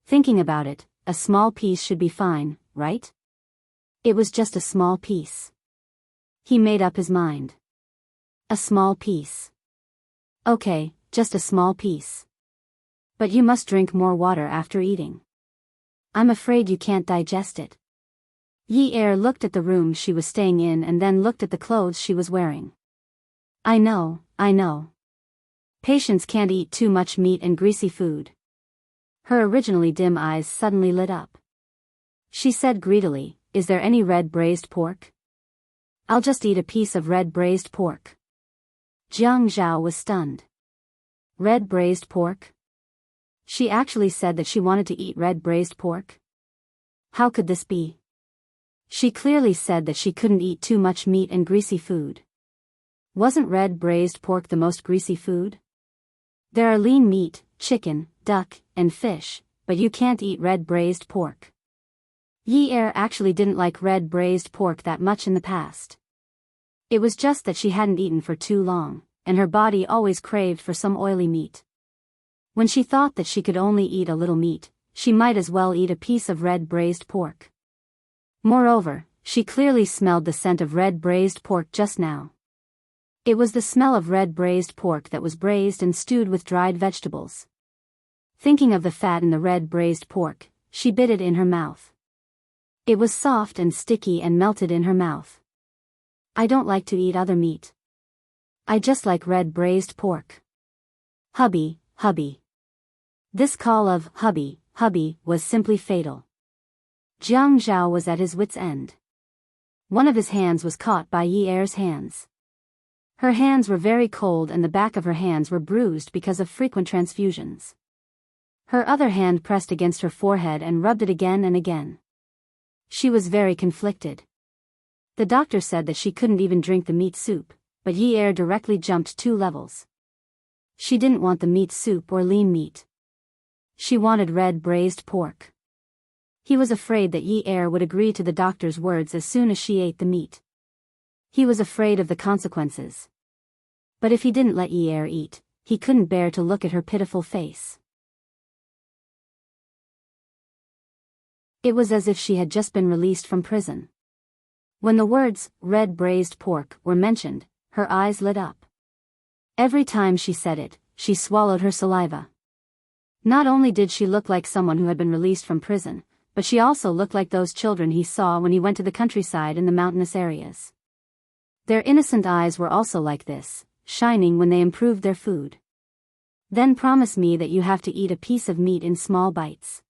Thinking about it, a small piece should be fine, right? It was just a small piece. He made up his mind. A small piece. Okay, just a small piece. But you must drink more water after eating. I'm afraid you can't digest it. Yi Er looked at the room she was staying in and then looked at the clothes she was wearing. I know. Patients can't eat too much meat and greasy food. Her originally dim eyes suddenly lit up. She said greedily, is there any red braised pork? I'll just eat a piece of red braised pork. Jiang Zhao was stunned. Red braised pork? She actually said that she wanted to eat red braised pork? How could this be? She clearly said that she couldn't eat too much meat and greasy food. Wasn't red braised pork the most greasy food? There are lean meat, chicken, duck, and fish, but you can't eat red braised pork. Yi Er actually didn't like red braised pork that much in the past. It was just that she hadn't eaten for too long, and her body always craved for some oily meat. When she thought that she could only eat a little meat, she might as well eat a piece of red braised pork. Moreover, she clearly smelled the scent of red braised pork just now. It was the smell of red braised pork that was braised and stewed with dried vegetables. Thinking of the fat in the red braised pork, she bit it in her mouth. It was soft and sticky and melted in her mouth. I don't like to eat other meat. I just like red braised pork. Hubby, hubby. This call of hubby, hubby was simply fatal. Jiang Zhao was at his wit's end. One of his hands was caught by Yi Er's hands. Her hands were very cold and the back of her hands were bruised because of frequent transfusions. Her other hand pressed against her forehead and rubbed it again and again. She was very conflicted. The doctor said that she couldn't even drink the meat soup, but Yi Er directly jumped 2 levels. She didn't want the meat soup or lean meat. She wanted red braised pork. He was afraid that Yi Er would agree to the doctor's words as soon as she ate the meat. He was afraid of the consequences. But if he didn't let Yi Er eat, he couldn't bear to look at her pitiful face. It was as if she had just been released from prison. When the words, red braised pork, were mentioned, her eyes lit up. Every time she said it, she swallowed her saliva. Not only did she look like someone who had been released from prison, but she also looked like those children he saw when he went to the countryside in the mountainous areas. Their innocent eyes were also like this, shining when they improved their food. Then promise me that you have to eat a piece of meat in small bites.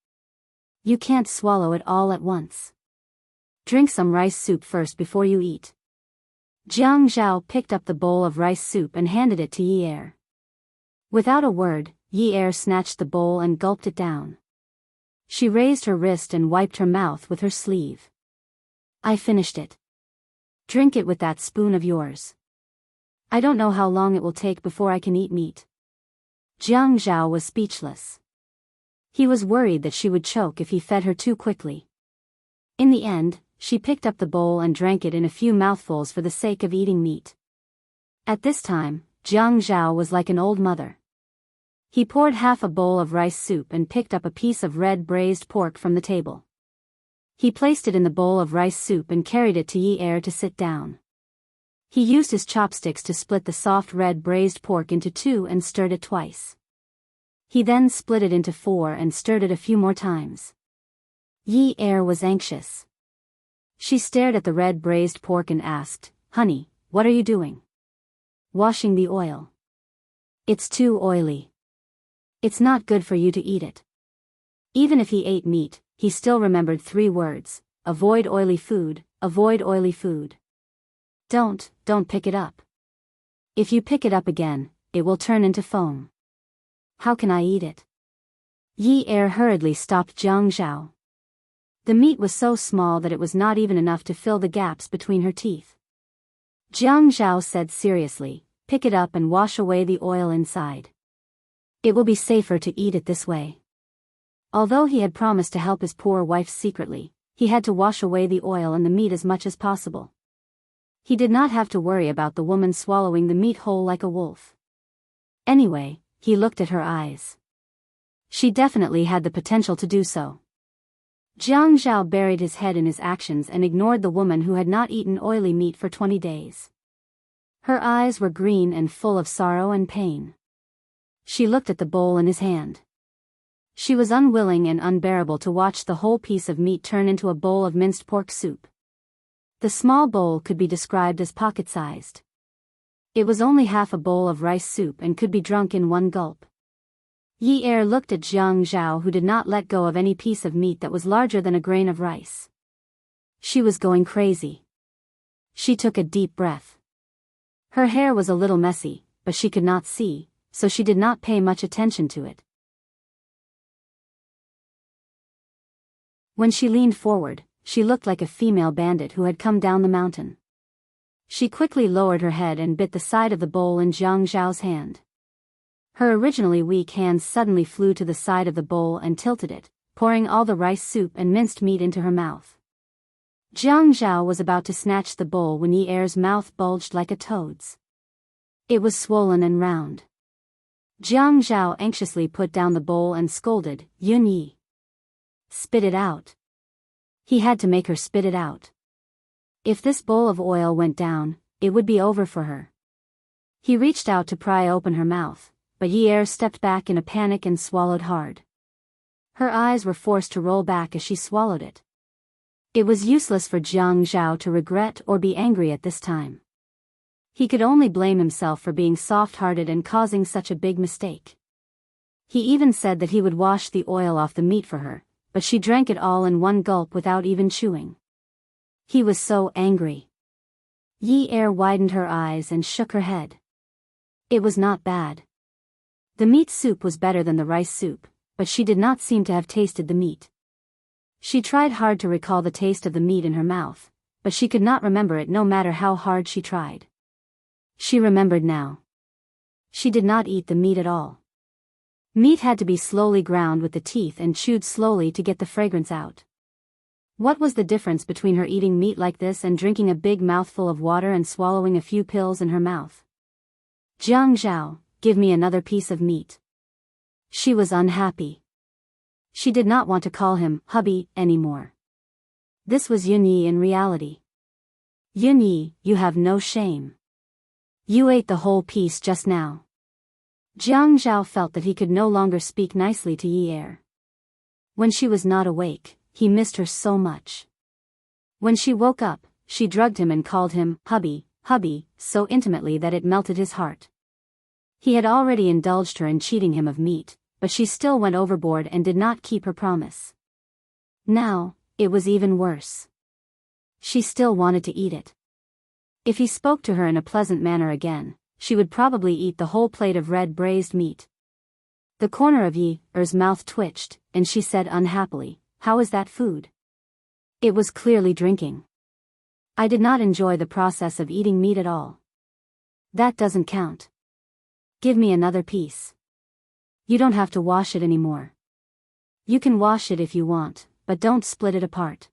You can't swallow it all at once. Drink some rice soup first before you eat. Jiang Zhao picked up the bowl of rice soup and handed it to Yi Er. Without a word, Yi Er snatched the bowl and gulped it down. She raised her wrist and wiped her mouth with her sleeve. I finished it. Drink it with that spoon of yours. I don't know how long it will take before I can eat meat. Jiang Zhao was speechless. He was worried that she would choke if he fed her too quickly. In the end, she picked up the bowl and drank it in a few mouthfuls for the sake of eating meat. At this time, Jiang Zhao was like an old mother. He poured half a bowl of rice soup and picked up a piece of red braised pork from the table. He placed it in the bowl of rice soup and carried it to Yi Er to sit down. He used his chopsticks to split the soft red braised pork into 2 and stirred it twice. He then split it into 4 and stirred it a few more times. Yi Er was anxious. She stared at the red braised pork and asked, "Honey, what are you doing?" "Washing the oil. It's too oily. It's not good for you to eat it." Even if he ate meat, he still remembered 3 words: avoid oily food, avoid oily food. Don't pick it up. If you pick it up again, it will turn into foam. How can I eat it? Yi Er hurriedly stopped Jiang Zhao. The meat was so small that it was not even enough to fill the gaps between her teeth. Jiang Zhao said seriously, "Pick it up and wash away the oil inside. It will be safer to eat it this way." Although he had promised to help his poor wife secretly, he had to wash away the oil and the meat as much as possible. He did not have to worry about the woman swallowing the meat whole like a wolf. Anyway, he looked at her eyes. She definitely had the potential to do so. Jiang Zhao buried his head in his actions and ignored the woman who had not eaten oily meat for 20 days. Her eyes were green and full of sorrow and pain. She looked at the bowl in his hand. She was unwilling and unbearable to watch the whole piece of meat turn into a bowl of minced pork soup. The small bowl could be described as pocket-sized. It was only half a bowl of rice soup and could be drunk in 1 gulp. Yi Er looked at Jiang Zhao, who did not let go of any piece of meat that was larger than a grain of rice. She was going crazy. She took a deep breath. Her hair was a little messy, but she could not see, so she did not pay much attention to it. When she leaned forward, she looked like a female bandit who had come down the mountain. She quickly lowered her head and bit the side of the bowl in Jiang Zhao's hand. Her originally weak hands suddenly flew to the side of the bowl and tilted it, pouring all the rice soup and minced meat into her mouth. Jiang Zhao was about to snatch the bowl when Yi Er's mouth bulged like a toad's. It was swollen and round. Jiang Zhao anxiously put down the bowl and scolded, "Yun Yi, spit it out." He had to make her spit it out. If this bowl of oil went down, it would be over for her. He reached out to pry open her mouth, but Yi Er stepped back in a panic and swallowed hard. Her eyes were forced to roll back as she swallowed it. It was useless for Jiang Zhao to regret or be angry at this time. He could only blame himself for being soft-hearted and causing such a big mistake. He even said that he would wash the oil off the meat for her, but she drank it all in one gulp without even chewing. He was so angry. Yi Er widened her eyes and shook her head. It was not bad. The meat soup was better than the rice soup, but she did not seem to have tasted the meat. She tried hard to recall the taste of the meat in her mouth, but she could not remember it no matter how hard she tried. She remembered now. She did not eat the meat at all. Meat had to be slowly ground with the teeth and chewed slowly to get the fragrance out. What was the difference between her eating meat like this and drinking a big mouthful of water and swallowing a few pills in her mouth? "Jiang Zhao, give me another piece of meat." She was unhappy. She did not want to call him hubby anymore. This was Yun Yi in reality. "Yun Yi, you have no shame. You ate the whole piece just now." Jiang Zhao felt that he could no longer speak nicely to Yi Er. When she was not awake, he missed her so much. When she woke up, she drugged him and called him hubby, hubby, so intimately that it melted his heart. He had already indulged her in cheating him of meat, but she still went overboard and did not keep her promise. Now, it was even worse. She still wanted to eat it. If he spoke to her in a pleasant manner again, she would probably eat the whole plate of red braised meat. The corner of Yi Er's mouth twitched, and she said unhappily, "How is that food?" It was clearly drinking. "I did not enjoy the process of eating meat at all." "That doesn't count. Give me another piece. You don't have to wash it anymore. You can wash it if you want, but don't split it apart.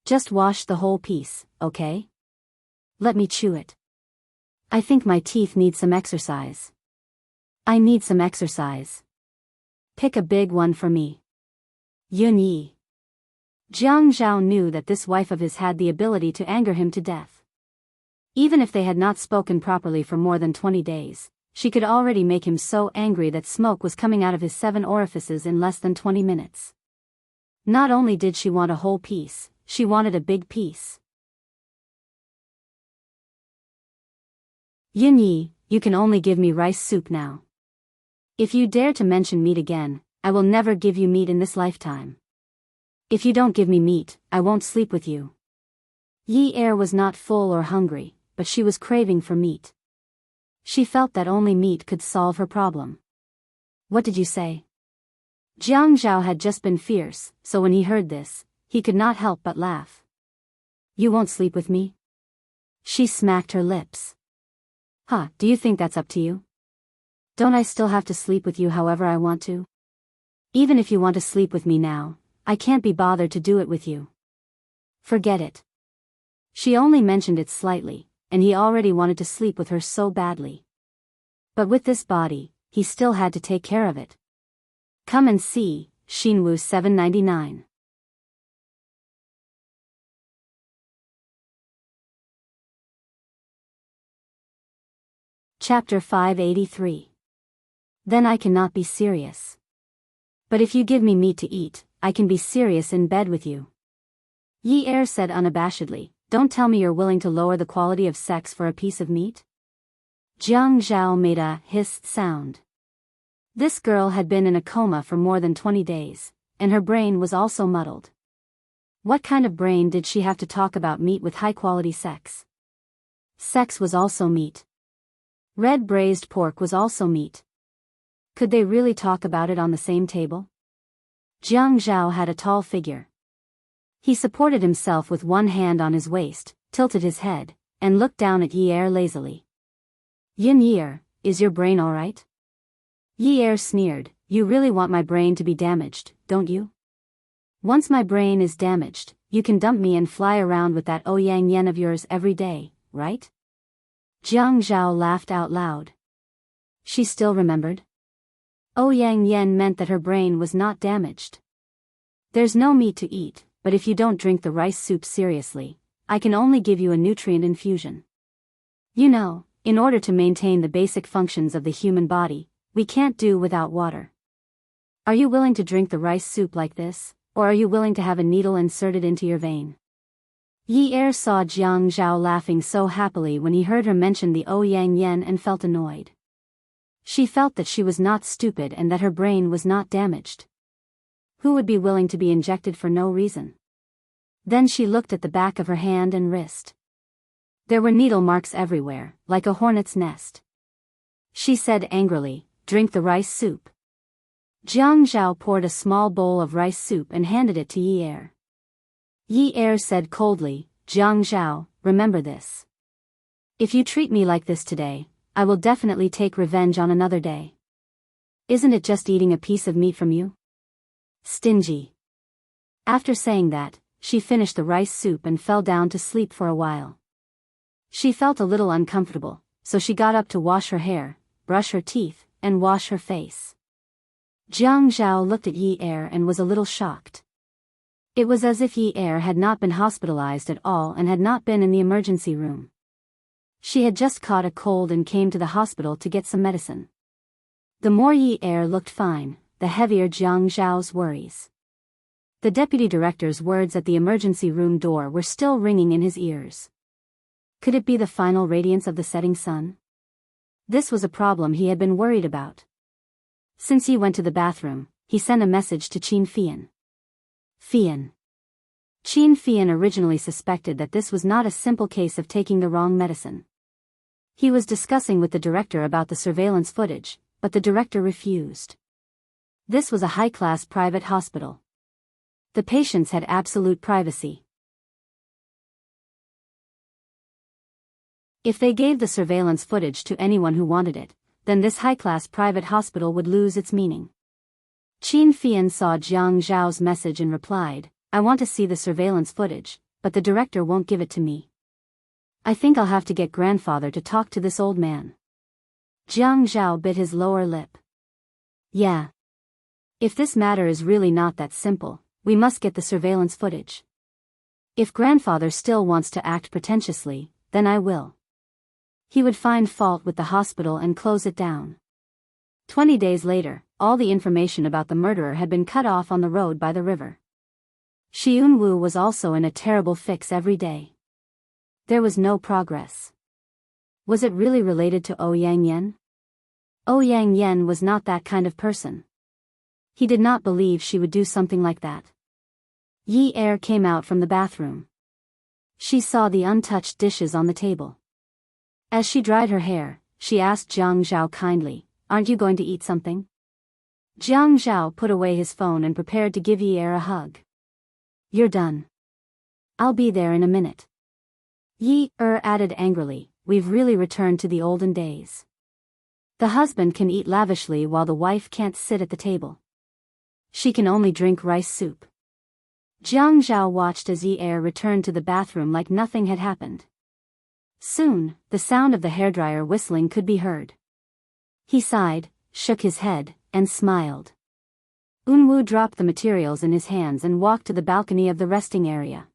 Just wash the whole piece, okay? Let me chew it. I think my teeth need some exercise." "I need some exercise. Pick a big one for me." "Yun Yi." Jiang Zhao knew that this wife of his had the ability to anger him to death. Even if they had not spoken properly for more than 20 days, she could already make him so angry that smoke was coming out of his 7 orifices in less than 20 minutes. Not only did she want a whole piece, she wanted a big piece. "Yun Yi, you can only give me rice soup now. If you dare to mention meat again, I will never give you meat in this lifetime. If you don't give me meat, I won't sleep with you." Yi Er was not full or hungry, but she was craving for meat. She felt that only meat could solve her problem. "What did you say?" Jiang Zhao had just been fierce, so when he heard this, he could not help but laugh. "You won't sleep with me?" She smacked her lips. "Huh, do you think that's up to you? Don't I still have to sleep with you however I want to? Even if you want to sleep with me now, I can't be bothered to do it with you. Forget it." She only mentioned it slightly, and he already wanted to sleep with her so badly. But with this body, he still had to take care of it. Come and see, Xinwu 799. Chapter 583. Then I cannot be serious. But if you give me meat to eat, I can be serious in bed with you. Yi Er said unabashedly, "Don't tell me you're willing to lower the quality of sex for a piece of meat?" Jiang Zhao made a hiss sound. This girl had been in a coma for more than 20 days, and her brain was also muddled. What kind of brain did she have to talk about meat with high-quality sex? Sex was also meat. Red braised pork was also meat. Could they really talk about it on the same table? Jiang Zhao had a tall figure. He supported himself with one hand on his waist, tilted his head, and looked down at Yi Er lazily. Yin Yi, is your brain all right? Yi Er sneered, you really want my brain to be damaged, don't you? Once my brain is damaged, you can dump me and fly around with that Ouyang Yen of yours every day, right? Jiang Zhao laughed out loud. She still remembered. Ouyang Yen meant that her brain was not damaged. There's no meat to eat, but if you don't drink the rice soup seriously, I can only give you a nutrient infusion. You know, in order to maintain the basic functions of the human body, we can't do without water. Are you willing to drink the rice soup like this, or are you willing to have a needle inserted into your vein? Yi Er saw Jiang Zhao laughing so happily when he heard her mention the Ouyang Yen and felt annoyed. She felt that she was not stupid and that her brain was not damaged. Who would be willing to be injected for no reason? Then she looked at the back of her hand and wrist. There were needle marks everywhere, like a hornet's nest. She said angrily, drink the rice soup. Jiang Zhao poured a small bowl of rice soup and handed it to Yi Er. Yi Er said coldly, Jiang Zhao, remember this. If you treat me like this today, I will definitely take revenge on another day. Isn't it just eating a piece of meat from you? Stingy. After saying that, she finished the rice soup and fell down to sleep for a while. She felt a little uncomfortable, so she got up to wash her hair, brush her teeth, and wash her face. Jiang Zhao looked at Yi Er and was a little shocked. It was as if Yi Er had not been hospitalized at all and had not been in the emergency room. She had just caught a cold and came to the hospital to get some medicine. The more Yi Er looked fine, the heavier Jiang Zhao's worries. The deputy director's words at the emergency room door were still ringing in his ears. Could it be the final radiance of the setting sun? This was a problem he had been worried about. Since he went to the bathroom, he sent a message to Qin Fian. Fian. Qin Fian originally suspected that this was not a simple case of taking the wrong medicine. He was discussing with the director about the surveillance footage, but the director refused. This was a high-class private hospital. The patients had absolute privacy. If they gave the surveillance footage to anyone who wanted it, then this high-class private hospital would lose its meaning. Qin Fian saw Jiang Zhao's message and replied, I want to see the surveillance footage, but the director won't give it to me. I think I'll have to get grandfather to talk to this old man. Jiang Zhao bit his lower lip. Yeah. If this matter is really not that simple, we must get the surveillance footage. If grandfather still wants to act pretentiously, then I will. He would find fault with the hospital and close it down. 20 days later, all the information about the murderer had been cut off on the road by the river. Xiun Wu was also in a terrible fix every day. There was no progress. Was it really related to Ouyang Yen? Ouyang Yen was not that kind of person. He did not believe she would do something like that. Yi Er came out from the bathroom. She saw the untouched dishes on the table. As she dried her hair, she asked Jiang Zhao kindly, aren't you going to eat something? Jiang Zhao put away his phone and prepared to give Yi Er a hug. You're done. I'll be there in a minute. Yi Er added angrily, we've really returned to the olden days. The husband can eat lavishly while the wife can't sit at the table. She can only drink rice soup. Jiang Zhao watched as Yi Er returned to the bathroom like nothing had happened. Soon, the sound of the hairdryer whistling could be heard. He sighed, shook his head, and smiled. Unwu dropped the materials in his hands and walked to the balcony of the resting area.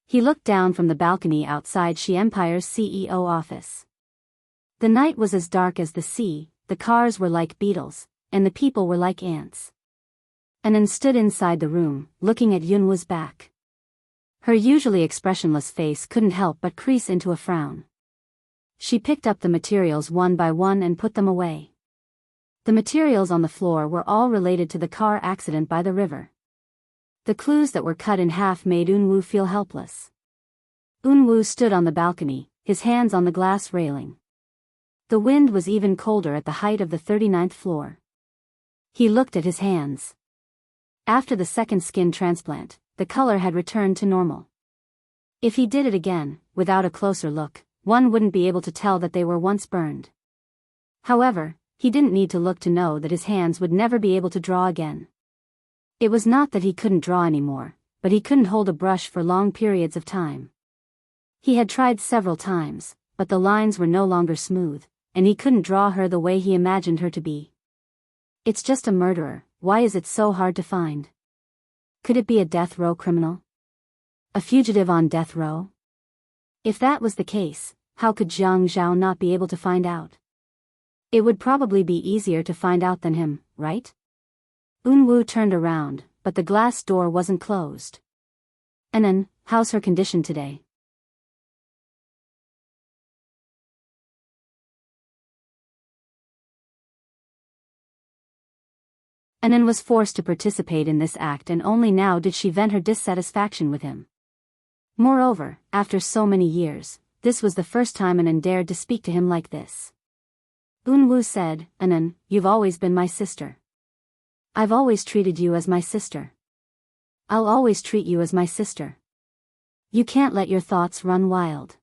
He looked down from the balcony outside Shi Empire's CEO office. The night was as dark as the sea, the cars were like beetles, and the people were like ants. Anan stood inside the room, looking at Yunwu's back. Her usually expressionless face couldn't help but crease into a frown. She picked up the materials one by one and put them away. The materials on the floor were all related to the car accident by the river. The clues that were cut in half made Unwoo feel helpless. Unwoo stood on the balcony, his hands on the glass railing. The wind was even colder at the height of the 39th floor. He looked at his hands. After the second skin transplant, the color had returned to normal. If he did it again, without a closer look, one wouldn't be able to tell that they were once burned. However, he didn't need to look to know that his hands would never be able to draw again. It was not that he couldn't draw anymore, but he couldn't hold a brush for long periods of time. He had tried several times, but the lines were no longer smooth, and he couldn't draw her the way he imagined her to be. It's just a murderer, why is it so hard to find? Could it be a death row criminal? A fugitive on death row? If that was the case, how could Jiang Zhao not be able to find out? It would probably be easier to find out than him, right? Unwoo turned around, but the glass door wasn't closed. Anan, how's her condition today? Anan was forced to participate in this act, and only now did she vent her dissatisfaction with him. Moreover, after so many years, this was the first time Anan dared to speak to him like this. Unwoo said, Anan, you've always been my sister. I've always treated you as my sister. I'll always treat you as my sister. You can't let your thoughts run wild.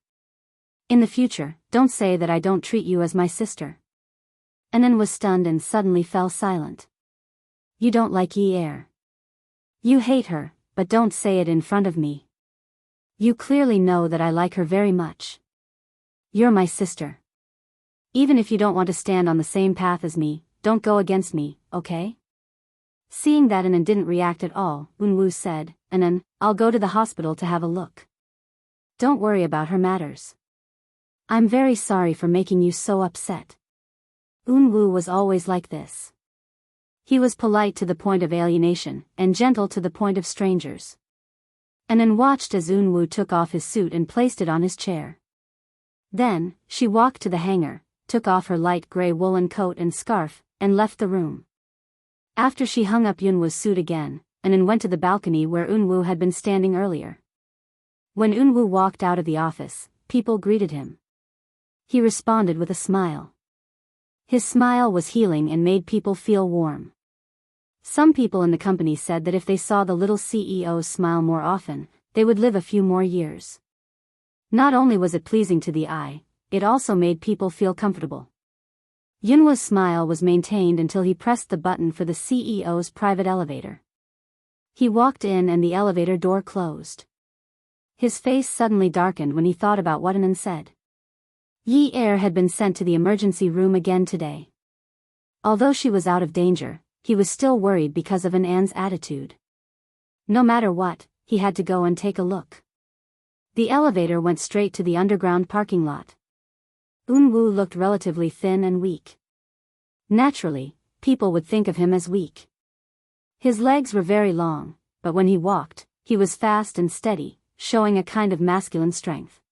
In the future, don't say that I don't treat you as my sister. Anan was stunned and suddenly fell silent. You don't like Yi-er. You hate her, but don't say it in front of me. You clearly know that I like her very much. You're my sister. Even if you don't want to stand on the same path as me, don't go against me, okay? Seeing that Anan didn't react at all, Unwoo said, Anan, I'll go to the hospital to have a look. Don't worry about her matters. I'm very sorry for making you so upset. Unwoo was always like this. He was polite to the point of alienation, and gentle to the point of strangers. Anan watched as Unwoo took off his suit and placed it on his chair. Then, she walked to the hanger, took off her light gray woolen coat and scarf, and left the room. After she hung up Unwoo's suit again, Anan went to the balcony where Unwoo had been standing earlier. When Unwoo walked out of the office, people greeted him. He responded with a smile. His smile was healing and made people feel warm. Some people in the company said that if they saw the little CEO's smile more often, they would live a few more years. Not only was it pleasing to the eye, it also made people feel comfortable. Yunwa's smile was maintained until he pressed the button for the CEO's private elevator. He walked in and the elevator door closed. His face suddenly darkened when he thought about what Anan said. Yi-er had been sent to the emergency room again today. Although she was out of danger, he was still worried because of Anan's attitude. No matter what, he had to go and take a look. The elevator went straight to the underground parking lot. Unwoo looked relatively thin and weak. Naturally, people would think of him as weak. His legs were very long, but when he walked, he was fast and steady, showing a kind of masculine strength.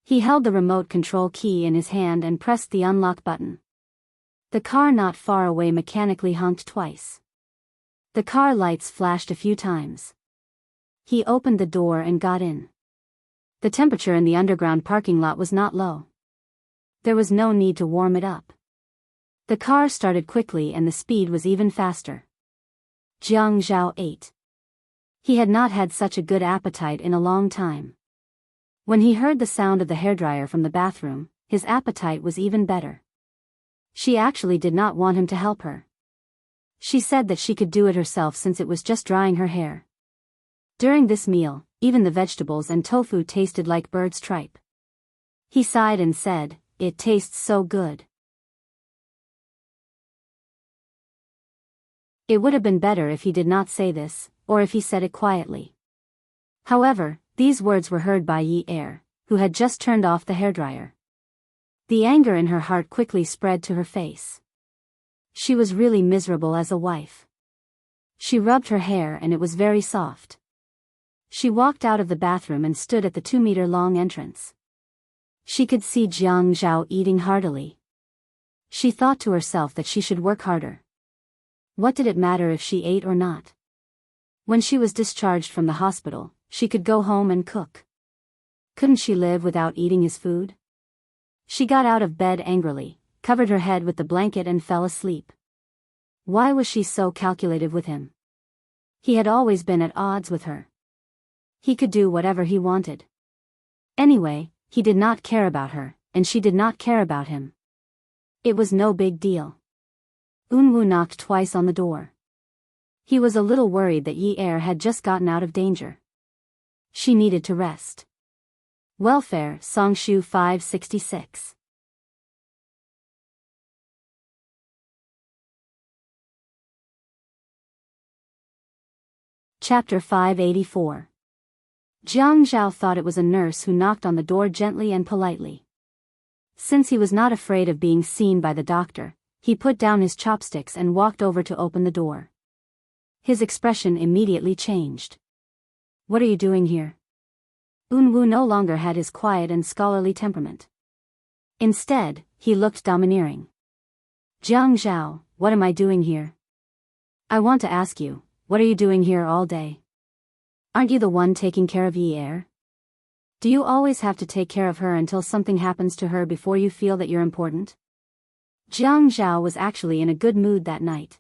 He held the remote control key in his hand and pressed the unlock button. The car not far away mechanically honked twice. The car lights flashed a few times. He opened the door and got in. The temperature in the underground parking lot was not low. There was no need to warm it up. The car started quickly and the speed was even faster. Jiang Zhao ate. He had not had such a good appetite in a long time. When he heard the sound of the hairdryer from the bathroom, his appetite was even better. She actually did not want him to help her. She said that she could do it herself since it was just drying her hair. During this meal, even the vegetables and tofu tasted like bird's tripe. He sighed and said, "It tastes so good." It would have been better if he did not say this, or if he said it quietly. However, these words were heard by Yi-er, who had just turned off the hairdryer. The anger in her heart quickly spread to her face. She was really miserable as a wife. She rubbed her hair and it was very soft. She walked out of the bathroom and stood at the 2-meter-long entrance. She could see Jiang Zhao eating heartily. She thought to herself that she should work harder. What did it matter if she ate or not? When she was discharged from the hospital, she could go home and cook. Couldn't she live without eating his food? She got out of bed angrily, covered her head with the blanket and fell asleep. Why was she so calculative with him? He had always been at odds with her. He could do whatever he wanted. Anyway, he did not care about her, and she did not care about him. It was no big deal. Eunwoo knocked twice on the door. He was a little worried that Yi-er had just gotten out of danger. She needed to rest. Welfare, Songshu 566. Chapter 584. Jiang Zhao thought it was a nurse who knocked on the door gently and politely. Since he was not afraid of being seen by the doctor, he put down his chopsticks and walked over to open the door. His expression immediately changed. "What are you doing here?" Eunwoo no longer had his quiet and scholarly temperament. Instead, he looked domineering. "Jiang Zhao, what am I doing here?" "I want to ask you, what are you doing here all day? Aren't you the one taking care of Yi-er? Do you always have to take care of her until something happens to her before you feel that you're important?" Jiang Zhao was actually in a good mood that night.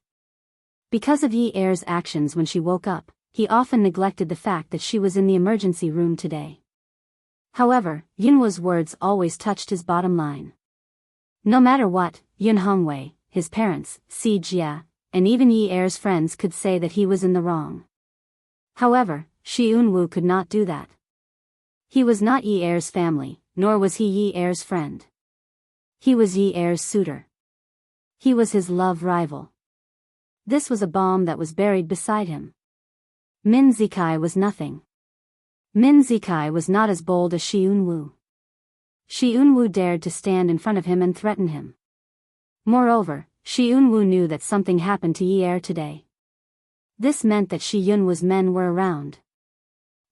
Because of Yi-er's actions when she woke up, he often neglected the fact that she was in the emergency room today. However, Yunwoo's words always touched his bottom line. No matter what, Yun Hongwei, his parents, Si Jia, and even Yi-er's friends could say that he was in the wrong. However, Shi Eunwoo could not do that. He was not Yi-er's family, nor was he Yi-er's friend. He was Yi-er's suitor. He was his love rival. This was a bomb that was buried beside him. Min Zikai was nothing. Min Zikai was not as bold as Shi Eunwoo. Shi Eunwoo dared to stand in front of him and threaten him. Moreover, Shi Eunwoo knew that something happened to Yi-er today. This meant that Shi Eunwoo's men were around.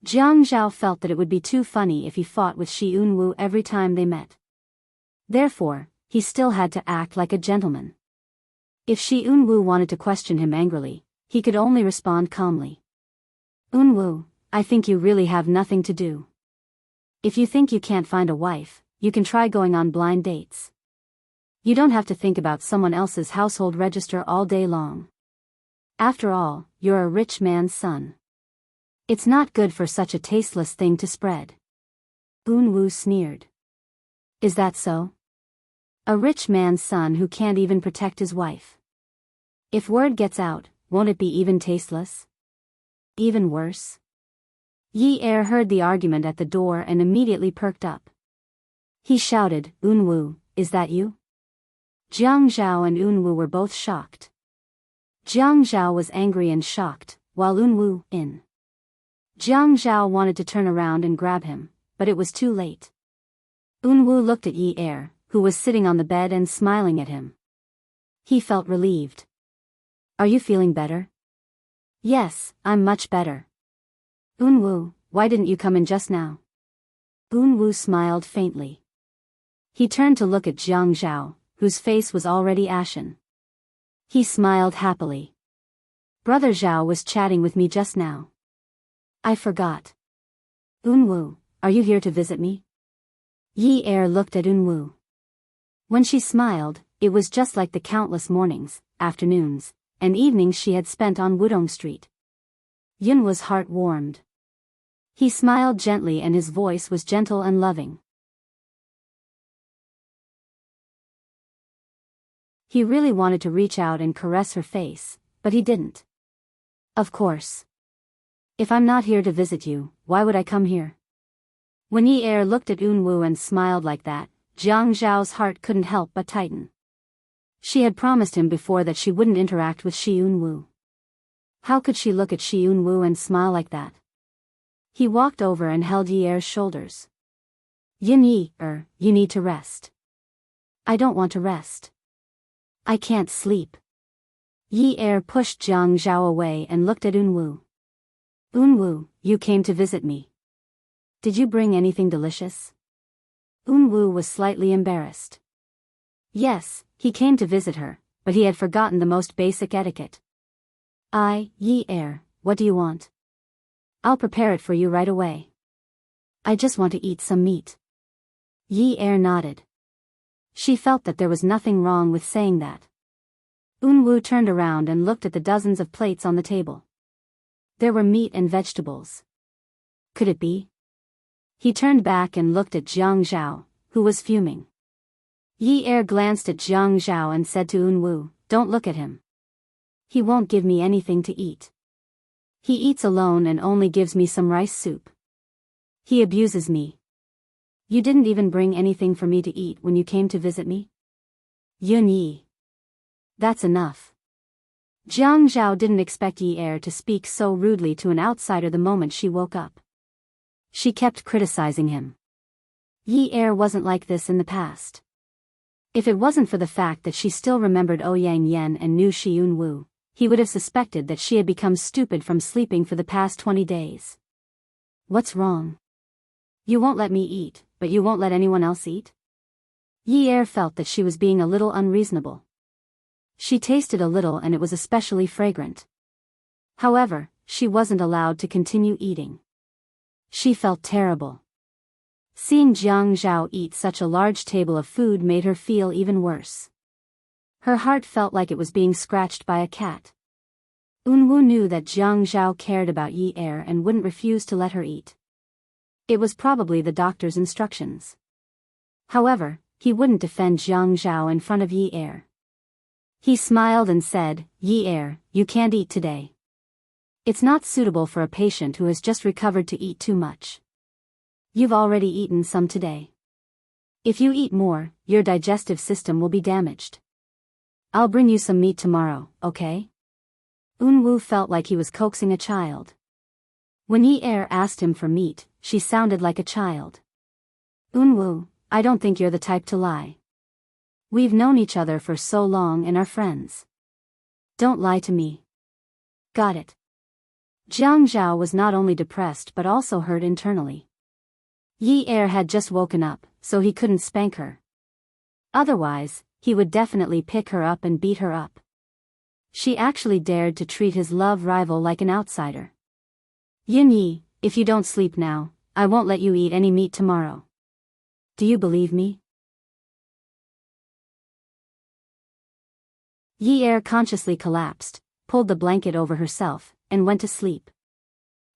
Jiang Zhao felt that it would be too funny if he fought with Shi Eunwoo every time they met. Therefore, he still had to act like a gentleman. If Shi Eunwoo wanted to question him angrily, he could only respond calmly. "Eunwoo, I think you really have nothing to do. If you think you can't find a wife, you can try going on blind dates. You don't have to think about someone else's household register all day long. After all, you're a rich man's son. It's not good for such a tasteless thing to spread." Eunwoo sneered. "Is that so? A rich man's son who can't even protect his wife. If word gets out, won't it be even tasteless? Even worse?" Yi-er heard the argument at the door and immediately perked up. He shouted, "Eunwoo, is that you?" Jiang Zhao and Eunwoo were both shocked. Jiang Zhao was angry and shocked, while Eunwoo, in. Jiang Zhao wanted to turn around and grab him, but it was too late. Eunwoo looked at Yi-er, who was sitting on the bed and smiling at him. He felt relieved. "Are you feeling better?" "Yes, I'm much better." "Eunwoo, why didn't you come in just now?" Eunwoo smiled faintly. He turned to look at Jiang Zhao, whose face was already ashen. He smiled happily. "Brother Zhao was chatting with me just now. I forgot." "Eunwoo, are you here to visit me?" Yi-er looked at Eunwoo. When she smiled, it was just like the countless mornings, afternoons, and evenings she had spent on Wudong Street. Yunwoo's heart warmed. He smiled gently and his voice was gentle and loving. He really wanted to reach out and caress her face, but he didn't. "Of course. If I'm not here to visit you, why would I come here?" When Yi-er looked at Eunwoo and smiled like that, Jiang Zhao's heart couldn't help but tighten. She had promised him before that she wouldn't interact with Shi Eunwoo. How could she look at Shi Eunwoo and smile like that? He walked over and held Yi-er's shoulders. Yi-er, you need to rest." "I don't want to rest. I can't sleep." Yi-er pushed Jiang Zhao away and looked at Eunwoo. "Eunwoo, you came to visit me. Did you bring anything delicious?" Eunwoo was slightly embarrassed. Yes, he came to visit her, but he had forgotten the most basic etiquette. Yi-er, what do you want? I'll prepare it for you right away. I just want to eat some meat. Yi Er nodded. She felt that there was nothing wrong with saying that. Unwoo turned around and looked at the dozens of plates on the table. There were meat and vegetables. Could it be? He turned back and looked at Jiang Zhao, who was fuming. Yi Er glanced at Jiang Zhao and said to Unwoo, "Don't look at him. He won't give me anything to eat. He eats alone and only gives me some rice soup. He abuses me. You didn't even bring anything for me to eat when you came to visit me? Yun Yi. That's enough." Jiang Zhao didn't expect Yi Er to speak so rudely to an outsider the moment she woke up. She kept criticizing him. Yi Er wasn't like this in the past. If it wasn't for the fact that she still remembered Ouyang Yen and knew Shi Yunwu, he would have suspected that she had become stupid from sleeping for the past 20 days. What's wrong? You won't let me eat, but you won't let anyone else eat? Yi Er felt that she was being a little unreasonable. She tasted a little and it was especially fragrant. However, she wasn't allowed to continue eating. She felt terrible. Seeing Jiang Zhao eat such a large table of food made her feel even worse. Her heart felt like it was being scratched by a cat. Unwoo knew that Jiang Zhao cared about Yi Er and wouldn't refuse to let her eat. It was probably the doctor's instructions. However, he wouldn't defend Jiang Zhao in front of Yi Er. He smiled and said, "Yi Er, you can't eat today. It's not suitable for a patient who has just recovered to eat too much. You've already eaten some today. If you eat more, your digestive system will be damaged. I'll bring you some meat tomorrow, okay?" Unwoo felt like he was coaxing a child. When Yi Er asked him for meat, she sounded like a child. "Unwoo, I don't think you're the type to lie. We've known each other for so long and are friends. Don't lie to me." Got it. Jiang Zhao was not only depressed but also hurt internally. Yi Er had just woken up, so he couldn't spank her. Otherwise, he would definitely pick her up and beat her up. She actually dared to treat his love rival like an outsider. "Yin Yi, if you don't sleep now, I won't let you eat any meat tomorrow. Do you believe me?" Yi Er consciously collapsed, pulled the blanket over herself, and went to sleep.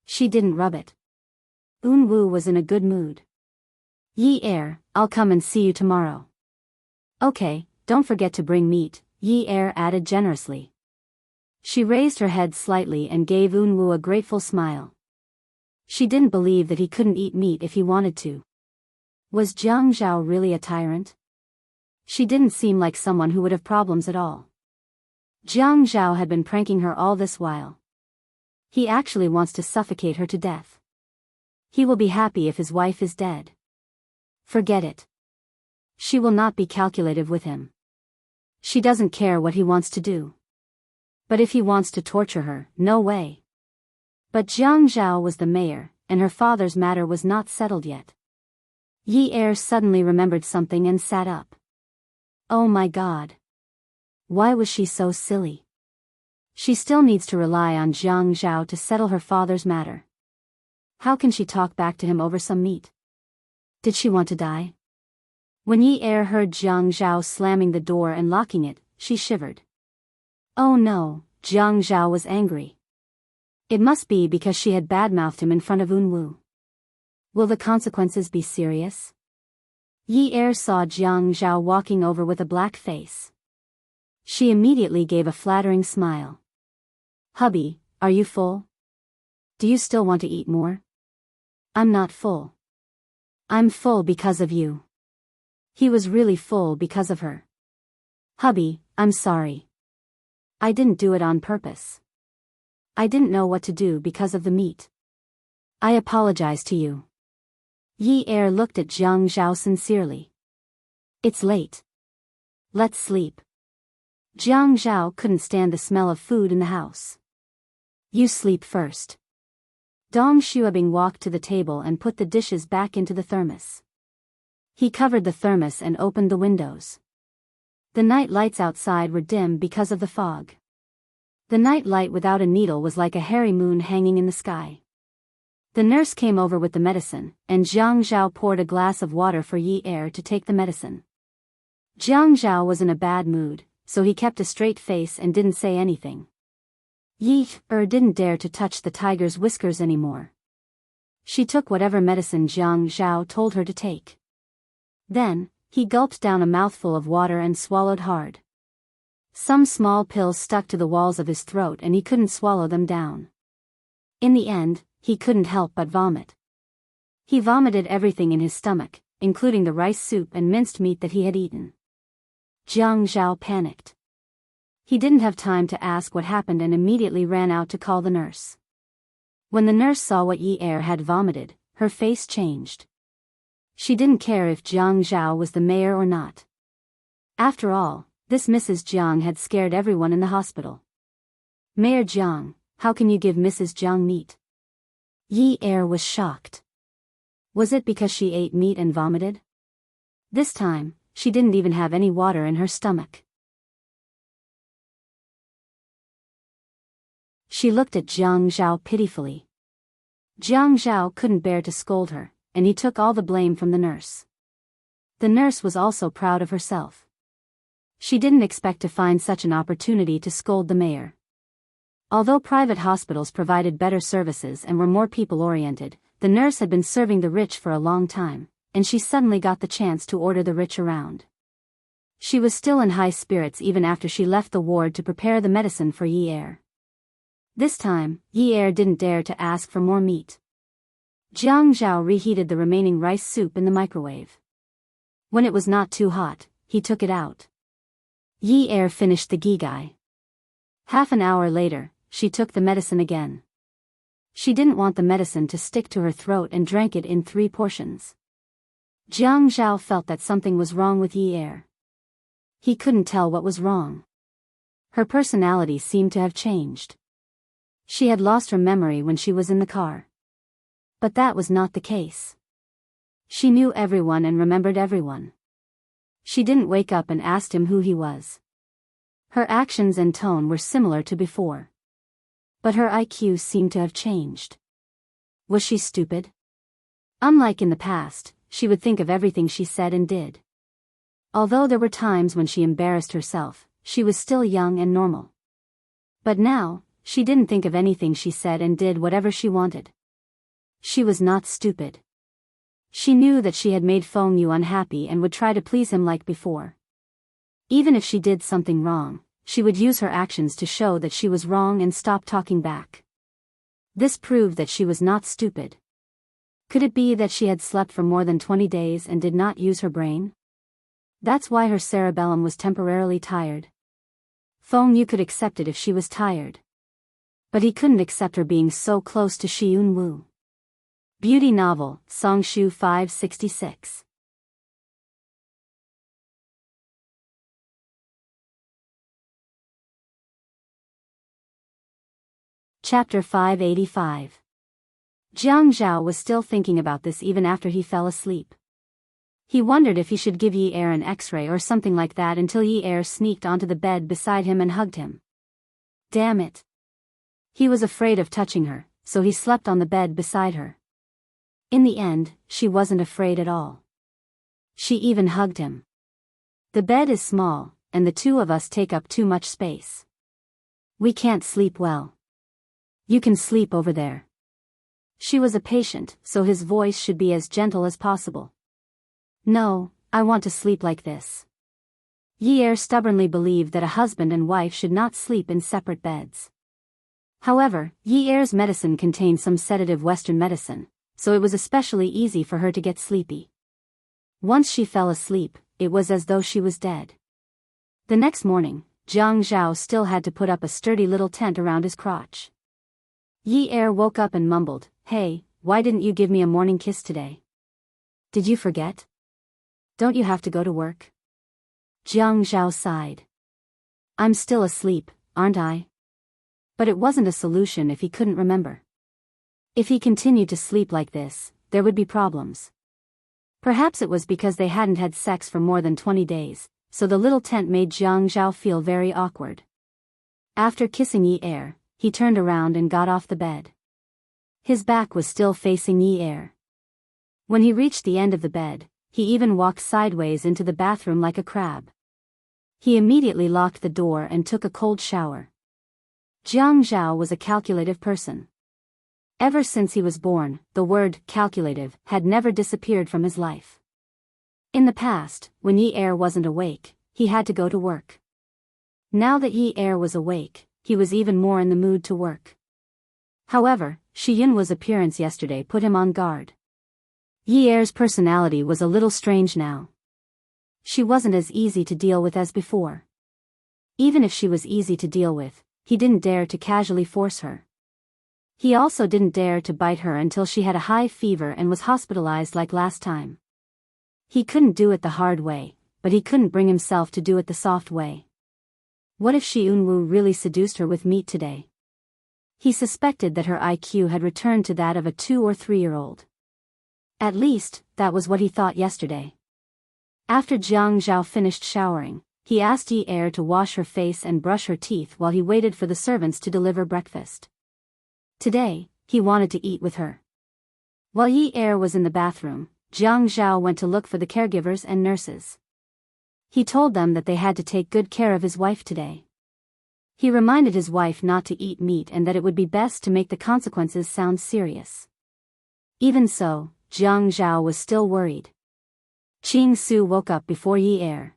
She didn't rub it. Unwoo was in a good mood. "Yi Er, I'll come and see you tomorrow." "Okay, don't forget to bring meat," Yi Er added generously. She raised her head slightly and gave Unwoo a grateful smile. She didn't believe that he couldn't eat meat if he wanted to. Was Jiang Zhao really a tyrant? She didn't seem like someone who would have problems at all. Jiang Zhao had been pranking her all this while. He actually wants to suffocate her to death. He will be happy if his wife is dead. Forget it. She will not be calculative with him. She doesn't care what he wants to do. But if he wants to torture her, no way. But Jiang Zhao was the mayor, and her father's matter was not settled yet. Yi Er suddenly remembered something and sat up. Oh my God. Why was she so silly? She still needs to rely on Jiang Zhao to settle her father's matter. How can she talk back to him over some meat? Did she want to die? When Yi Er heard Jiang Zhao slamming the door and locking it, she shivered. Oh no, Jiang Zhao was angry. It must be because she had badmouthed him in front of Unwoo. Will the consequences be serious? Yi Er saw Jiang Zhao walking over with a black face. She immediately gave a flattering smile. "Hubby, are you full? Do you still want to eat more?" "I'm not full. I'm full because of you." He was really full because of her. "Hubby, I'm sorry. I didn't do it on purpose. I didn't know what to do because of the meat. I apologize to you." Yi Er looked at Jiang Zhao sincerely. "It's late. Let's sleep." Jiang Zhao couldn't stand the smell of food in the house. "You sleep first." Dong Xuebing walked to the table and put the dishes back into the thermos. He covered the thermos and opened the windows. The night lights outside were dim because of the fog. The night light without a needle was like a hairy moon hanging in the sky. The nurse came over with the medicine, and Jiang Zhao poured a glass of water for Yi Er to take the medicine. Jiang Zhao was in a bad mood, so he kept a straight face and didn't say anything. Yi Er didn't dare to touch the tiger's whiskers anymore. She took whatever medicine Jiang Zhao told her to take. Then, he gulped down a mouthful of water and swallowed hard. Some small pills stuck to the walls of his throat and he couldn't swallow them down. In the end, he couldn't help but vomit. He vomited everything in his stomach, including the rice soup and minced meat that he had eaten. Jiang Zhao panicked. He didn't have time to ask what happened and immediately ran out to call the nurse. When the nurse saw what Yi Er had vomited, her face changed. She didn't care if Jiang Zhao was the mayor or not. After all, this Mrs. Jiang had scared everyone in the hospital. Mayor Jiang, how can you give Mrs. Jiang meat? Yi Er was shocked. Was it because she ate meat and vomited? This time, she didn't even have any water in her stomach. She looked at Jiang Zhao pitifully. Jiang Zhao couldn't bear to scold her, and he took all the blame from the nurse. The nurse was also proud of herself. She didn't expect to find such an opportunity to scold the mayor. Although private hospitals provided better services and were more people-oriented, the nurse had been serving the rich for a long time, and she suddenly got the chance to order the rich around. She was still in high spirits even after she left the ward to prepare the medicine for Yi Er. This time, Yi Er didn't dare to ask for more meat. Jiang Zhao reheated the remaining rice soup in the microwave. When it was not too hot, he took it out. Yi Er finished the gigai. Half an hour later, she took the medicine again. She didn't want the medicine to stick to her throat and drank it in 3 portions. Jiang Zhao felt that something was wrong with Yi Er. He couldn't tell what was wrong. Her personality seemed to have changed. She had lost her memory when she was in the car. But that was not the case. She knew everyone and remembered everyone. She didn't wake up and asked him who he was. Her actions and tone were similar to before. But her IQ seemed to have changed. Was she stupid? Unlike in the past, she would think of everything she said and did. Although there were times when she embarrassed herself, she was still young and normal. But now, she didn't think of anything she said and did whatever she wanted. She was not stupid. She knew that she had made Feng Yu unhappy and would try to please him like before. Even if she did something wrong, she would use her actions to show that she was wrong and stop talking back. This proved that she was not stupid. Could it be that she had slept for more than 20 days and did not use her brain? That's why her cerebellum was temporarily tired. Feng Yu could accept it if she was tired. But he couldn't accept her being so close to Xiyun Wu. Beauty Novel, Songshu 566. Chapter 585. Jiang Zhao was still thinking about this even after he fell asleep. He wondered if he should give Yi Er an X-ray or something like that until Yi Er sneaked onto the bed beside him and hugged him. Damn it. He was afraid of touching her, so he slept on the bed beside her. In the end, she wasn't afraid at all. She even hugged him. The bed is small, and the two of us take up too much space. We can't sleep well. You can sleep over there. She was a patient, so his voice should be as gentle as possible. No, I want to sleep like this. Yi Er stubbornly believed that a husband and wife should not sleep in separate beds. However, Yi Er's medicine contained some sedative Western medicine, so it was especially easy for her to get sleepy. Once she fell asleep, it was as though she was dead. The next morning, Jiang Zhao still had to put up a sturdy little tent around his crotch. Yi Er woke up and mumbled, "Hey, why didn't you give me a morning kiss today? Did you forget? Don't you have to go to work?" Jiang Zhao sighed. "I'm still asleep, aren't I?" But it wasn't a solution if he couldn't remember. If he continued to sleep like this, there would be problems. Perhaps it was because they hadn't had sex for more than 20 days, so the little tent made Jiang Zhao feel very awkward. After kissing Yi Er, he turned around and got off the bed. His back was still facing Yi Er. When he reached the end of the bed, he even walked sideways into the bathroom like a crab. He immediately locked the door and took a cold shower. Jiang Zhao was a calculative person. Ever since he was born, the word calculative had never disappeared from his life. In the past, when Yi Er wasn't awake, he had to go to work. Now that Yi Er was awake, he was even more in the mood to work. However, Shi Yun's appearance yesterday put him on guard. Yi Er's personality was a little strange now. She wasn't as easy to deal with as before. Even if she was easy to deal with, he didn't dare to casually force her. He also didn't dare to bite her until she had a high fever and was hospitalized like last time. He couldn't do it the hard way, but he couldn't bring himself to do it the soft way. What if Shi Yunwu really seduced her with meat today? He suspected that her IQ had returned to that of a 2 or 3-year-old. At least, that was what he thought yesterday. After Jiang Zhao finished showering, he asked Yi Er to wash her face and brush her teeth while he waited for the servants to deliver breakfast. Today, he wanted to eat with her. While Yi Er was in the bathroom, Jiang Zhao went to look for the caregivers and nurses. He told them that they had to take good care of his wife today. He reminded his wife not to eat meat and that it would be best to make the consequences sound serious. Even so, Jiang Zhao was still worried. Qing Su woke up before Yi Er.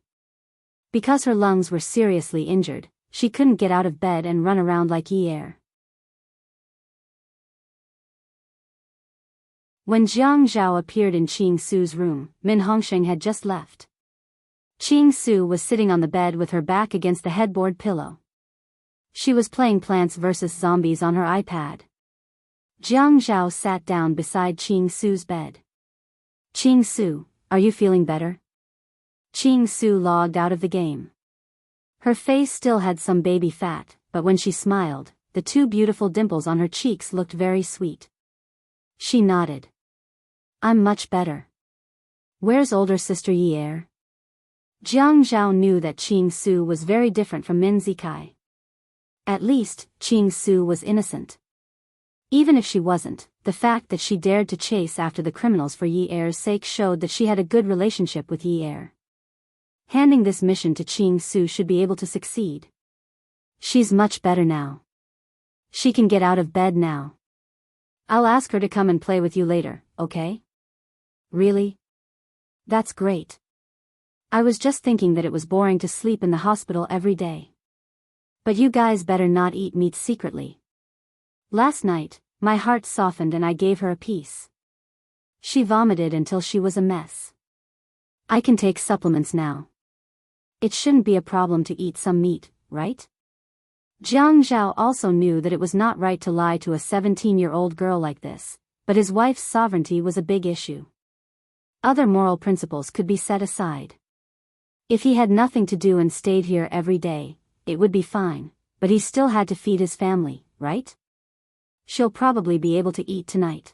Because her lungs were seriously injured, she couldn't get out of bed and run around like Yi Er. When Jiang Zhao appeared in Qing Su's room, Min Hongsheng had just left. Qing Su was sitting on the bed with her back against the headboard pillow. She was playing Plants vs. Zombies on her iPad. Jiang Zhao sat down beside Qing Su's bed. Qing Su, are you feeling better? Qing Su logged out of the game. Her face still had some baby fat, but when she smiled, the 2 beautiful dimples on her cheeks looked very sweet. She nodded. I'm much better. Where's older sister Yi Er? Jiang Zhao knew that Qing Su was very different from Min Zikai. At least, Qing Su was innocent. Even if she wasn't, the fact that she dared to chase after the criminals for Yi Er's sake showed that she had a good relationship with Yi Er. Handing this mission to Qing Su should be able to succeed. She's much better now. She can get out of bed now. I'll ask her to come and play with you later, okay? Really? That's great. I was just thinking that it was boring to sleep in the hospital every day. But you guys better not eat meat secretly. Last night, my heart softened and I gave her a piece. She vomited until she was a mess. I can take supplements now. It shouldn't be a problem to eat some meat, right? Jiang Zhao also knew that it was not right to lie to a 17-year-old girl like this, but his wife's sovereignty was a big issue. Other moral principles could be set aside. If he had nothing to do and stayed here every day, it would be fine, but he still had to feed his family, right? She'll probably be able to eat tonight.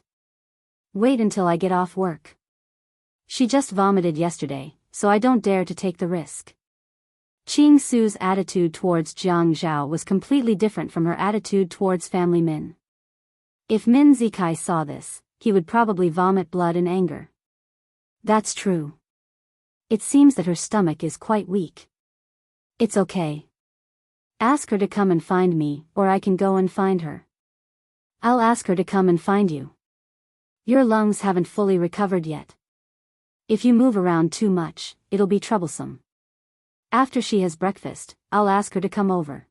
Wait until I get off work. She just vomited yesterday, so I don't dare to take the risk. Qing Su's attitude towards Jiang Zhao was completely different from her attitude towards family Min. If Min Zikai saw this, he would probably vomit blood in anger. That's true. It seems that her stomach is quite weak. It's okay. Ask her to come and find me, or I can go and find her. I'll ask her to come and find you. Your lungs haven't fully recovered yet. If you move around too much, it'll be troublesome. After she has breakfast, I'll ask her to come over.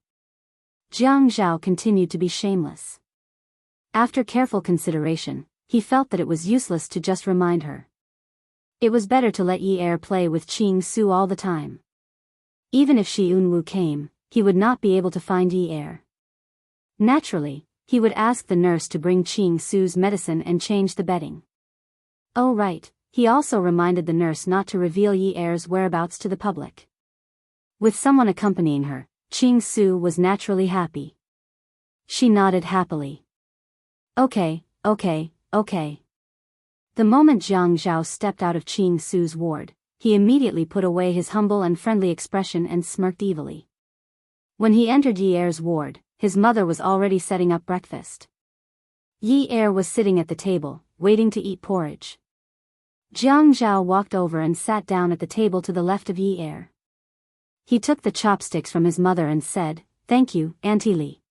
Jiang Zhao continued to be shameless. After careful consideration, he felt that it was useless to just remind her. It was better to let Yi Er play with Qing Su all the time. Even if Shi Yunwu came, he would not be able to find Yi Er. Naturally, he would ask the nurse to bring Qing Su's medicine and change the bedding. Oh right, he also reminded the nurse not to reveal Yi Er's whereabouts to the public. With someone accompanying her, Qing Su was naturally happy. She nodded happily. Okay. The moment Jiang Zhao stepped out of Qing Su's ward, he immediately put away his humble and friendly expression and smirked evilly. When he entered Yi Er's ward, his mother was already setting up breakfast. Yi Er was sitting at the table, waiting to eat porridge. Jiang Zhao walked over and sat down at the table to the left of Yi Er. He took the chopsticks from his mother and said, "Thank you, Auntie Li."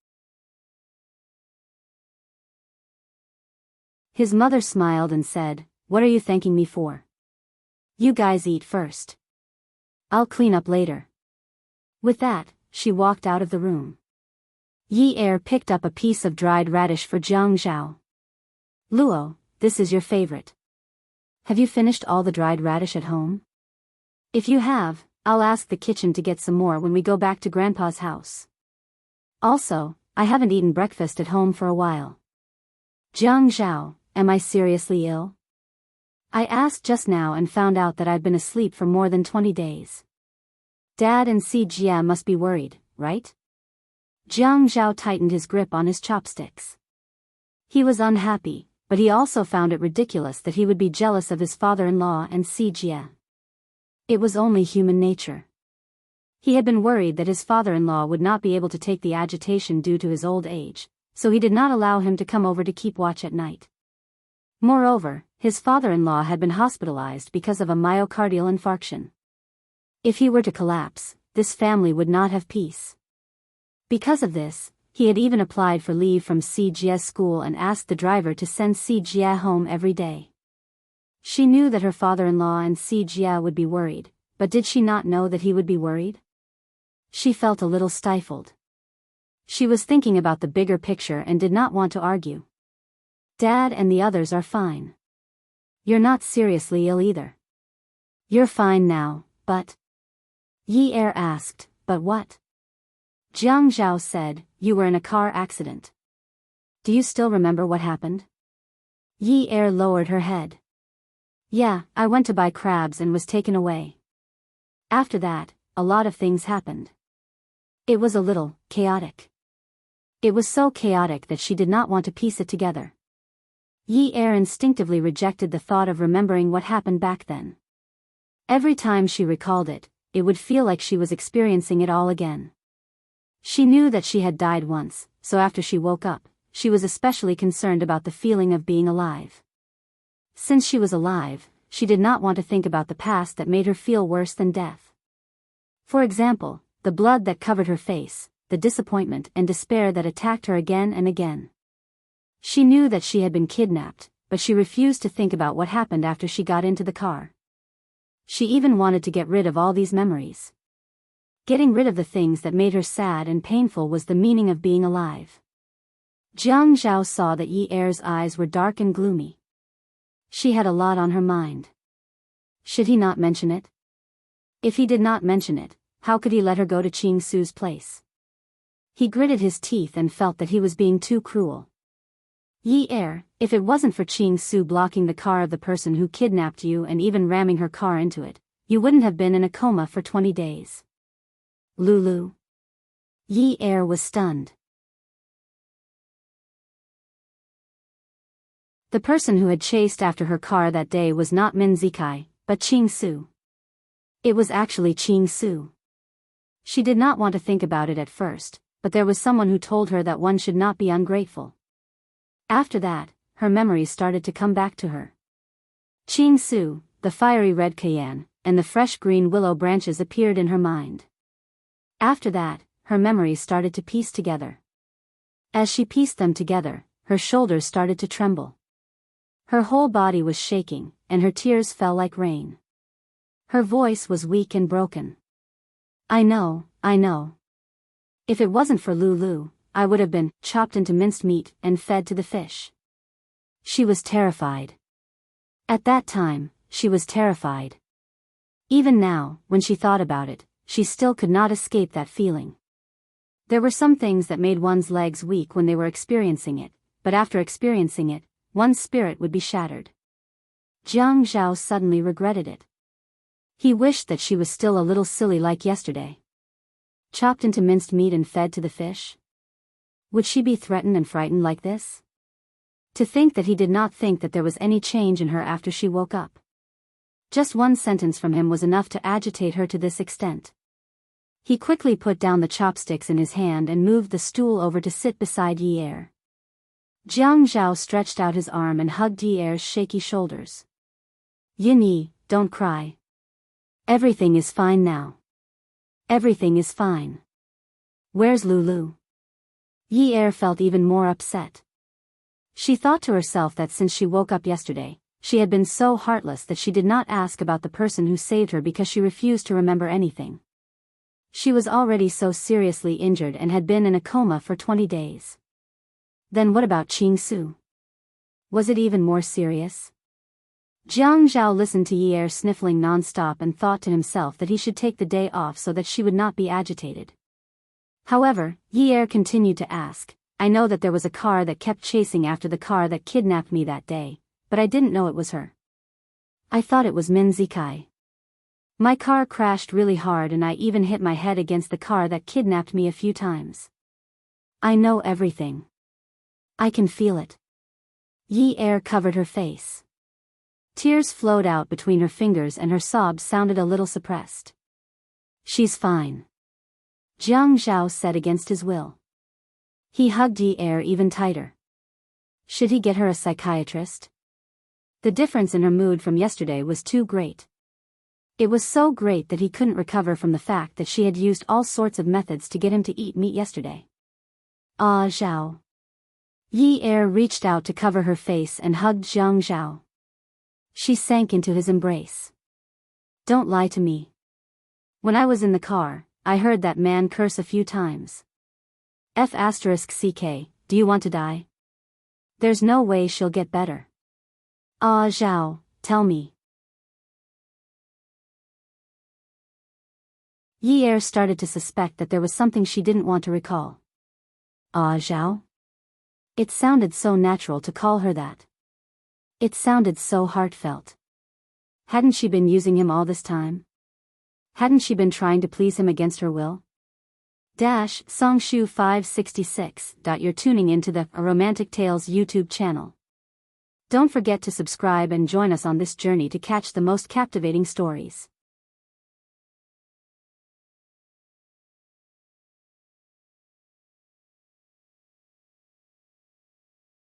His mother smiled and said, "What are you thanking me for? You guys eat first. I'll clean up later." With that, she walked out of the room. Yi Er picked up a piece of dried radish for Jiang Zhao. "Luo, this is your favorite. Have you finished all the dried radish at home? If you have, I'll ask the kitchen to get some more when we go back to Grandpa's house. Also, I haven't eaten breakfast at home for a while." "Jiang Zhao, am I seriously ill? I asked just now and found out that I've been asleep for more than 20 days. Dad and Si Jia must be worried, right?" Jiang Zhao tightened his grip on his chopsticks. He was unhappy, but he also found it ridiculous that he would be jealous of his father-in-law and Si Jia. It was only human nature. He had been worried that his father-in-law would not be able to take the agitation due to his old age, so he did not allow him to come over to keep watch at night. Moreover, his father-in-law had been hospitalized because of a myocardial infarction. If he were to collapse, this family would not have peace. Because of this, he had even applied for leave from Si Jia's school and asked the driver to send Si Jia home every day. She knew that her father-in-law and Si Jia would be worried, but did she not know that he would be worried? She felt a little stifled. She was thinking about the bigger picture and did not want to argue. "Dad and the others are fine. You're not seriously ill either. You're fine now, but..." Yi Er asked, "But what?" Jiang Zhao said, "You were in a car accident. Do you still remember what happened?" Yi Er lowered her head. "Yeah, I went to buy crabs and was taken away. After that, a lot of things happened. It was a little chaotic. It was so chaotic that she did not want to piece it together." Yi Er instinctively rejected the thought of remembering what happened back then. Every time she recalled it, it would feel like she was experiencing it all again. She knew that she had died once, so after she woke up, she was especially concerned about the feeling of being alive. Since she was alive, she did not want to think about the past that made her feel worse than death. For example, the blood that covered her face, the disappointment and despair that attacked her again and again. She knew that she had been kidnapped, but she refused to think about what happened after she got into the car. She even wanted to get rid of all these memories. Getting rid of the things that made her sad and painful was the meaning of being alive. Jiang Zhao saw that Yi Er's eyes were dark and gloomy. She had a lot on her mind. Should he not mention it? If he did not mention it, how could he let her go to Qing Su's place? He gritted his teeth and felt that he was being too cruel. "Yi Er, if it wasn't for Qing Su blocking the car of the person who kidnapped you and even ramming her car into it, you wouldn't have been in a coma for 20 days. Lulu." Yi Er was stunned. The person who had chased after her car that day was not Min Zikai, but Qing Su. It was actually Qing Su. She did not want to think about it at first, but there was someone who told her that one should not be ungrateful. After that, her memories started to come back to her. Qing Su, the fiery red cayenne, and the fresh green willow branches appeared in her mind. After that, her memories started to piece together. As she pieced them together, her shoulders started to tremble. Her whole body was shaking, and her tears fell like rain. Her voice was weak and broken. I know. If it wasn't for Lulu, I would have been chopped into minced meat and fed to the fish." She was terrified. At that time, she was terrified. Even now, when she thought about it, she still could not escape that feeling. There were some things that made one's legs weak when they were experiencing it, but after experiencing it, one's spirit would be shattered. Jiang Zhao suddenly regretted it. He wished that she was still a little silly like yesterday. Chopped into minced meat and fed to the fish? Would she be threatened and frightened like this? To think that he did not think that there was any change in her after she woke up. Just one sentence from him was enough to agitate her to this extent. He quickly put down the chopsticks in his hand and moved the stool over to sit beside Yi Er. Jiang Zhao stretched out his arm and hugged Yi Er's shaky shoulders. Yin Yi, don't cry. Everything is fine now. Everything is fine. Where's Lulu? Yi Er felt even more upset. She thought to herself that since she woke up yesterday, she had been so heartless that she did not ask about the person who saved her because she refused to remember anything. She was already so seriously injured and had been in a coma for 20 days. Then what about Qing Su? Was it even more serious? Jiang Zhao listened to Yi Er sniffling non-stop and thought to himself that he should take the day off so that she would not be agitated. However, Yi Er continued to ask, I know that there was a car that kept chasing after the car that kidnapped me that day, but I didn't know it was her. I thought it was Min Zikai. My car crashed really hard and I even hit my head against the car that kidnapped me a few times. I know everything. I can feel it. Yi Er covered her face. Tears flowed out between her fingers and her sobs sounded a little suppressed. She's fine. Jiang Zhao said against his will. He hugged Yi Er even tighter. Should he get her a psychiatrist? The difference in her mood from yesterday was too great. It was so great that he couldn't recover from the fact that she had used all sorts of methods to get him to eat meat yesterday. Ah, Zhao. Yi Er reached out to cover her face and hugged Jiang Zhao. She sank into his embrace. Don't lie to me. When I was in the car, I heard that man curse a few times. F***CK, do you want to die? There's no way she'll get better. Ah, Zhao, tell me. Yi Er started to suspect that there was something she didn't want to recall. Ah, Zhao? It sounded so natural to call her that. It sounded so heartfelt. Hadn't she been using him all this time? Hadn't she been trying to please him against her will? Songshu 566. You're tuning into the A Romantic Tales YouTube channel. Don't forget to subscribe and join us on this journey to catch the most captivating stories.